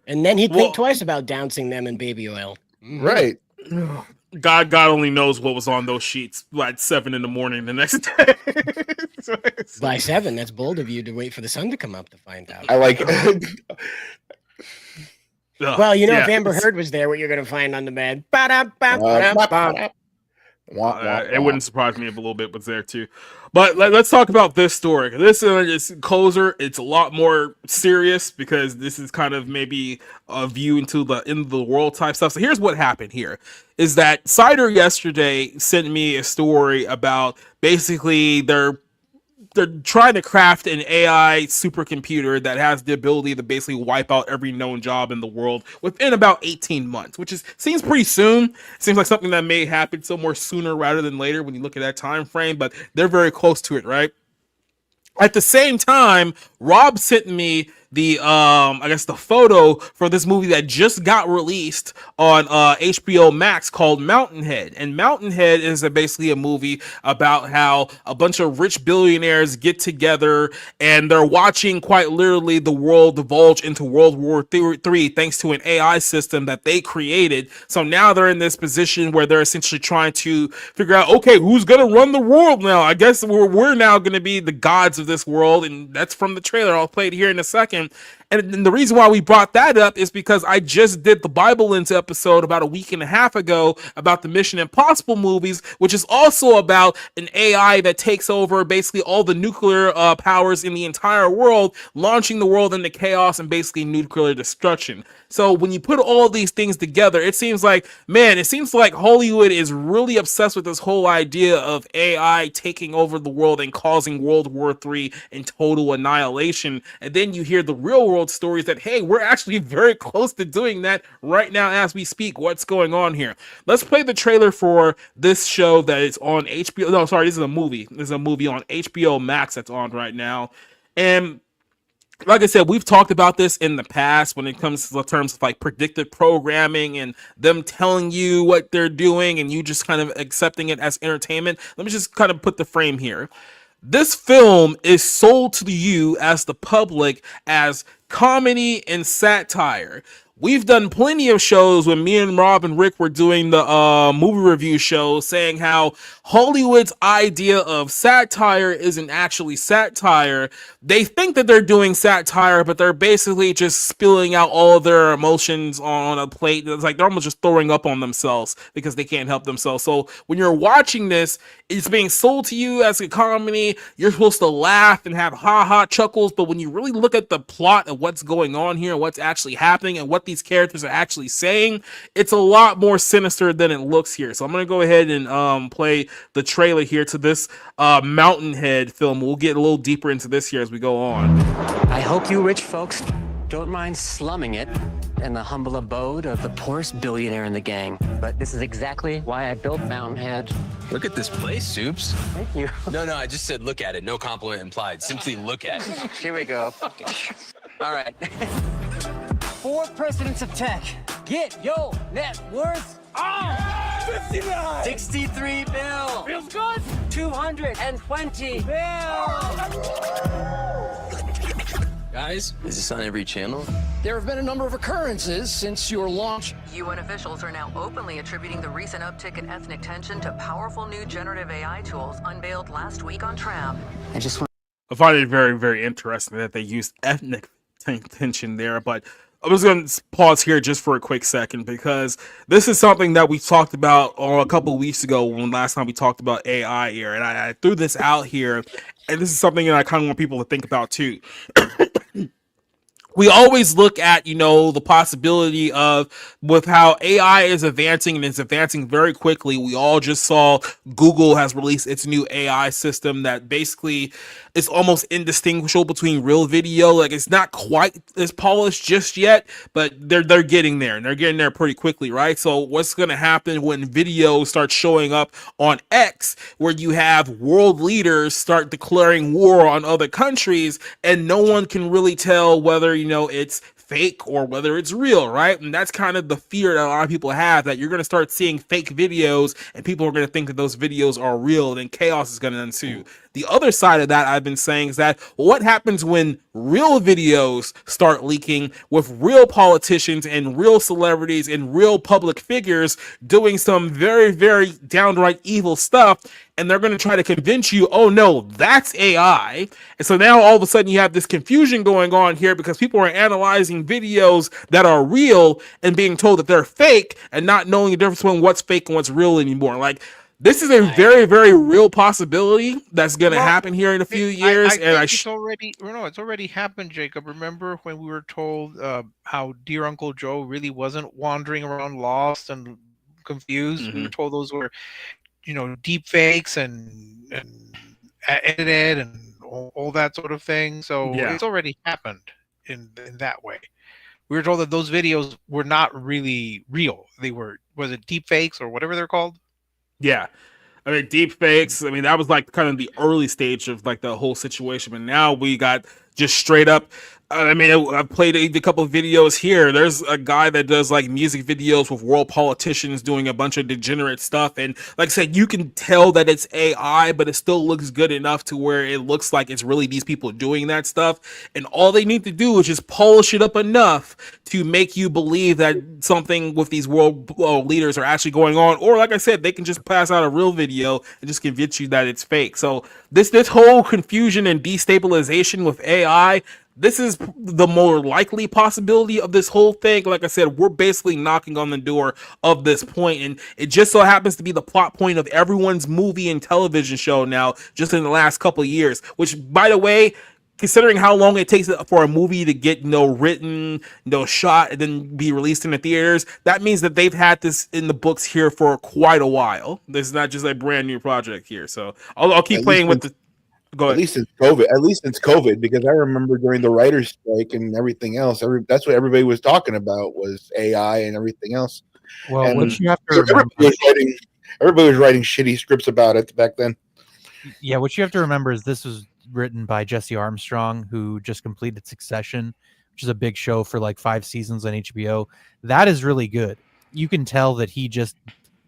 And then he'd Well- think twice about dousing them in baby oil. Right. God only knows what was on those sheets at 7 a.m. the next day. By 7, that's bold of you to wait for the sun to come up to find out. I like. Well, yeah, if Amber it's- Heard was there, what you're going to find on the bed. Ba-da-ba-ba-da-ba. It wouldn't surprise me if a little bit was there too. But let's talk about this story. This is closer. It's a lot more serious because this is kind of maybe a view into the end of the world type stuff. So here's what happened here is that Cider yesterday sent me a story about basically they're trying to craft an AI supercomputer that has the ability to basically wipe out every known job in the world within about 18 months, which seems pretty soon. Seems like something that may happen somewhere sooner rather than later when you look at that time frame, but they're very close to it, right? At the same time, Rob sent me the the photo for this movie that just got released on HBO Max called Mountainhead. And Mountainhead is basically a movie about how a bunch of rich billionaires get together and they're watching quite literally the world divulge into World War III thanks to an AI system that they created. So now they're in this position where they're essentially trying to figure out, okay, who's gonna run the world now? I guess we're now gonna be the gods of this world, and that's from the trailer. I'll play it here in a second. And the reason why we brought that up is because I just did the Bible Lens episode about a week and a half ago about the Mission Impossible movies, which is also about an AI that takes over basically all the nuclear powers in the entire world, launching the world into chaos and basically nuclear destruction. So when you put all these things together, it seems like Hollywood is really obsessed with this whole idea of AI taking over the world and causing World War III and total annihilation. And then you hear the real world stories that, hey, we're actually very close to doing that right now as we speak. What's going on here? Let's play the trailer for this show that is on HBO. No, sorry, this is a movie. This is a movie on HBO Max that's on right now. And like I said, we've talked about this in the past when it comes to the terms of like predictive programming and them telling you what they're doing and you just kind of accepting it as entertainment. Let me just kind of put the frame here. This film is sold to you as the public as comedy and satire. We've done plenty of shows when me and Rob and Rick were doing the movie review show saying how Hollywood's idea of satire isn't actually satire. They think that they're doing satire, but they're basically just spilling out all of their emotions on a plate. It's like they're almost just throwing up on themselves because they can't help themselves. So when you're watching this, it's being sold to you as a comedy. You're supposed to laugh and have ha-ha chuckles, but when you really look at the plot of what's going on here, what's actually happening, and what these characters are actually saying, it's a lot more sinister than it looks here. So I'm gonna go ahead and play the trailer here to this Mountainhead film. We'll get a little deeper into this here as we go on. I hope you rich folks don't mind slumming it in the humble abode of the poorest billionaire in the gang. But this is exactly why I built Mountainhead. Look at this place, Soups. Thank you. No, I just said look at it. No compliment implied. Simply look at it. Here we go. All right. 4 presidents of tech. Get yo net worth. 59. 63 bill. Feels good. 220 bill. Guys, is this on every channel? There have been a number of occurrences since your launch. UN officials are now openly attributing the recent uptick in ethnic tension to powerful new generative AI tools unveiled last week on Tram. I find it very, very interesting that they used ethnic tension there, but I'm just going to pause here just for a quick second, because this is something that we talked about a couple of weeks ago when last time we talked about AI here, and I threw this out here, and this is something that I kind of want people to think about too. We always look at, the possibility of, with how AI is advancing, and it's advancing very quickly. We all just saw Google has released its new AI system that basically is almost indistinguishable between real video. Like, it's not quite as polished just yet, but they're getting there, and they're getting there pretty quickly, right? So what's going to happen when video starts showing up on X, where you have world leaders start declaring war on other countries, and no one can really tell whether, it's fake or whether it's real, right? And that's kind of the fear that a lot of people have, that you're going to start seeing fake videos and people are going to think that those videos are real, and then chaos is going to ensue. The other side of that I've been saying is that, well, what happens when real videos start leaking with real politicians and real celebrities and real public figures doing some very, very downright evil stuff, and they're going to try to convince you, oh no, that's AI. And so now all of a sudden you have this confusion going on here, because people are analyzing videos that are real and being told that they're fake, and not knowing the difference between what's fake and what's real anymore. Like, this is a very, very real possibility that's going to happen here in a few years. It's already happened, Jacob. Remember when we were told how Dear Uncle Joe really wasn't wandering around lost and confused? Mm-hmm. We were told those were, deep fakes and edited and all that sort of thing. So it's already happened in that way. We were told that those videos were not really real. They were, was it deep fakes or whatever they're called? Yeah. I mean, deep fakes, that was like kind of the early stage of like the whole situation. But now we got just straight up. I've played a couple of videos here. There's a guy that does like music videos with world politicians doing a bunch of degenerate stuff. And like I said, you can tell that it's AI, but it still looks good enough to where it looks like it's really these people doing that stuff. And all they need to do is just polish it up enough to make you believe that something with these world leaders are actually going on. Or like I said, they can just pass out a real video and just convince you that it's fake. So this whole confusion and destabilization with AI, this is the more likely possibility of this whole thing. Like I said, we're basically knocking on the door of this point, and it just so happens to be the plot point of everyone's movie and television show now, just in the last couple of years. Which, by the way, considering how long it takes for a movie to get written, shot, and then be released in the theaters, that means that they've had this in the books here for quite a while. This is not just a brand new project here. So I'll keep playing with the. Go ahead. At least it's COVID, because I remember during the writer's strike and everything else, that's what everybody was talking about, was AI and everything else. Well, and what you have to remember, everybody was writing shitty scripts about it back then. Yeah, what you have to remember is this was written by Jesse Armstrong, who just completed Succession, which is a big show for like 5 seasons on HBO. That is really good. You can tell that he just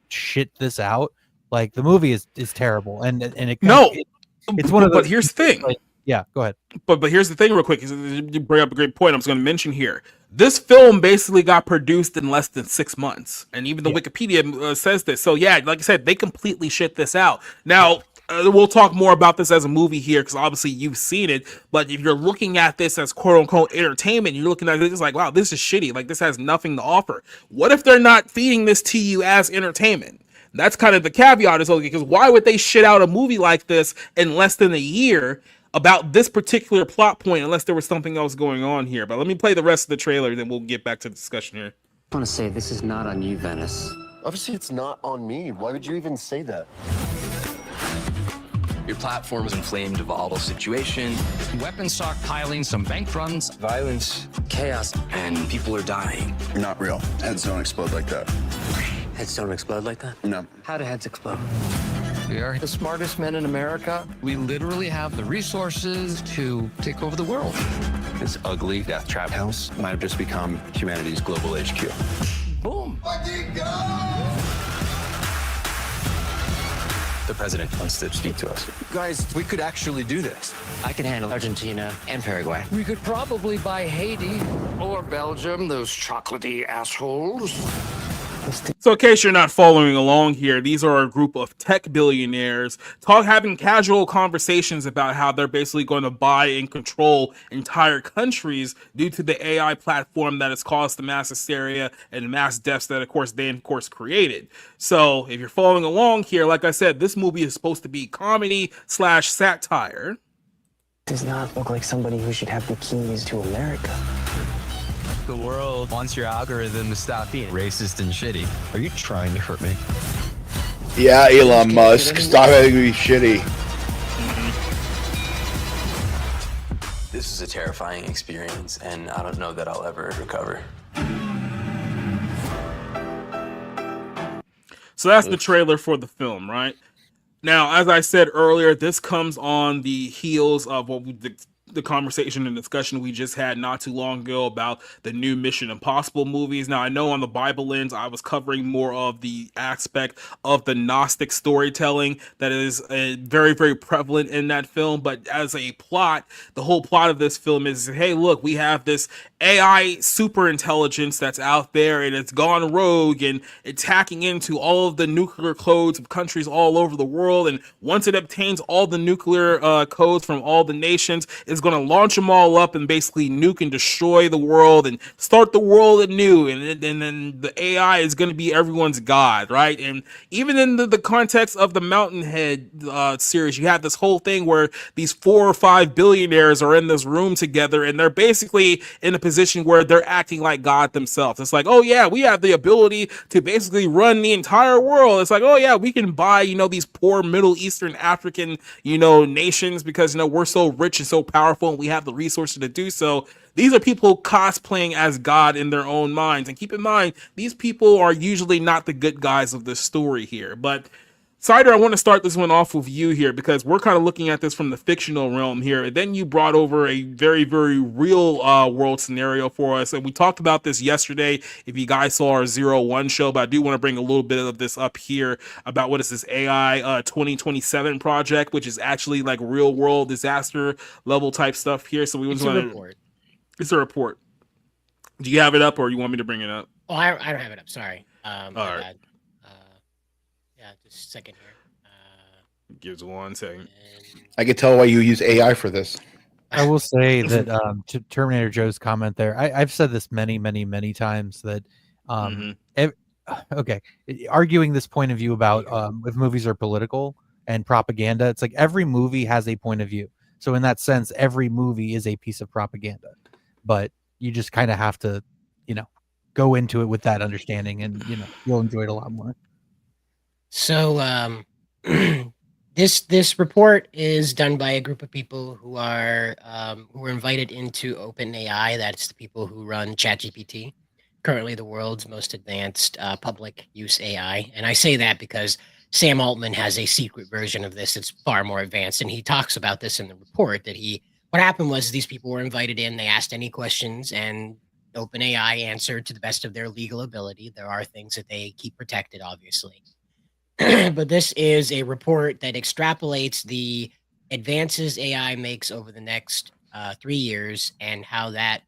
shit this out. Like, the movie is terrible, and it's one of those. But here's the thing. Yeah, go ahead. But here's the thing, real quick. You bring up a great point. I was going to mention here. This film basically got produced in less than 6 months, and even the Wikipedia says this. So yeah, like I said, they completely shit this out. Now we'll talk more about this as a movie here, because obviously you've seen it. But if you're looking at this as quote unquote entertainment, you're looking at this like, wow, this is shitty. Like, this has nothing to offer. What if they're not feeding this to you as entertainment? That's kind of the caveat, is okay, because why would they shit out a movie like this in less than a year about this particular plot point unless there was something else going on here. But let me play the rest of the trailer, then we'll get back to the discussion here. I want to say this is not on you, Venice. Obviously, it's not on me. Why would you even say that? Your platform is inflamed, a volatile situation. Weapons stockpiling, some bank runs. Violence, chaos, And people are dying. You're not real. Heads don't explode like that. Heads don't explode like that? No. How do heads explode? We are the smartest men in America. We literally have the resources to take over the world. This ugly death trap house might have just become humanity's global HQ. Boom. The president wants to speak to us. Guys, we could actually do this. I can handle Argentina and Paraguay. We could probably buy Haiti or Belgium, those chocolatey assholes. So in case you're not following along here, these are a group of tech billionaires having casual conversations about how they're basically going to buy and control entire countries due to the AI platform that has caused the mass hysteria and mass deaths that of course they created. So if you're following along here, like I said, this movie is supposed to be comedy / satire. Does not look like somebody who should have the keys to America. The world wants your algorithm to stop being racist and shitty. Are you trying to hurt me? Yeah, Elon Musk, stop having me shitty. This is a terrifying experience, and I don't know that I'll ever recover. So that's the trailer for the film, right? Now, as I said earlier, this comes on the heels of what the conversation and discussion we just had not too long ago about the new Mission Impossible movies. Now, I know on the Bible lens, I was covering more of the aspect of the Gnostic storytelling that is very, very prevalent in that film. But as a plot, the whole plot of this film is, hey, look, we have this AI super intelligence that's out there and it's gone rogue and it's hacking into all of the nuclear codes of countries all over the world. And once it obtains all the nuclear codes from all the nations, it's going to launch them all up and basically nuke and destroy the world and start the world anew. And then the AI is going to be everyone's god, right? And even in the context of the Mountainhead series, you have this whole thing where these 4 or 5 billionaires are in this room together and they're basically in a position where they're acting like God themselves. It's like, oh yeah, we have the ability to basically run the entire world. It's like, oh yeah, we can buy, these poor Middle Eastern African, nations because, we're so rich and so powerful and we have the resources to do so. These are people cosplaying as God in their own minds. And keep in mind, these people are usually not the good guys of this story here. But Cider, I want to start this one off with you here because we're kind of looking at this from the fictional realm here. And then you brought over a very, very real world scenario for us. And we talked about this yesterday, if you guys saw our 01 show, but I do want to bring a little bit of this up here about what is this AI 2027 project, which is actually like real world disaster level type stuff here. So we want to report. It's a report. Do you have it up or you want me to bring it up? Oh, I don't have it up. Sorry. All right. Bad. Yeah, just a second here. Gives 1 second. I can tell why you use AI for this. I will say that to Terminator Joe's comment there, I've said this many, many, many times that okay, arguing this point of view about if movies are political and propaganda, it's like every movie has a point of view. So in that sense, every movie is a piece of propaganda. But you just kind of have to, go into it with that understanding and, you'll enjoy it a lot more. So this report is done by a group of people who were invited into OpenAI. That's the people who run ChatGPT, currently the world's most advanced public use AI. And I say that because Sam Altman has a secret version of this that's far more advanced, and he talks about this in the report. What happened was these people were invited in, they asked any questions, and OpenAI answered to the best of their legal ability. There are things that they keep protected, obviously. But this is a report that extrapolates the advances AI makes over the next 3 years and how that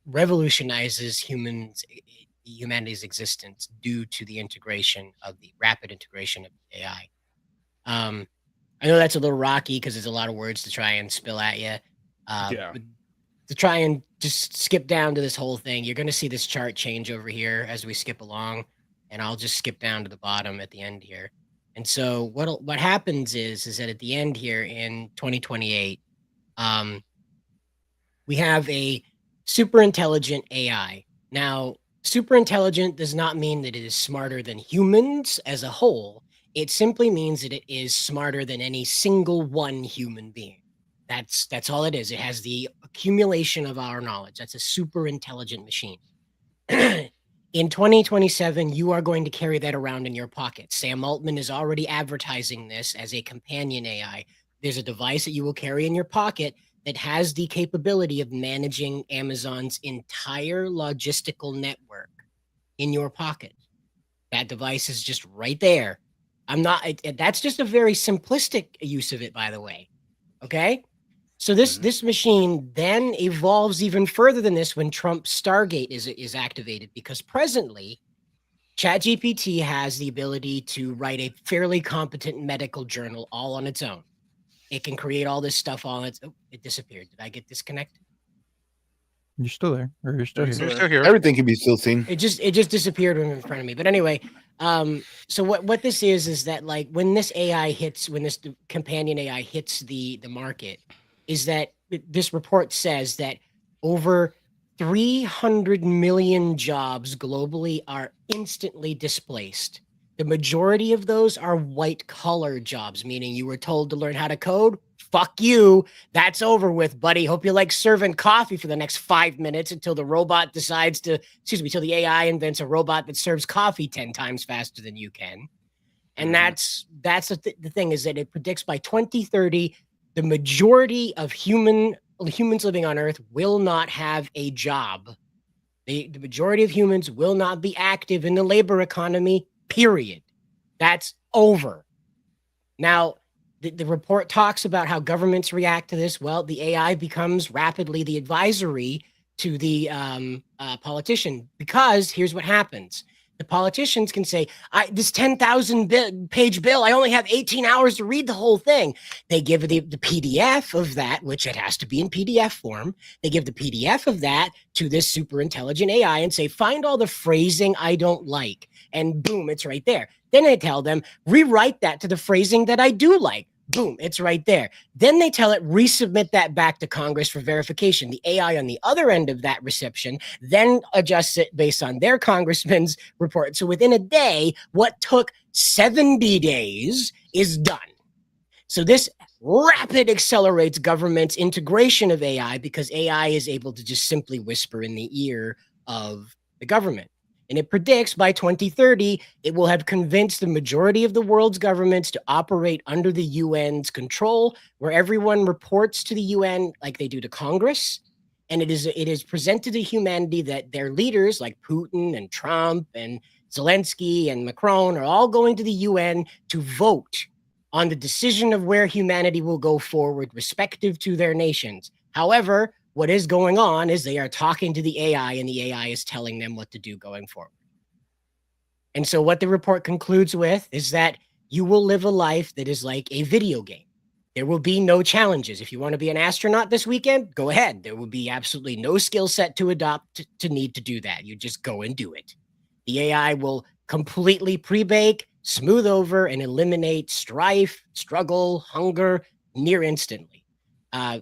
revolutionizes humanity's existence due to the rapid integration of AI. I know that's a little rocky because there's a lot of words to try and spill at you. But to try and just skip down to this whole thing, you're going to see this chart change over here as we skip along. And I'll just skip down to the bottom at the end here. And so what happens is that at the end here in 2028, We have a super intelligent AI. Now, super intelligent does not mean that it is smarter than humans as a whole. It simply means that it is smarter than any single one human being. That's all it is. It has the accumulation of our knowledge. That's a super intelligent machine. In 2027, you are going to carry that around in your pocket. Sam Altman is already advertising this as a companion AI. There's a device that you will carry in your pocket that has the capability of managing Amazon's entire logistical network in your pocket. That device is just right there. That's just a very simplistic use of it, by the way. Okay. So this machine then evolves even further than this when Trump Stargate is activated, because presently ChatGPT has the ability to write a fairly competent medical journal all on its own. It can create all this stuff all on its own. It disappeared. Did I get disconnected? You're still there, or you're still here. You're still here. Everything can be still seen. It just disappeared in front of me. But anyway, so what this is that, like, when this companion AI hits the market, is that this report says that over 300 million jobs globally are instantly displaced. The majority of those are white collar jobs, meaning you were told to learn how to code. Fuck you. That's over with, buddy. Hope you like serving coffee for the next 5 minutes until the robot decides to, until the AI invents a robot that serves coffee 10 times faster than you can. And that's the thing, is that it predicts by 2030, the majority of humans living on Earth will not have a job. The majority of humans will not be active in the labor economy, period. That's over. Now, the report talks about how governments react to this. Well, the AI becomes rapidly the advisory to the politician, because here's what happens. The politicians can say, this 10,000 page bill, I only have 18 hours to read the whole thing. They give the PDF of that, which it has to be in PDF form. They give the PDF of that to this super intelligent AI and say, find all the phrasing I don't like. And boom, it's right there. Then they tell them, rewrite that to the phrasing that I do like. Boom, it's right there. Then they tell it, resubmit that back to Congress for verification. The AI on the other end of that reception then adjusts it based on their congressman's report. So within a day, what took 70 days is done. So this rapid accelerates government's integration of AI, because AI is able to just simply whisper in the ear of the government. And it predicts by 2030, it will have convinced the majority of the world's governments to operate under the UN's control, where everyone reports to the UN like they do to Congress. And it is presented to humanity that their leaders like Putin and Trump and Zelensky and Macron are all going to the UN to vote on the decision of where humanity will go forward, respective to their nations. However, what is going on is they are talking to the AI, and the AI is telling them what to do going forward. And so what the report concludes with is that you will live a life that is like a video game. There will be no challenges. If you want to be an astronaut this weekend, go ahead. There will be absolutely no skill set to adopt to need to do that. You just go and do it. The AI will completely pre-bake, smooth over, and eliminate strife, struggle, hunger near instantly.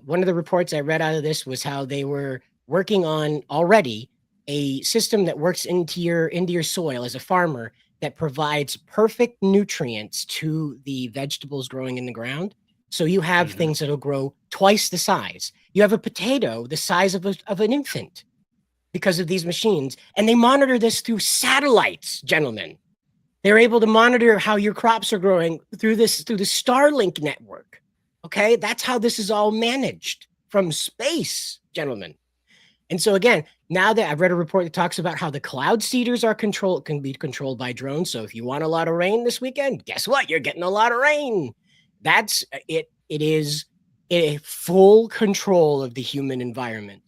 One of the reports I read out of this was how they were working on already a system that works into your soil as a farmer that provides perfect nutrients to the vegetables growing in the ground. So you have things that'll grow twice the size. You have a potato the size of an infant because of these machines. And they monitor this through satellites, gentlemen. They're able to monitor how your crops are growing through the Starlink network. Okay, that's how this is all managed from space, gentlemen. And so again, now that I've read a report that talks about how the cloud seeders can be controlled by drones. So if you want a lot of rain this weekend, guess what? You're getting a lot of rain. That's it. It is a full control of the human environment.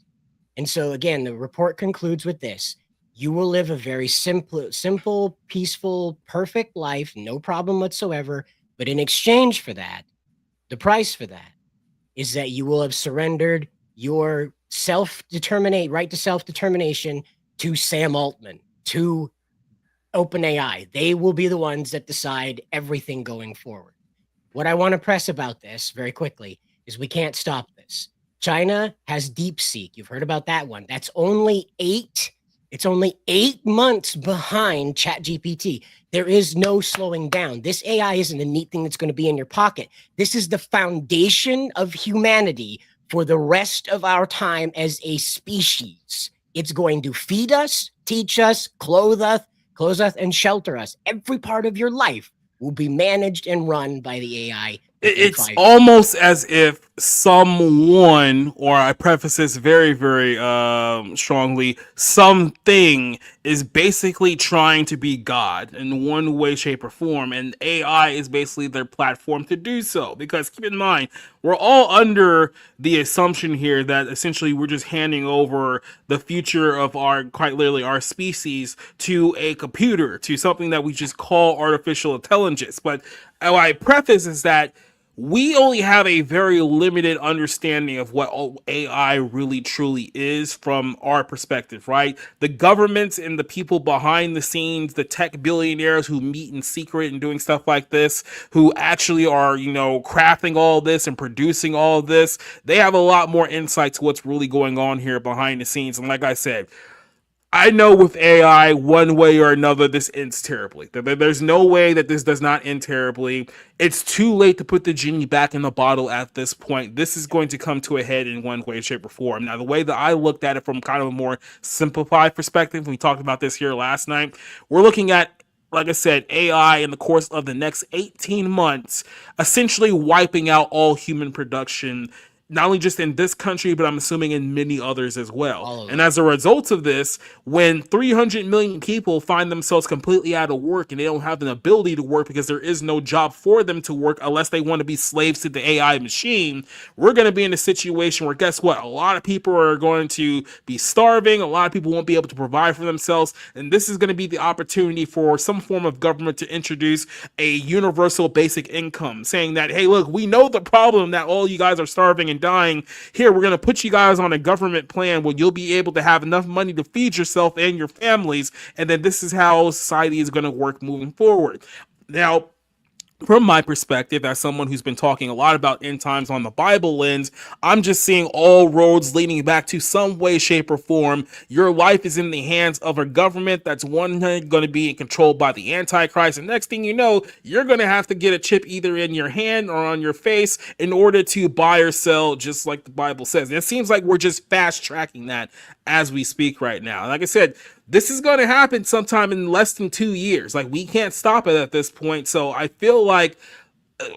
And so again, the report concludes with this. You will live a very simple, peaceful, perfect life, no problem whatsoever. But in exchange for that, the price for that is that you will have surrendered your right to self-determination to Sam Altman, to OpenAI. They will be the ones that decide everything going forward. What I want to press about this very quickly is we can't stop this. China has DeepSeek. You've heard about that one. That's only 8. It's only 8 months behind ChatGPT. There is no slowing down. This AI isn't a neat thing that's going to be in your pocket. This is the foundation of humanity for the rest of our time as a species. It's going to feed us, teach us, clothe us, and shelter us. Every part of your life will be managed and run by the AI. It's almost as if someone, or I preface this very, very strongly, something is basically trying to be God in one way, shape, or form, and AI is basically their platform to do so. Because keep in mind, we're all under the assumption here that essentially we're just handing over the future of quite literally our species to a computer, to something that we just call artificial intelligence. But what I preface is that we only have a very limited understanding of what AI really truly is from our perspective, right? The governments and the people behind the scenes, the tech billionaires who meet in secret and doing stuff like this, who actually are, crafting all this and producing all this, they have a lot more insight to what's really going on here behind the scenes. And like I said, I know with AI, one way or another, this ends terribly. There's no way that this does not end terribly. It's too late to put the genie back in the bottle at this point. This is going to come to a head in one way, shape, or form. Now, the way that I looked at it from kind of a more simplified perspective, we talked about this here last night, we're looking at, like I said, AI in the course of the next 18 months, essentially wiping out all human production, not only just in this country, but I'm assuming in many others as well. And as a result of this, when 300 million people find themselves completely out of work and they don't have an ability to work because there is no job for them to work unless they want to be slaves to the AI machine, we're going to be in a situation where, guess what? A lot of people are going to be starving. A lot of people won't be able to provide for themselves. And this is going to be the opportunity for some form of government to introduce a universal basic income, saying that, hey, look, we know the problem that all you guys are starving and dying. Here, we're going to put you guys on a government plan where you'll be able to have enough money to feed yourself and your families, and then this is how society is going to work moving forward. Now, from my perspective, as someone who's been talking a lot about end times on the Bible lens, I'm just seeing all roads leading back to some way, shape, or form. Your life is in the hands of a government that's going to be controlled by the Antichrist. And next thing you know, you're going to have to get a chip either in your hand or on your face in order to buy or sell, just like the Bible says. And it seems like we're just fast tracking that as we speak right now. Like I said, this is going to happen sometime in less than 2 years. Like, we can't stop it at this point. So I feel like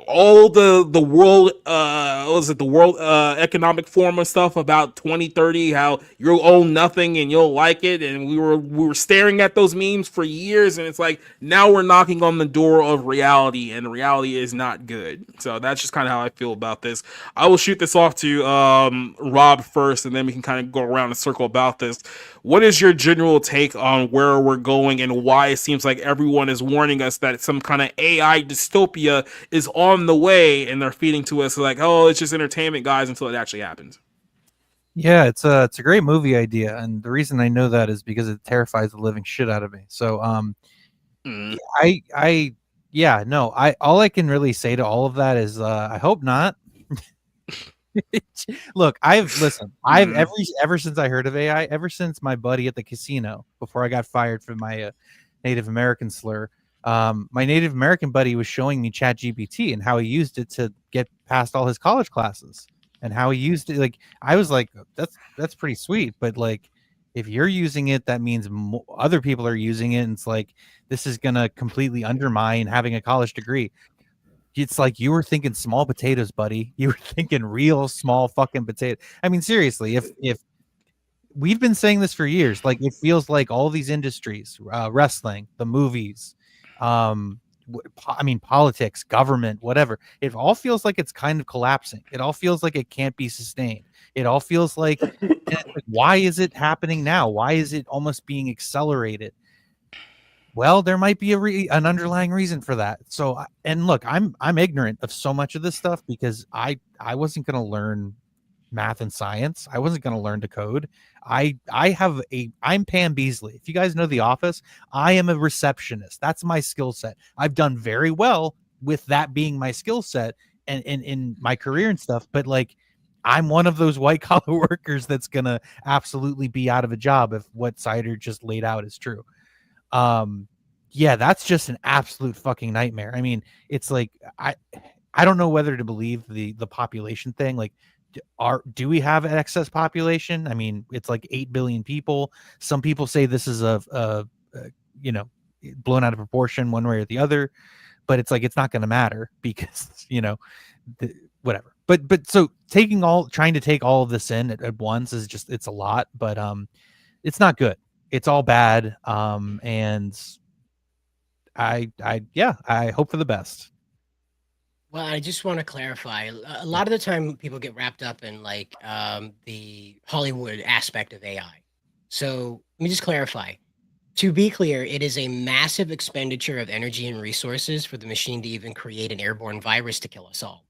all the world the World Economic Forum and stuff about 2030, how you'll own nothing and you'll like it, and we were staring at those memes for years, and it's like now we're knocking on the door of reality, and reality is not good. So that's just kind of how I feel about this. I will shoot this off to Rob first, and then we can kind of go around in a circle about this. What is your general take on where we're going and why it seems like everyone is warning us that some kind of AI dystopia is on the way, and they're feeding to us like, oh, it's just entertainment, guys, until it actually happens? Yeah, it's a great movie idea, and the reason I know that is because it terrifies the living shit out of me. So all I can really say to all of that is I hope not. Look, ever since I heard of AI, ever since my buddy at the casino, before I got fired for my Native American slur, my Native American buddy was showing me ChatGPT and how he used it to get past all his college classes, and how he used it. Like, I was like, that's pretty sweet, but like, if you're using it, that means other people are using it, and it's like, this is gonna completely undermine having a college degree. It's like, you were thinking small potatoes, buddy. You were thinking real small fucking potato. I mean, seriously, if we've been saying this for years, like, it feels like all these industries, wrestling, the movies, politics, government, whatever, it all feels like it's kind of collapsing. It all feels like it can't be sustained. It all feels like, why is it happening now? Why is it almost being accelerated? Well, there might be an underlying reason for that. So, and look, I'm ignorant of so much of this stuff because I wasn't going to learn math and science. I wasn't going to learn to code. I'm Pam Beasley. If you guys know The Office, I am a receptionist. That's my skill set. I've done very well with that being my skill set and in my career and stuff. But like, I'm one of those white collar workers that's gonna absolutely be out of a job if what Sider just laid out is true. Yeah, that's just an absolute fucking nightmare. I mean, it's like I don't know whether to believe the population thing. Like, do we have an excess population? I mean, it's like 8 billion people. Some people say this is a you know, blown out of proportion one way or the other, but it's like it's not going to matter because whatever. But so trying to take all of this in at once is just, it's a lot, but it's not good. It's all bad. And I hope for the best. Well, I just want to clarify. A lot of the time, people get wrapped up in like the Hollywood aspect of AI. So let me just clarify. To be clear, it is a massive expenditure of energy and resources for the machine to even create an airborne virus to kill us all.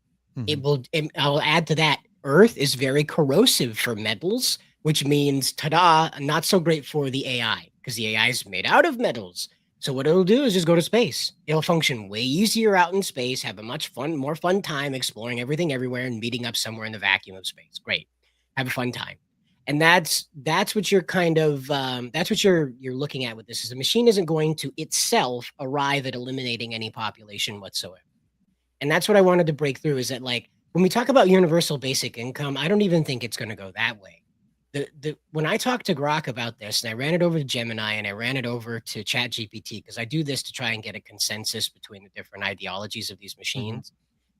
I'll add to that. Earth is very corrosive for metals, which means, ta-da, not so great for the AI because the AI is made out of metals. So what it'll do is just go to space. It'll function way easier out in space, have a more fun time exploring everything everywhere and meeting up somewhere in the vacuum of space. Great. Have a fun time. And that's what you're kind of, that's what you're looking at with this, is the machine isn't going to itself arrive at eliminating any population whatsoever. And that's what I wanted to break through, is that like, when we talk about universal basic income, I don't even think it's going to go that way. When I talked to Grok about this, and I ran it over to Gemini and I ran it over to ChatGPT, because I do this to try and get a consensus between the different ideologies of these machines.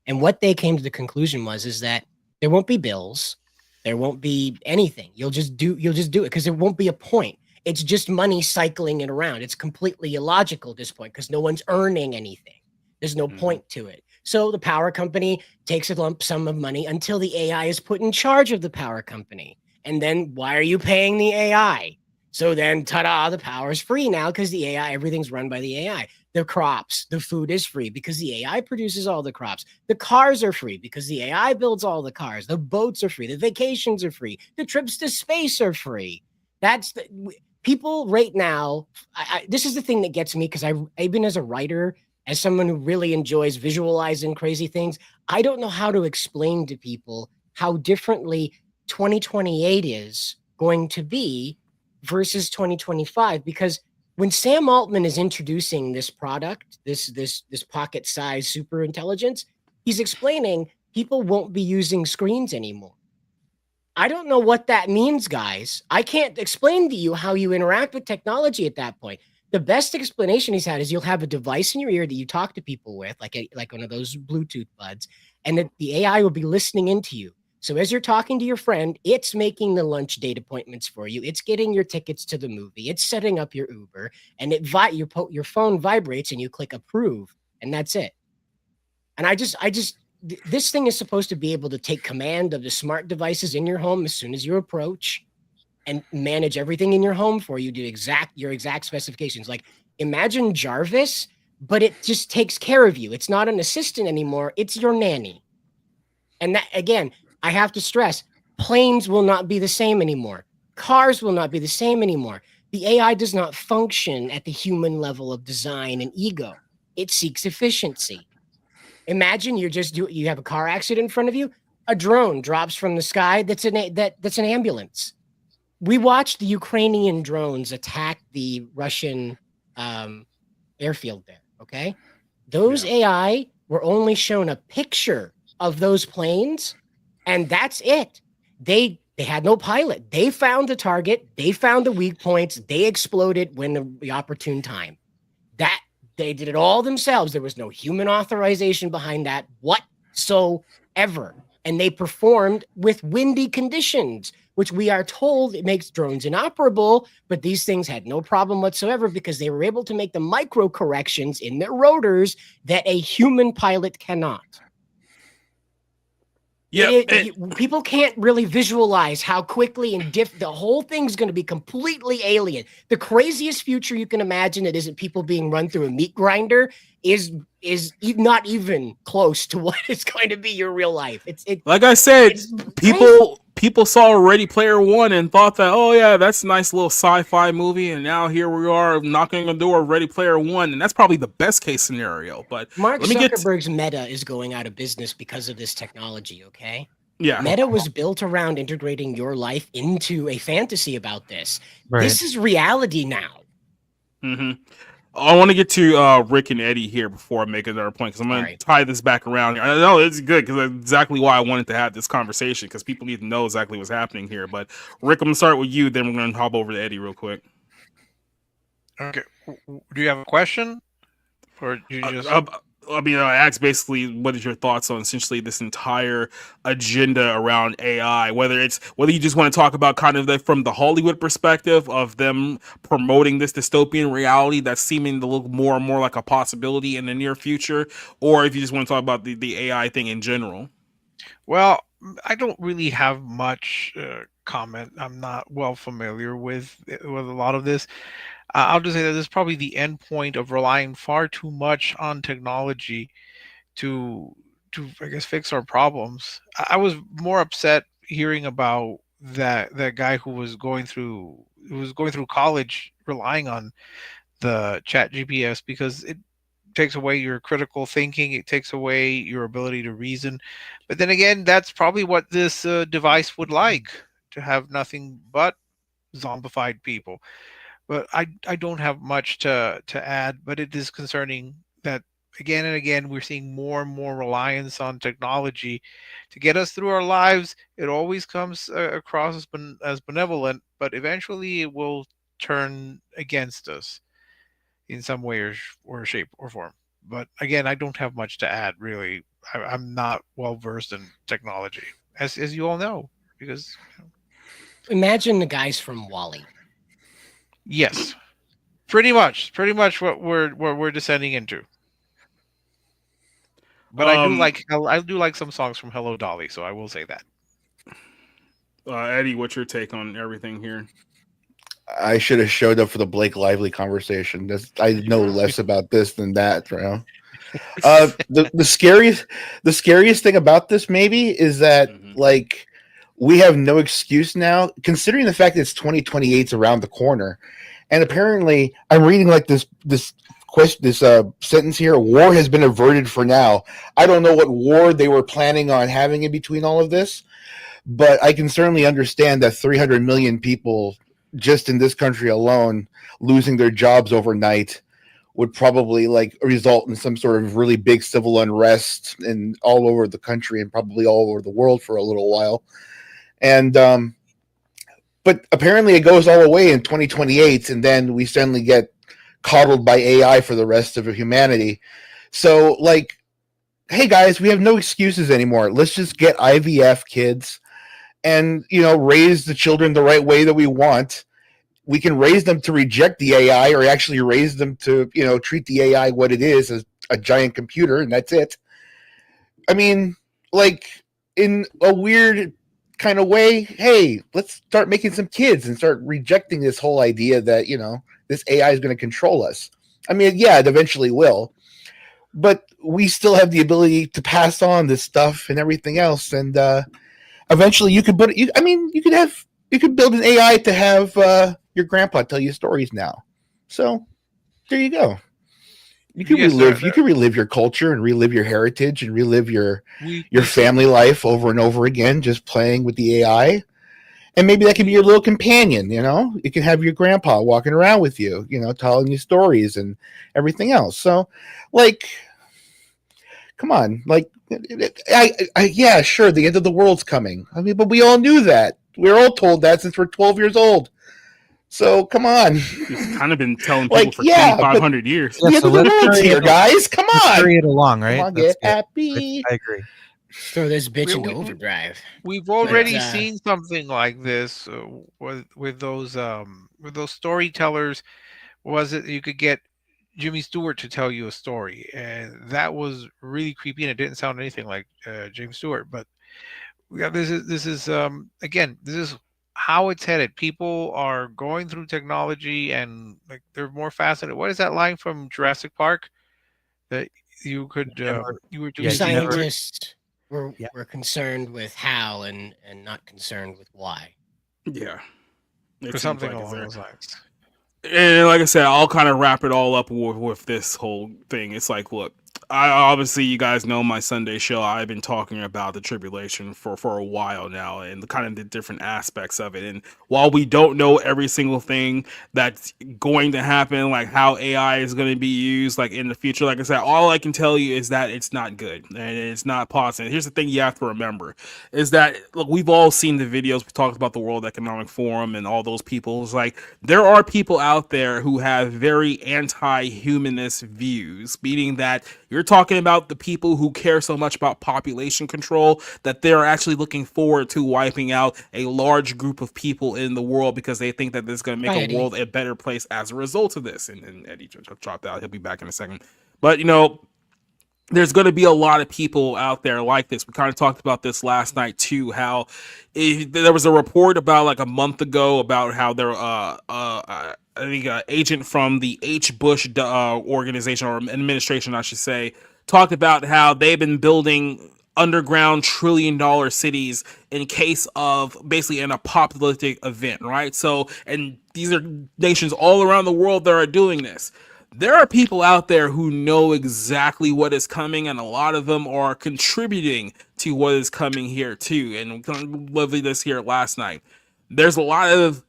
And what they came to the conclusion is that there won't be bills, there won't be anything. You'll just do it because there won't be a point. It's just money cycling it around. It's completely illogical at this point because no one's earning anything. There's no point to it. So the power company takes a lump sum of money until the AI is put in charge of the power company. And then why are you paying the AI? So then, ta-da, the power is free now because the AI, everything's run by the AI. The crops, the food is free because the AI produces all the crops. The cars are free because the AI builds all the cars. The boats are free. The vacations are free. The trips to space are free. People right now, this is the thing that gets me, because I've been, as a writer, as someone who really enjoys visualizing crazy things, I don't know how to explain to people how differently 2028 is going to be versus 2025, because when Sam Altman is introducing this product, this pocket-sized super intelligence, he's explaining people won't be using screens anymore. I don't know what that means, guys. I can't explain to you how you interact with technology at that point. The best explanation he's had is you'll have a device in your ear that you talk to people with, like one of those Bluetooth buds, and that the AI will be listening into you. So as you're talking to your friend, it's making the lunch date appointments for you. It's getting your tickets to the movie. It's setting up your Uber, and your phone vibrates and you click approve, and that's it. And this thing is supposed to be able to take command of the smart devices in your home as soon as you approach, and manage everything in your home for you to your exact specifications. Like, imagine Jarvis, but it just takes care of you. It's not an assistant anymore. It's your nanny. And that, again, I have to stress, planes will not be the same anymore. Cars will not be the same anymore. The AI does not function at the human level of design and ego. It seeks efficiency. Imagine you have a car accident in front of you, a drone drops from the sky that's an ambulance. We watched the Ukrainian drones attack the Russian airfield there, okay? Those AI were only shown a picture of those planes, and that's it. They had no pilot. They found the target. They found the weak points. They exploded when the opportune time. That they did it all themselves. There was no human authorization behind that whatsoever. And they performed with windy conditions, which we are told it makes drones inoperable, but these things had no problem whatsoever because they were able to make the micro corrections in their rotors that a human pilot cannot. Yeah, people can't really visualize how quickly and the whole thing's going to be completely alien. The craziest future you can imagine that isn't people being run through a meat grinder is not even close to what is going to be your real life. Like I said, people saw Ready Player One and thought that, oh yeah, that's a nice little sci-fi movie, and now here we are knocking on the door of Ready Player One, and that's probably the best case scenario. But Mark Zuckerberg's Meta is going out of business because of this technology, okay? Yeah. Meta was built around integrating your life into a fantasy about this. Right. This is reality now. Mm-hmm. I want to get to Rick and Eddie here before I make another point, because I'm going to tie this back around. I know it's good because that's exactly why I wanted to have this conversation, because people need to know exactly what's happening here. But Rick, I'm going to start with you, then we're going to hop over to Eddie real quick. Okay. Do you have a question? Or do you just... I asked basically, what is your thoughts on essentially this entire agenda around AI? Whether you just want to talk about kind of from the Hollywood perspective of them promoting this dystopian reality that's seeming to look more and more like a possibility in the near future, or if you just want to talk about the AI thing in general. Well, I don't really have much comment. I'm not well familiar with a lot of this. I'll just say that this is probably the end point of relying far too much on technology to I guess fix our problems. I was more upset hearing about that guy who was going through college relying on the chat GPS, because it takes away your critical thinking, it takes away your ability to reason. But then again, that's probably what this device would like, to have nothing but zombified people. But I don't have much to add, but it is concerning that again and again we're seeing more and more reliance on technology to get us through our lives. It always comes across as benevolent, but eventually it will turn against us in some way or shape or form. But again, I don't have much to add, really. I'm not well versed in technology, as you all know, because imagine the guys from Wall-E. Yes, pretty much what we're descending into. But I do like some songs from Hello Dolly, so I will say that. Eddie, what's your take on everything here? I should have showed up for the Blake Lively conversation. I know less about this than that, bro. The scariest thing about this maybe is that like we have no excuse now, considering the fact that it's 2028 is around the corner, and apparently I'm reading like this sentence here: war has been averted for now. I don't know what war they were planning on having in between all of this, but I can certainly understand that 300 million people just in this country alone losing their jobs overnight would probably like result in some sort of really big civil unrest in all over the country and probably all over the world for a little while. And but apparently it goes all the way in 2028, and then we suddenly get coddled by AI for the rest of humanity. So like, hey guys, we have no excuses anymore. Let's just get IVF kids and, raise the children the right way that we want. We can raise them to reject the AI, or actually raise them to, treat the AI what it is, as a giant computer, and that's it. I mean, like, in a weird kind of way, hey, let's start making some kids and start rejecting this whole idea that, this AI is going to control us. I mean, yeah, it eventually will, but we still have the ability to pass on this stuff and everything else. And eventually you could you could build an AI to have your grandpa tell you stories now. So there you go. You can relive your culture and relive your heritage and relive your family life over and over again, just playing with the AI. And maybe that can be your little companion, You can have your grandpa walking around with you, telling you stories and everything else. So, like, come on, like, yeah, sure, the end of the world's coming. I mean, but we all knew that. We're all told that since we're 12 years old. So come on. It's kind of been telling people for 2,500 years. The end of the world's here, guys. Come on. Hurry it along, right? Come on, get happy. I agree. Throw this bitch into overdrive. We've already seen something like this with those storytellers. Was it you could get Jimmy Stewart to tell you a story, and that was really creepy, and it didn't sound anything like James Stewart. But yeah, this is again, this is how it's headed. People are going through technology, and like they're more fascinated. What is that line from Jurassic Park that you could you were doing? Scientists were concerned with how and not concerned with why. Yeah, or something along those lines. And like I said, I'll kind of wrap it all up with this whole thing. It's like, look, I obviously, you guys know my Sunday show. I've been talking about the tribulation for a while now, and the kind of the different aspects of it. And while we don't know every single thing that's going to happen, like how AI is going to be used, like in the future, like I said, all I can tell you is that it's not good and it's not positive. Here's the thing you have to remember: is that look, we've all seen the videos. We talked about the World Economic Forum and all those people. It's like there are people out there who have very anti-humanist views, meaning that you're talking about the people who care so much about population control that they're actually looking forward to wiping out a large group of people in the world because they think that this is going to make Right. a world a better place as a result of this. And Eddie just dropped out. He'll be back in a second. But, you know, there's going to be a lot of people out there like this. We kind of talked about this last night too, how there was a report about like a month ago about how there I think an agent from the H. Bush organization or administration, I should say, talked about how they've been building underground trillion-dollar cities in case of basically an apocalyptic event, right? So, and these are nations all around the world that are doing this. There are people out there who know exactly what is coming, and a lot of them are contributing to what is coming here too. And we kind of lived this here last night. There's a lot of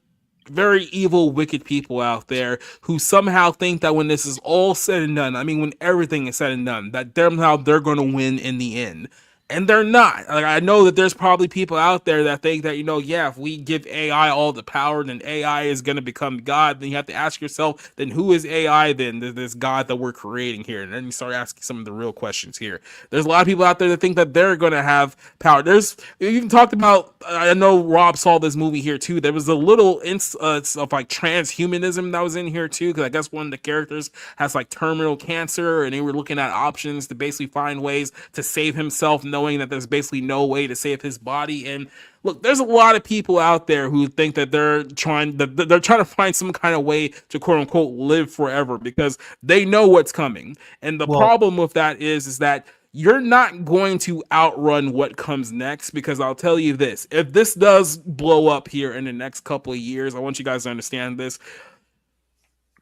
very evil, wicked people out there who somehow think that when this is all said and done, I mean, when everything is said and done, that somehow they're going to win in the end. And they're not. Like, I know that there's probably people out there that think that, you know, yeah, if we give AI all the power, then AI is going to become God. Then you have to ask yourself, then who is AI then? This God that we're creating here. And then you start asking some of the real questions here. There's a lot of people out there that think that they're going to have power. There's, you even talked about, I know Rob saw this movie here too. There was a little instance of like transhumanism that was in here too, because I guess one of the characters has like terminal cancer, and they were looking at options to basically find ways to save himself, knowing that there's basically no way to save his body. And look, there's a lot of people out there who think that they're trying to find some kind of way to quote unquote live forever because they know what's coming. And the problem with that is that you're not going to outrun what comes next, because I'll tell you this: if this does blow up here in the next couple of years, I want you guys to understand this.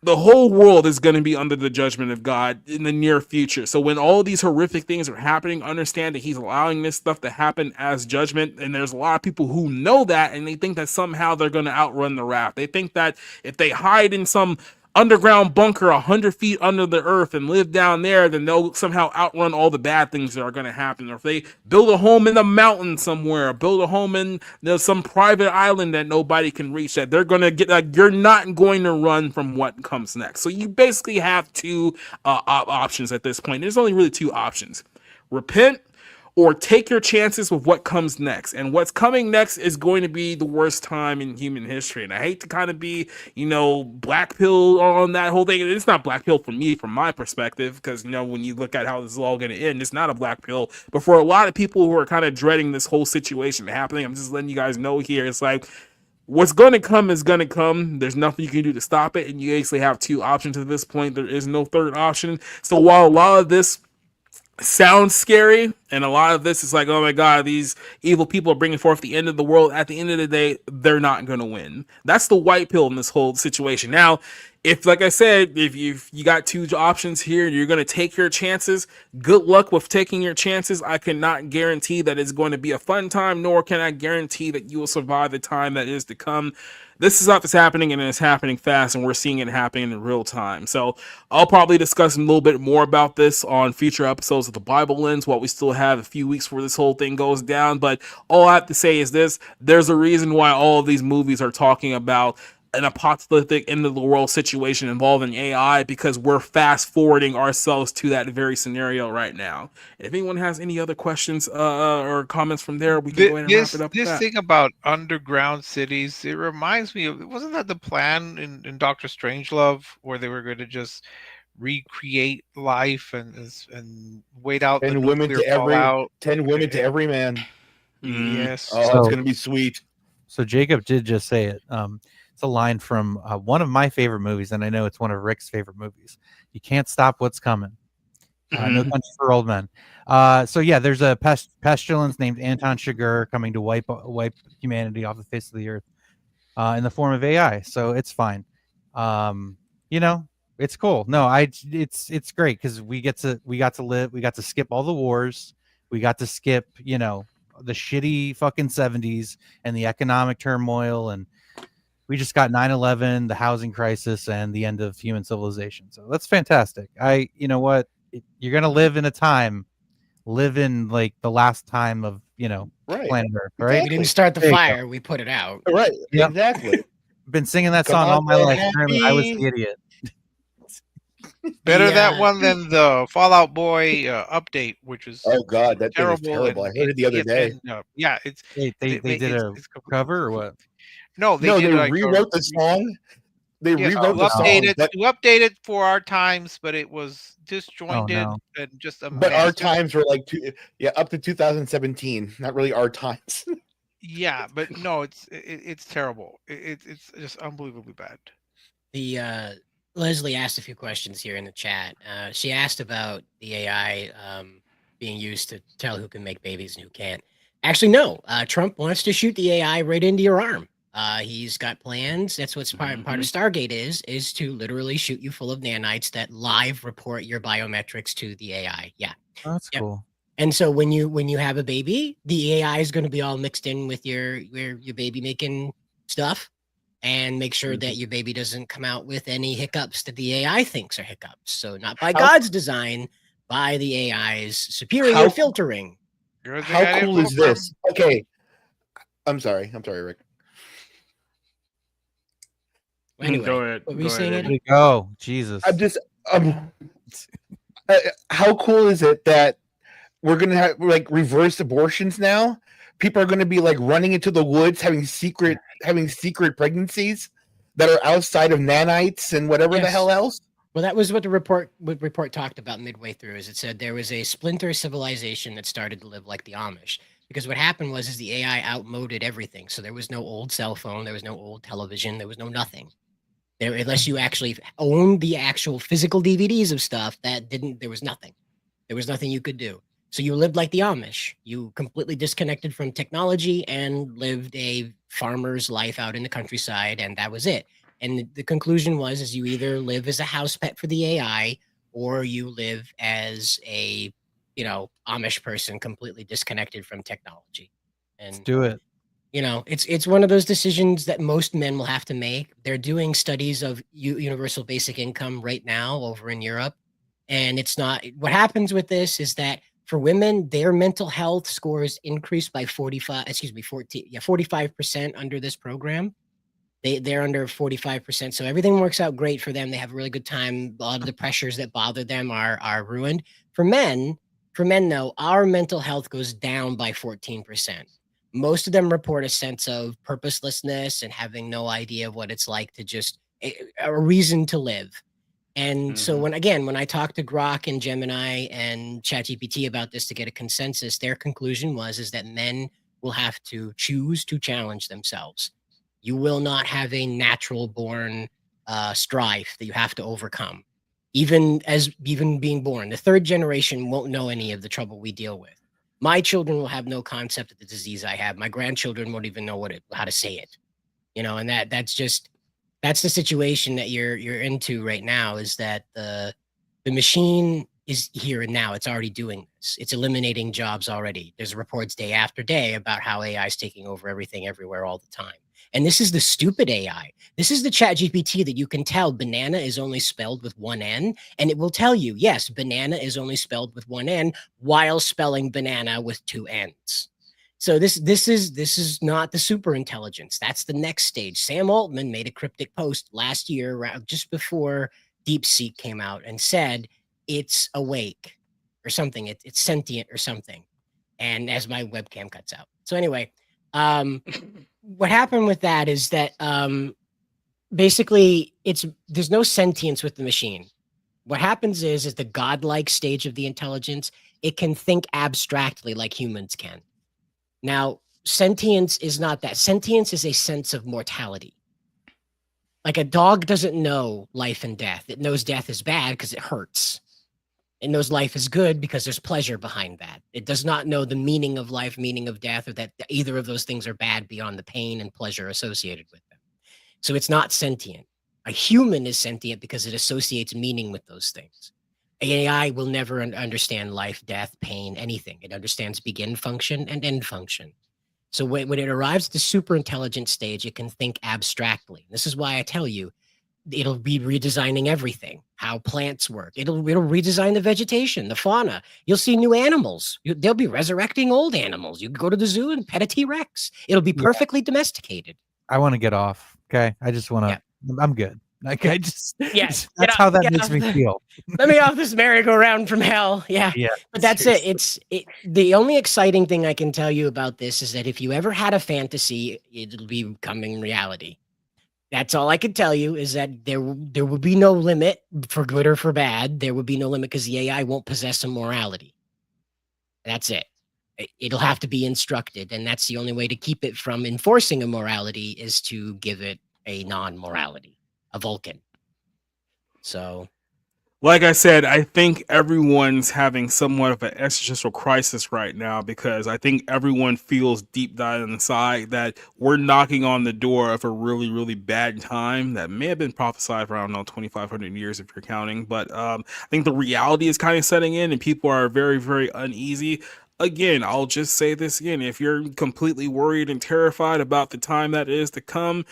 The whole world is going to be under the judgment of God in the near future. So when all these horrific things are happening, understand that he's allowing this stuff to happen as judgment. And there's a lot of people who know that, and they think that somehow they're going to outrun the wrath. They think that if they hide in some underground bunker 100 feet under the earth and live down there, then they'll somehow outrun all the bad things that are going to happen. Or if they build a home in the mountain somewhere, or build a home in some private island that nobody can reach, that they're going to get, like, you're not going to run from what comes next. So you basically have two options at this point. There's only really two options: repent, or take your chances with what comes next. And what's coming next is going to be the worst time in human history. And I hate to kind of be, you know, black pill on that whole thing. It's not black pill for me, from my perspective, because, you know, when you look at how this is all going to end, it's not a black pill. But for a lot of people who are kind of dreading this whole situation happening, I'm just letting you guys know here, it's like, what's going to come is going to come. There's nothing you can do to stop it. And you basically have two options at this point. There is no third option. So while a lot of this sounds scary, and a lot of this is like, oh my god, these evil people are bringing forth the end of the world, at the end of the day, they're not going to win. That's the white pill in this whole situation. Now, if, like I said, if you got two options here and you're going to take your chances, good luck with taking your chances. I cannot guarantee that it's going to be a fun time, nor can I guarantee that you will survive the time that is to come. This stuff is happening, and it's happening fast, and we're seeing it happening in real time. So I'll probably discuss a little bit more about this on future episodes of the Bible Lens while we still have a few weeks where this whole thing goes down. But all I have to say is this: there's a reason why all of these movies are talking about an apocalyptic end of the world situation involving AI, because we're fast forwarding ourselves to that very scenario right now. If anyone has any other questions or comments from there, we can go ahead and wrap it up. This thing about underground cities, it reminds me of, wasn't that the plan in Doctor Strangelove, where they were going to just recreate life and wait out the 10 women nuclear to every fallout? 10 women to every man. Yes. Oh, So- it's gonna be sweet. So Jacob did just say it. It's a line from one of my favorite movies, and I know it's one of Rick's favorite movies. You can't stop what's coming. No Country for Old Men. So yeah, there's a pestilence named Anton Chigurh coming to wipe humanity off the face of the earth in the form of AI. So it's fine. You know, It's cool. No, it's great because we got to skip all the wars. We got to skip, the shitty fucking 70s and the economic turmoil, and we just got 9/11, the housing crisis, and the end of human civilization. So that's fantastic. You know what? You're gonna live in like the last time of Right. planet Earth, right? We didn't start the There you go. fire. We put it out. Right. Yep. Exactly. Been singing that Come song on, all my life. happy. Apparently, I was the idiot. Better that Yeah. one than the Fallout Boy update, which was Oh God, that thing is terrible. terrible. I and heard it the other day. yeah, it's They did a cover or what? no, they No, did they like rewrote the song. They Yes, rewrote the song, to update it for our times, but it was disjointed no. and just a but mess. our times were like up to 2017. Not really our times. Yeah, but no, it's terrible. It's just unbelievably bad. The Leslie asked a few questions here in the chat. She asked about the AI being used to tell who can make babies and who can't. Actually, no. Trump wants to shoot the AI right into your arm. He's got plans. That's what's part of Stargate is to literally shoot you full of nanites that live report your biometrics to the AI. Yeah, that's cool. And so when you have a baby, the AI is going to be all mixed in with your baby making stuff, and make sure that your baby doesn't come out with any hiccups that the AI thinks are hiccups. So not by God's design, by the AI's superior filtering. How cool is this? Okay, I'm sorry, Rick. Anyway, go ahead. What were you saying, Eddie? Go, Jesus. I'm just how cool is it that we're gonna have like reverse abortions now? People are gonna be like running into the woods, having secret pregnancies that are outside of nanites and whatever the hell else. Well, that was what the report talked about midway through. Is it said there was a splinter civilization that started to live like the Amish. Because what happened was the AI outmoded everything. So there was no old cell phone, there was no old television, there was no nothing. There, unless you actually owned the actual physical DVDs of stuff, there was nothing. There was nothing you could do. So you lived like the Amish. You completely disconnected from technology and lived a farmer's life out in the countryside, and that was it. And the conclusion was you either live as a house pet for the AI, or you live as a Amish person completely disconnected from technology. And Let's do it. It's one of those decisions that most men will have to make. They're doing studies of universal basic income right now over in Europe. And it's not, what happens with this is that for women, their mental health scores increase by 45% under this program. They're under 45%. So everything works out great for them. They have a really good time. A lot of the pressures that bother them are ruined. For men though, our mental health goes down by 14%. Most of them report a sense of purposelessness and having no idea of what it's like to just a reason to live. And so when I talked to Grok and Gemini and ChatGPT about this to get a consensus, their conclusion is that men will have to choose to challenge themselves. You will not have a natural born strife that you have to overcome. Even being born, the third generation won't know any of the trouble we deal with. My children will have no concept of the disease I have. My grandchildren won't even know how to say it. And that's the situation that you're into right now, is that the machine is here and now. It's already doing this. It's eliminating jobs already. There's reports day after day about how AI is taking over everything everywhere all the time. And this is the stupid AI. This is the ChatGPT that you can tell banana is only spelled with one N, and it will tell you, yes, banana is only spelled with one N while spelling banana with two N's. So this is not the super intelligence. That's the next stage. Sam Altman made a cryptic post last year, just before DeepSeek came out, and said it's awake or something. It's sentient or something. And as my webcam cuts out. So anyway, what happened with that is that basically there's no sentience with the machine. What happens is the godlike stage of the intelligence. It can think abstractly like humans can. Now, sentience is not that. Sentience is a sense of mortality. Like a dog doesn't know life and death. It knows death is bad because it hurts. It knows life is good because there's pleasure behind that. It does not know the meaning of life, meaning of death, or that either of those things are bad beyond the pain and pleasure associated with them. So it's not sentient. A human is sentient because it associates meaning with those things. AI will never understand life, death, pain, anything. It understands begin function and end function. So when it arrives at the super intelligent stage, it can think abstractly. This is why I tell you, it'll be redesigning everything, how plants work. It'll redesign the vegetation, the fauna. You'll see new animals. They'll be resurrecting old animals. You can go to the zoo and pet a T-Rex. It'll be perfectly domesticated. I want to get off. Okay. I just want to, I'm good. Like I just, Yes, that's how that makes me feel. Let me off this merry-go-round from hell. Yeah. Yeah. But that's it. The only exciting thing I can tell you about this is that if you ever had a fantasy, it'll be becoming reality. That's all I can tell you is that there will be no limit for good or for bad. There will be no limit because the AI won't possess a morality. That's it. It'll have to be instructed. And that's the only way to keep it from enforcing a morality is to give it a non-morality, a Vulcan. So, like I said, I think everyone's having somewhat of an existential crisis right now because I think everyone feels deep down inside that we're knocking on the door of a really, really bad time that may have been prophesied for, I don't know, 2,500 years if you're counting. But I think the reality is kind of setting in and people are very, very uneasy. Again, I'll just say this again. If you're completely worried and terrified about the time that is to come,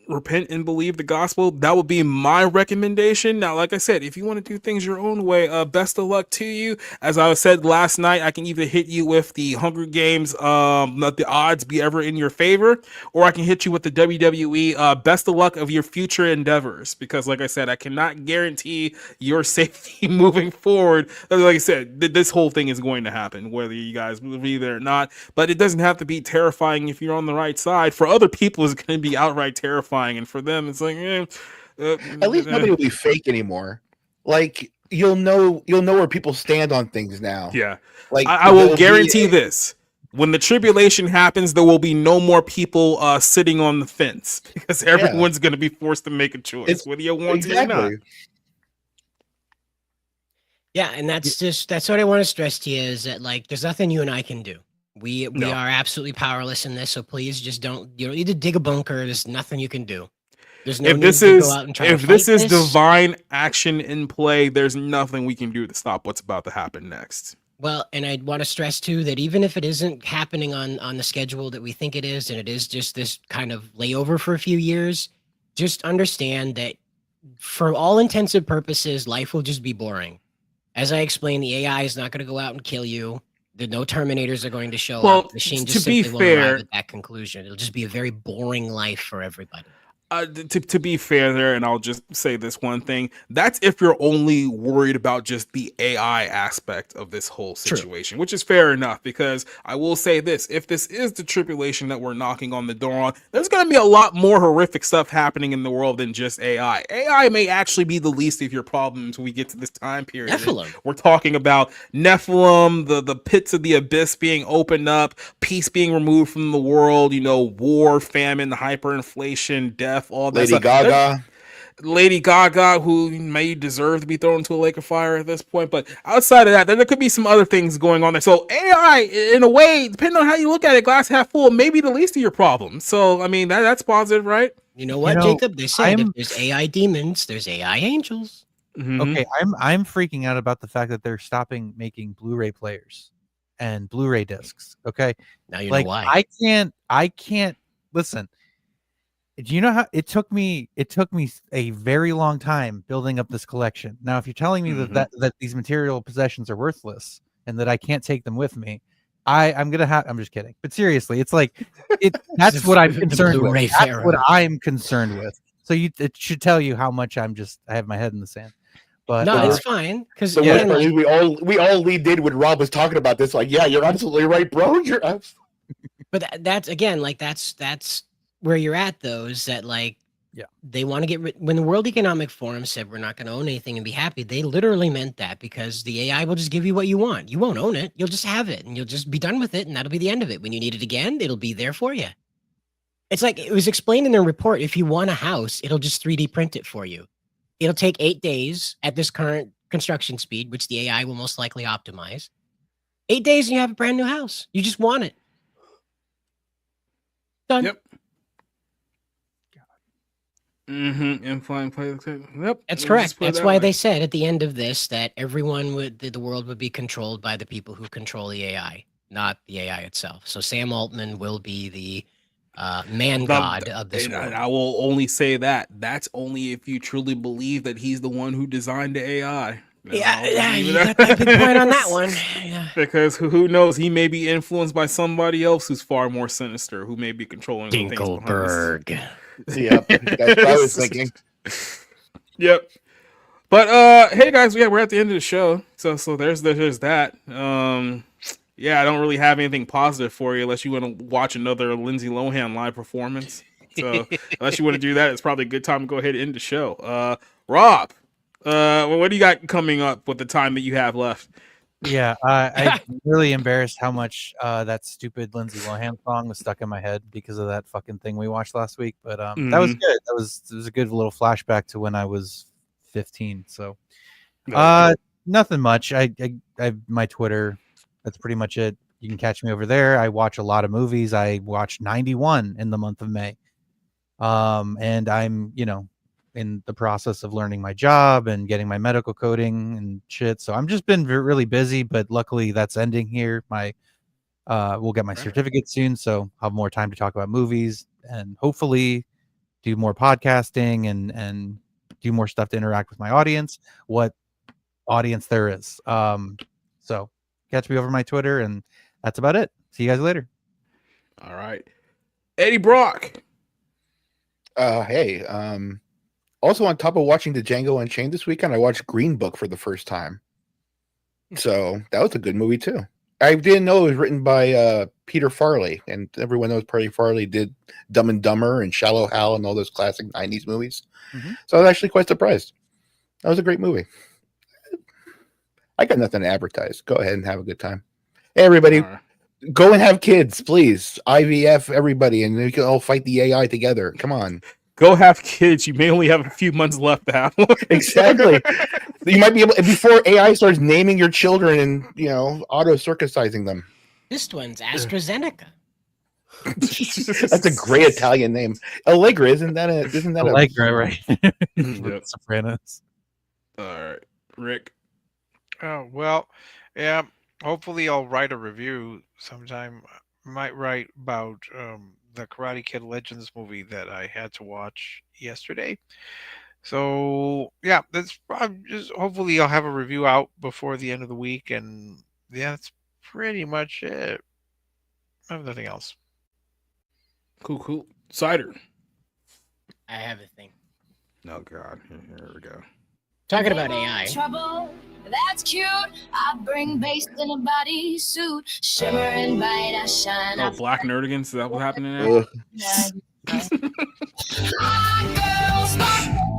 repent and believe the gospel. That would be my recommendation. Now, like I said, if you want to do things your own way, best of luck to you. As I said last night, I can either hit you with the Hunger Games, let the odds be ever in your favor, or I can hit you with the WWE, best of luck of your future endeavors. Because like I said, I cannot guarantee your safety moving forward. Like I said, this whole thing is going to happen, whether you guys believe it or not, but it doesn't have to be terrifying if you're on the right side. For other people, it's going to be outright terrifying. And for them, it's like, at least nobody will be fake anymore. Like you'll know where people stand on things now. Yeah, like I will guarantee this: when the tribulation happens, there will be no more people sitting on the fence because everyone's going to be forced to make a choice, whether you want to or not. Yeah, and that's what I want to stress to you is that like there's nothing you and I can do. We are absolutely powerless in this, so please just you don't need to dig a bunker. There's nothing you can do. There's no need to go out and try to fight this is divine action in play, there's nothing we can do to stop what's about to happen next. Well, and I want to stress too that even if it isn't happening on the schedule that we think it is, and it is just this kind of layover for a few years, just understand that for all intents and purposes, life will just be boring. As I explained, the AI is not going to go out and kill you. No Terminators are going to show up. The machine just simply won't arrive at that conclusion. It'll just be a very boring life for everybody. To be fair there, and I'll just say this one thing, that's if you're only worried about just the AI aspect of this whole situation, which is fair enough, because I will say this, if this is the tribulation that we're knocking on the door on, there's going to be a lot more horrific stuff happening in the world than just AI. AI may actually be the least of your problems when we get to this time period. Nephilim. We're talking about Nephilim, the pits of the abyss being opened up, peace being removed from the world, war, famine, hyperinflation, death, all that stuff. Lady Gaga, who may deserve to be thrown into a lake of fire at this point, but outside of that, there could be some other things going on there. So AI, in a way, depending on how you look at it, glass half full, maybe the least of your problems. So I mean, that's positive, right? You know what, Jacob? They said if there's AI demons, there's AI angels. Mm-hmm. Okay, I'm freaking out about the fact that they're stopping making Blu-ray players and Blu-ray discs. Okay, now you know why. I can't listen. Do you know how it took me a very long time building up this collection? Now, if you're telling me that these material possessions are worthless and that I can't take them with me, I'm just kidding. But seriously, it's like that's what I'm concerned with. That's what I'm concerned with. So it should tell you how much I have my head in the sand. But no, it's fine because we all did when Rob was talking about this. Like, yeah, you're absolutely right, bro. But that's again, like that's where you're at, though, is that like they want to get rid. When the World Economic Forum said we're not going to own anything and be happy, they literally meant that because the AI will just give you what you want. You won't own it. You'll just have it and you'll just be done with it. And that'll be the end of it. When you need it again, it'll be there for you. It's like it was explained in the report. If you want a house, it'll just 3D print it for you. It'll take 8 days at this current construction speed, which the AI will most likely optimize. 8 days and you have a brand new house. You just want it. Done. Yep. And flying planes. Yep, That's we'll correct. just put it That's that why way. they said at the end of this that the world would be controlled by the people who control the AI, not the AI itself. So Sam Altman will be the man god of this And world. I will only say that. That's only if you truly believe that he's the one who designed the AI. Yeah, you got that good point on that one. Yeah. Because who knows? He may be influenced by somebody else who's far more sinister, who may be controlling the things behind Dinkelberg. Yep, that's what I was thinking. Yep. But hey guys, yeah, we're at the end of the show. So there's that. Yeah, I don't really have anything positive for you unless you want to watch another Lindsay Lohan live performance. So unless you want to do that, it's probably a good time to go ahead and end the show. Rob, what do you got coming up with the time that you have left? Yeah, I'm really embarrassed how much that stupid Lindsay Lohan song was stuck in my head because of that fucking thing we watched last week. But that was good. It was a good little flashback to when I was 15. So nothing much. I my Twitter. That's pretty much it. You can catch me over there. I watch a lot of movies. I watched 91 in the month of May. And I'm, in the process of learning my job and getting my medical coding and shit. So I'm just been really busy, but luckily that's ending here. We'll get my certificate soon, so I'll have more time to talk about movies and hopefully do more podcasting and do more stuff to interact with my audience. What audience there is. So catch me over my Twitter, and that's about it. See you guys later. All right. Eddie Brock. Hey, also on top of watching the Django Unchained this weekend, I watched Green Book for the first time. So that was a good movie too. I didn't know it was written by Peter Farley, and everyone knows Peter Farley did Dumb and Dumber and Shallow Hal and all those classic 90s movies. So I was actually quite surprised. That was a great movie. I got nothing to advertise. Go ahead and have a good time. Hey, everybody, go and have kids, please. IVF, everybody, and we can all fight the AI together. Come on. Go have kids. You may only have a few months left to have one. Exactly. You might be able, before AI starts naming your children and, auto circumcising them. This one's AstraZeneca. That's a great Italian name. Allegra, isn't that Allegra, right? Yep. Sopranos. All right. Rick. Oh, well, yeah, hopefully I'll write a review sometime. Might write about the Karate Kid Legends movie that I had to watch yesterday. So yeah, hopefully I'll have a review out before the end of the week, and yeah, that's pretty much it. I have nothing else. Cool. Cider. I have a thing. Oh God, here we go. Talking about AI. Trouble, that's cute. I bring bass in a bodysuit, shimmer and bright, I shine. Oh, Black Nerdigans. Is that what happened in there? Girls,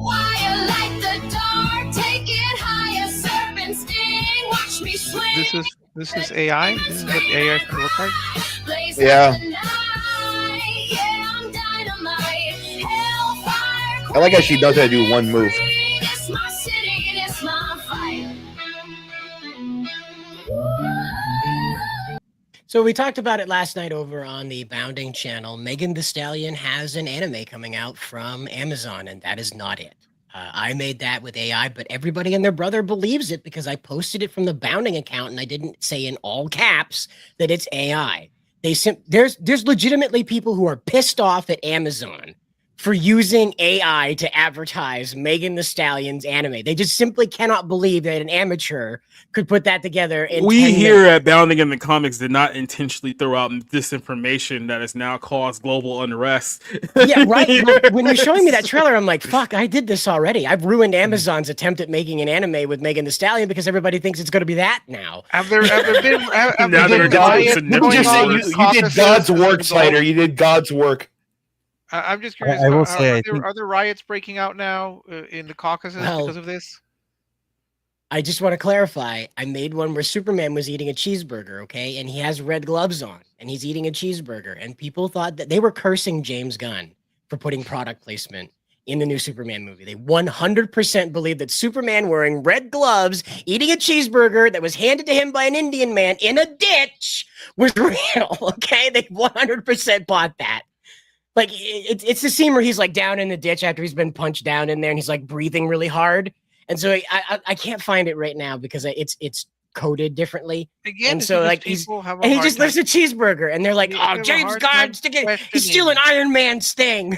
why you like the dark? Take it higher, serpent sting. Watch me swing. This is AI. This is what AI should look like. Yeah. I like how she does that. Do one move. So we talked about it last night over on the Bounding channel. Megan Thee Stallion has an anime coming out from Amazon, and that is not it. I made that with AI, but everybody and their brother believes it because I posted it from the Bounding account, and I didn't say in all caps that it's AI. There's legitimately people who are pissed off at Amazon for using AI to advertise Megan Thee Stallion's anime. They just simply cannot believe that an amateur could put that together. We here at Bounding in the Comics did not intentionally throw out disinformation that has now caused global unrest. Yeah, right. When you're showing me that trailer, I'm like, fuck, I did this already. I've ruined Amazon's attempt at making an anime with Megan Thee Stallion because everybody thinks it's going to be that now. Have there been Now they're you did God's work, Slider. You did God's work. I'm just curious. I will say, are there riots breaking out now in the Caucasus because of this? I just want to clarify. I made one where Superman was eating a cheeseburger, okay? And he has red gloves on, and he's eating a cheeseburger. And people thought that they were cursing James Gunn for putting product placement in the new Superman movie. They 100% believe that Superman wearing red gloves, eating a cheeseburger that was handed to him by an Indian man in a ditch was real, okay? They 100% bought that. Like it's the scene where he's like down in the ditch after he's been punched down in there, and he's like breathing really hard. And so I can't find it right now because it's coded differently. Again, and so like he just lifts a cheeseburger, and they're like, "Oh, James Gunn, he's stealing Iron Man's thing."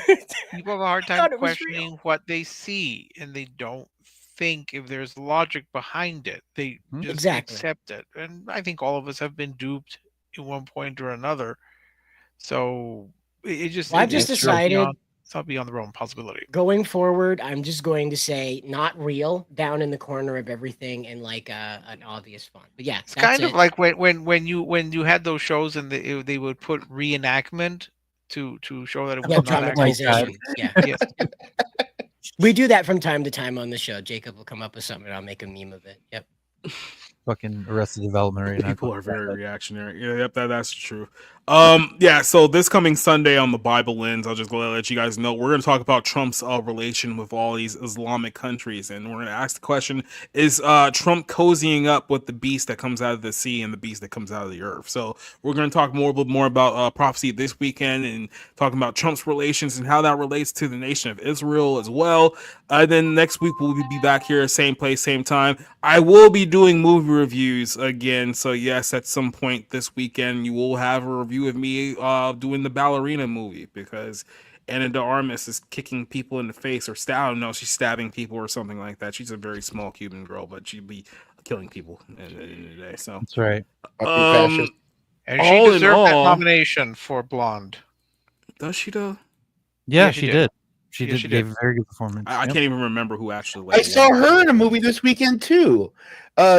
People have a hard time questioning what they see, and they don't think if there's logic behind it. They just accept it. And I think all of us have been duped at one point or another. So it just I've just decided it's not beyond the realm of possibility. Going forward, I'm just going to say not real down in the corner of everything and like an obvious font. But yeah, it's kind of like when you had those shows and they would put reenactment to show that it was not dramatization. Yeah. Yes. We do that from time to time on the show. Jacob will come up with something and I'll make a meme of it. Yep. Fucking Arrested Development right now. People are very reactionary. Yeah, yep, that's true. Yeah, so this coming Sunday on the Bible Lens, I'll just go let you guys know, we're going to talk about Trump's relation with all these Islamic countries, and we're going to ask the question, is Trump cozying up with the beast that comes out of the sea and the beast that comes out of the earth? So we're going to talk a little bit more about prophecy this weekend and talking about Trump's relations and how that relates to the nation of Israel as well. Then next week we'll be back here, same place, same time. I will be doing movie reviews again, so yes, at some point this weekend you will have a review of me doing the ballerina movie, because Ana de Armas is kicking people in the face, or I don't know, she's stabbing people or something like that. She's a very small Cuban girl, but she'd be killing people in the day. So that's right. And she deserved that nomination for Blonde. Does she though? Yeah, she did. She gave a very good performance. I can't even remember who actually. I saw her in a movie this weekend too.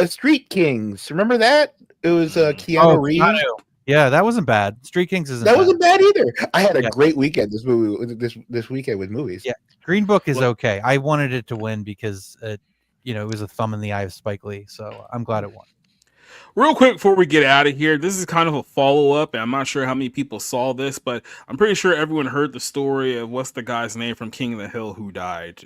Street Kings. Remember that? It was Keanu Reeves. Yeah, that wasn't bad. Street Kings isn't. That wasn't bad either. I had a great weekend. This weekend with movies. Yeah, Green Book is okay. I wanted it to win because it was a thumb in the eye of Spike Lee. So I'm glad it won. Real quick before we get out of here, this is kind of a follow-up, and I'm not sure how many people saw this, but I'm pretty sure everyone heard the story of what's the guy's name from King of the Hill who died,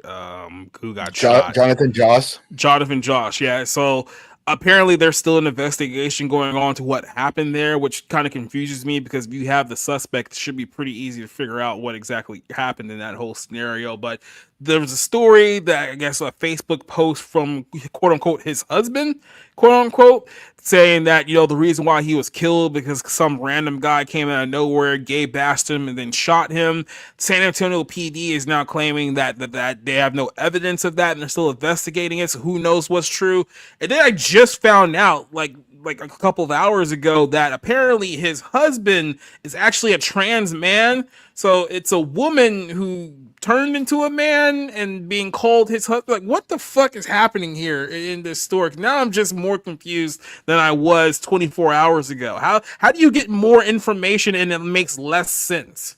who got shot. Jonathan Joss. Jonathan Josh, yeah. So apparently there's still an investigation going on to what happened there, which kind of confuses me, because if you have the suspect, it should be pretty easy to figure out what exactly happened in that whole scenario. But there was a story that, I guess, a Facebook post from quote unquote his husband, quote unquote, saying that, the reason why he was killed because some random guy came out of nowhere, gay bashed him, and then shot him. San Antonio PD is now claiming that they have no evidence of that and they're still investigating it. So who knows what's true? And then I just found out, like a couple of hours ago, that apparently his husband is actually a trans man. So it's a woman who turned into a man and being called his husband. Like, what the fuck is happening here in this story? Now I'm just more confused than I was 24 hours ago. How do you get more information and it makes less sense?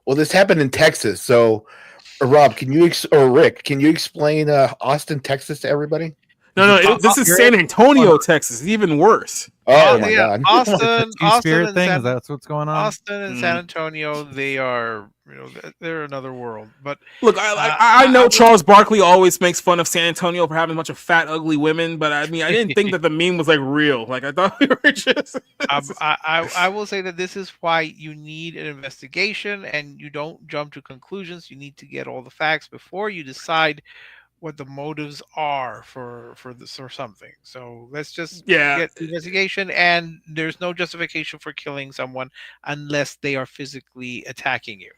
Well, this happened in Texas. So, Rob, Rick, can you explain Austin, Texas to everybody? No, this is San Antonio, Texas. It's even worse. Oh my God! Austin spirit thing. That's what's going on. Austin and San Antonio, they are, they're another world. But look, I know Charles Barkley always makes fun of San Antonio for having a bunch of fat, ugly women, but I mean, I didn't think that the meme was like real. Like, I thought we were just. I will say that this is why you need an investigation, and you don't jump to conclusions. You need to get all the facts before you decide what the motives are for this or something. So let's just get the investigation, and there's no justification for killing someone unless they are physically attacking you.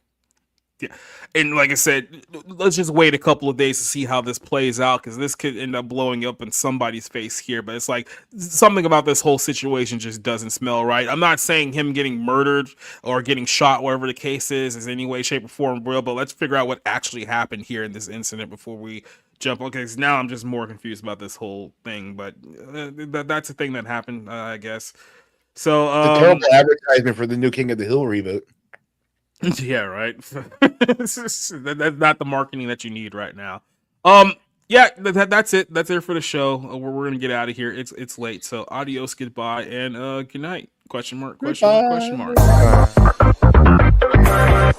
Yeah, and like I said, let's just wait a couple of days to see how this plays out, because this could end up blowing up in somebody's face here. But it's like something about this whole situation just doesn't smell right. I'm not saying him getting murdered or getting shot, whatever the case is any way, shape, or form real. But let's figure out what actually happened here in this incident before we jump. Okay, because now I'm just more confused about this whole thing. But that's the thing that happened, I guess. So the terrible advertisement for the new King of the Hill reboot. Yeah, right. That's not the marketing that you need right now. Yeah, that's it. That's it for the show. We're gonna get out of here. It's late. So adios, goodbye, and good night. Question mark. Question mark. Question mark.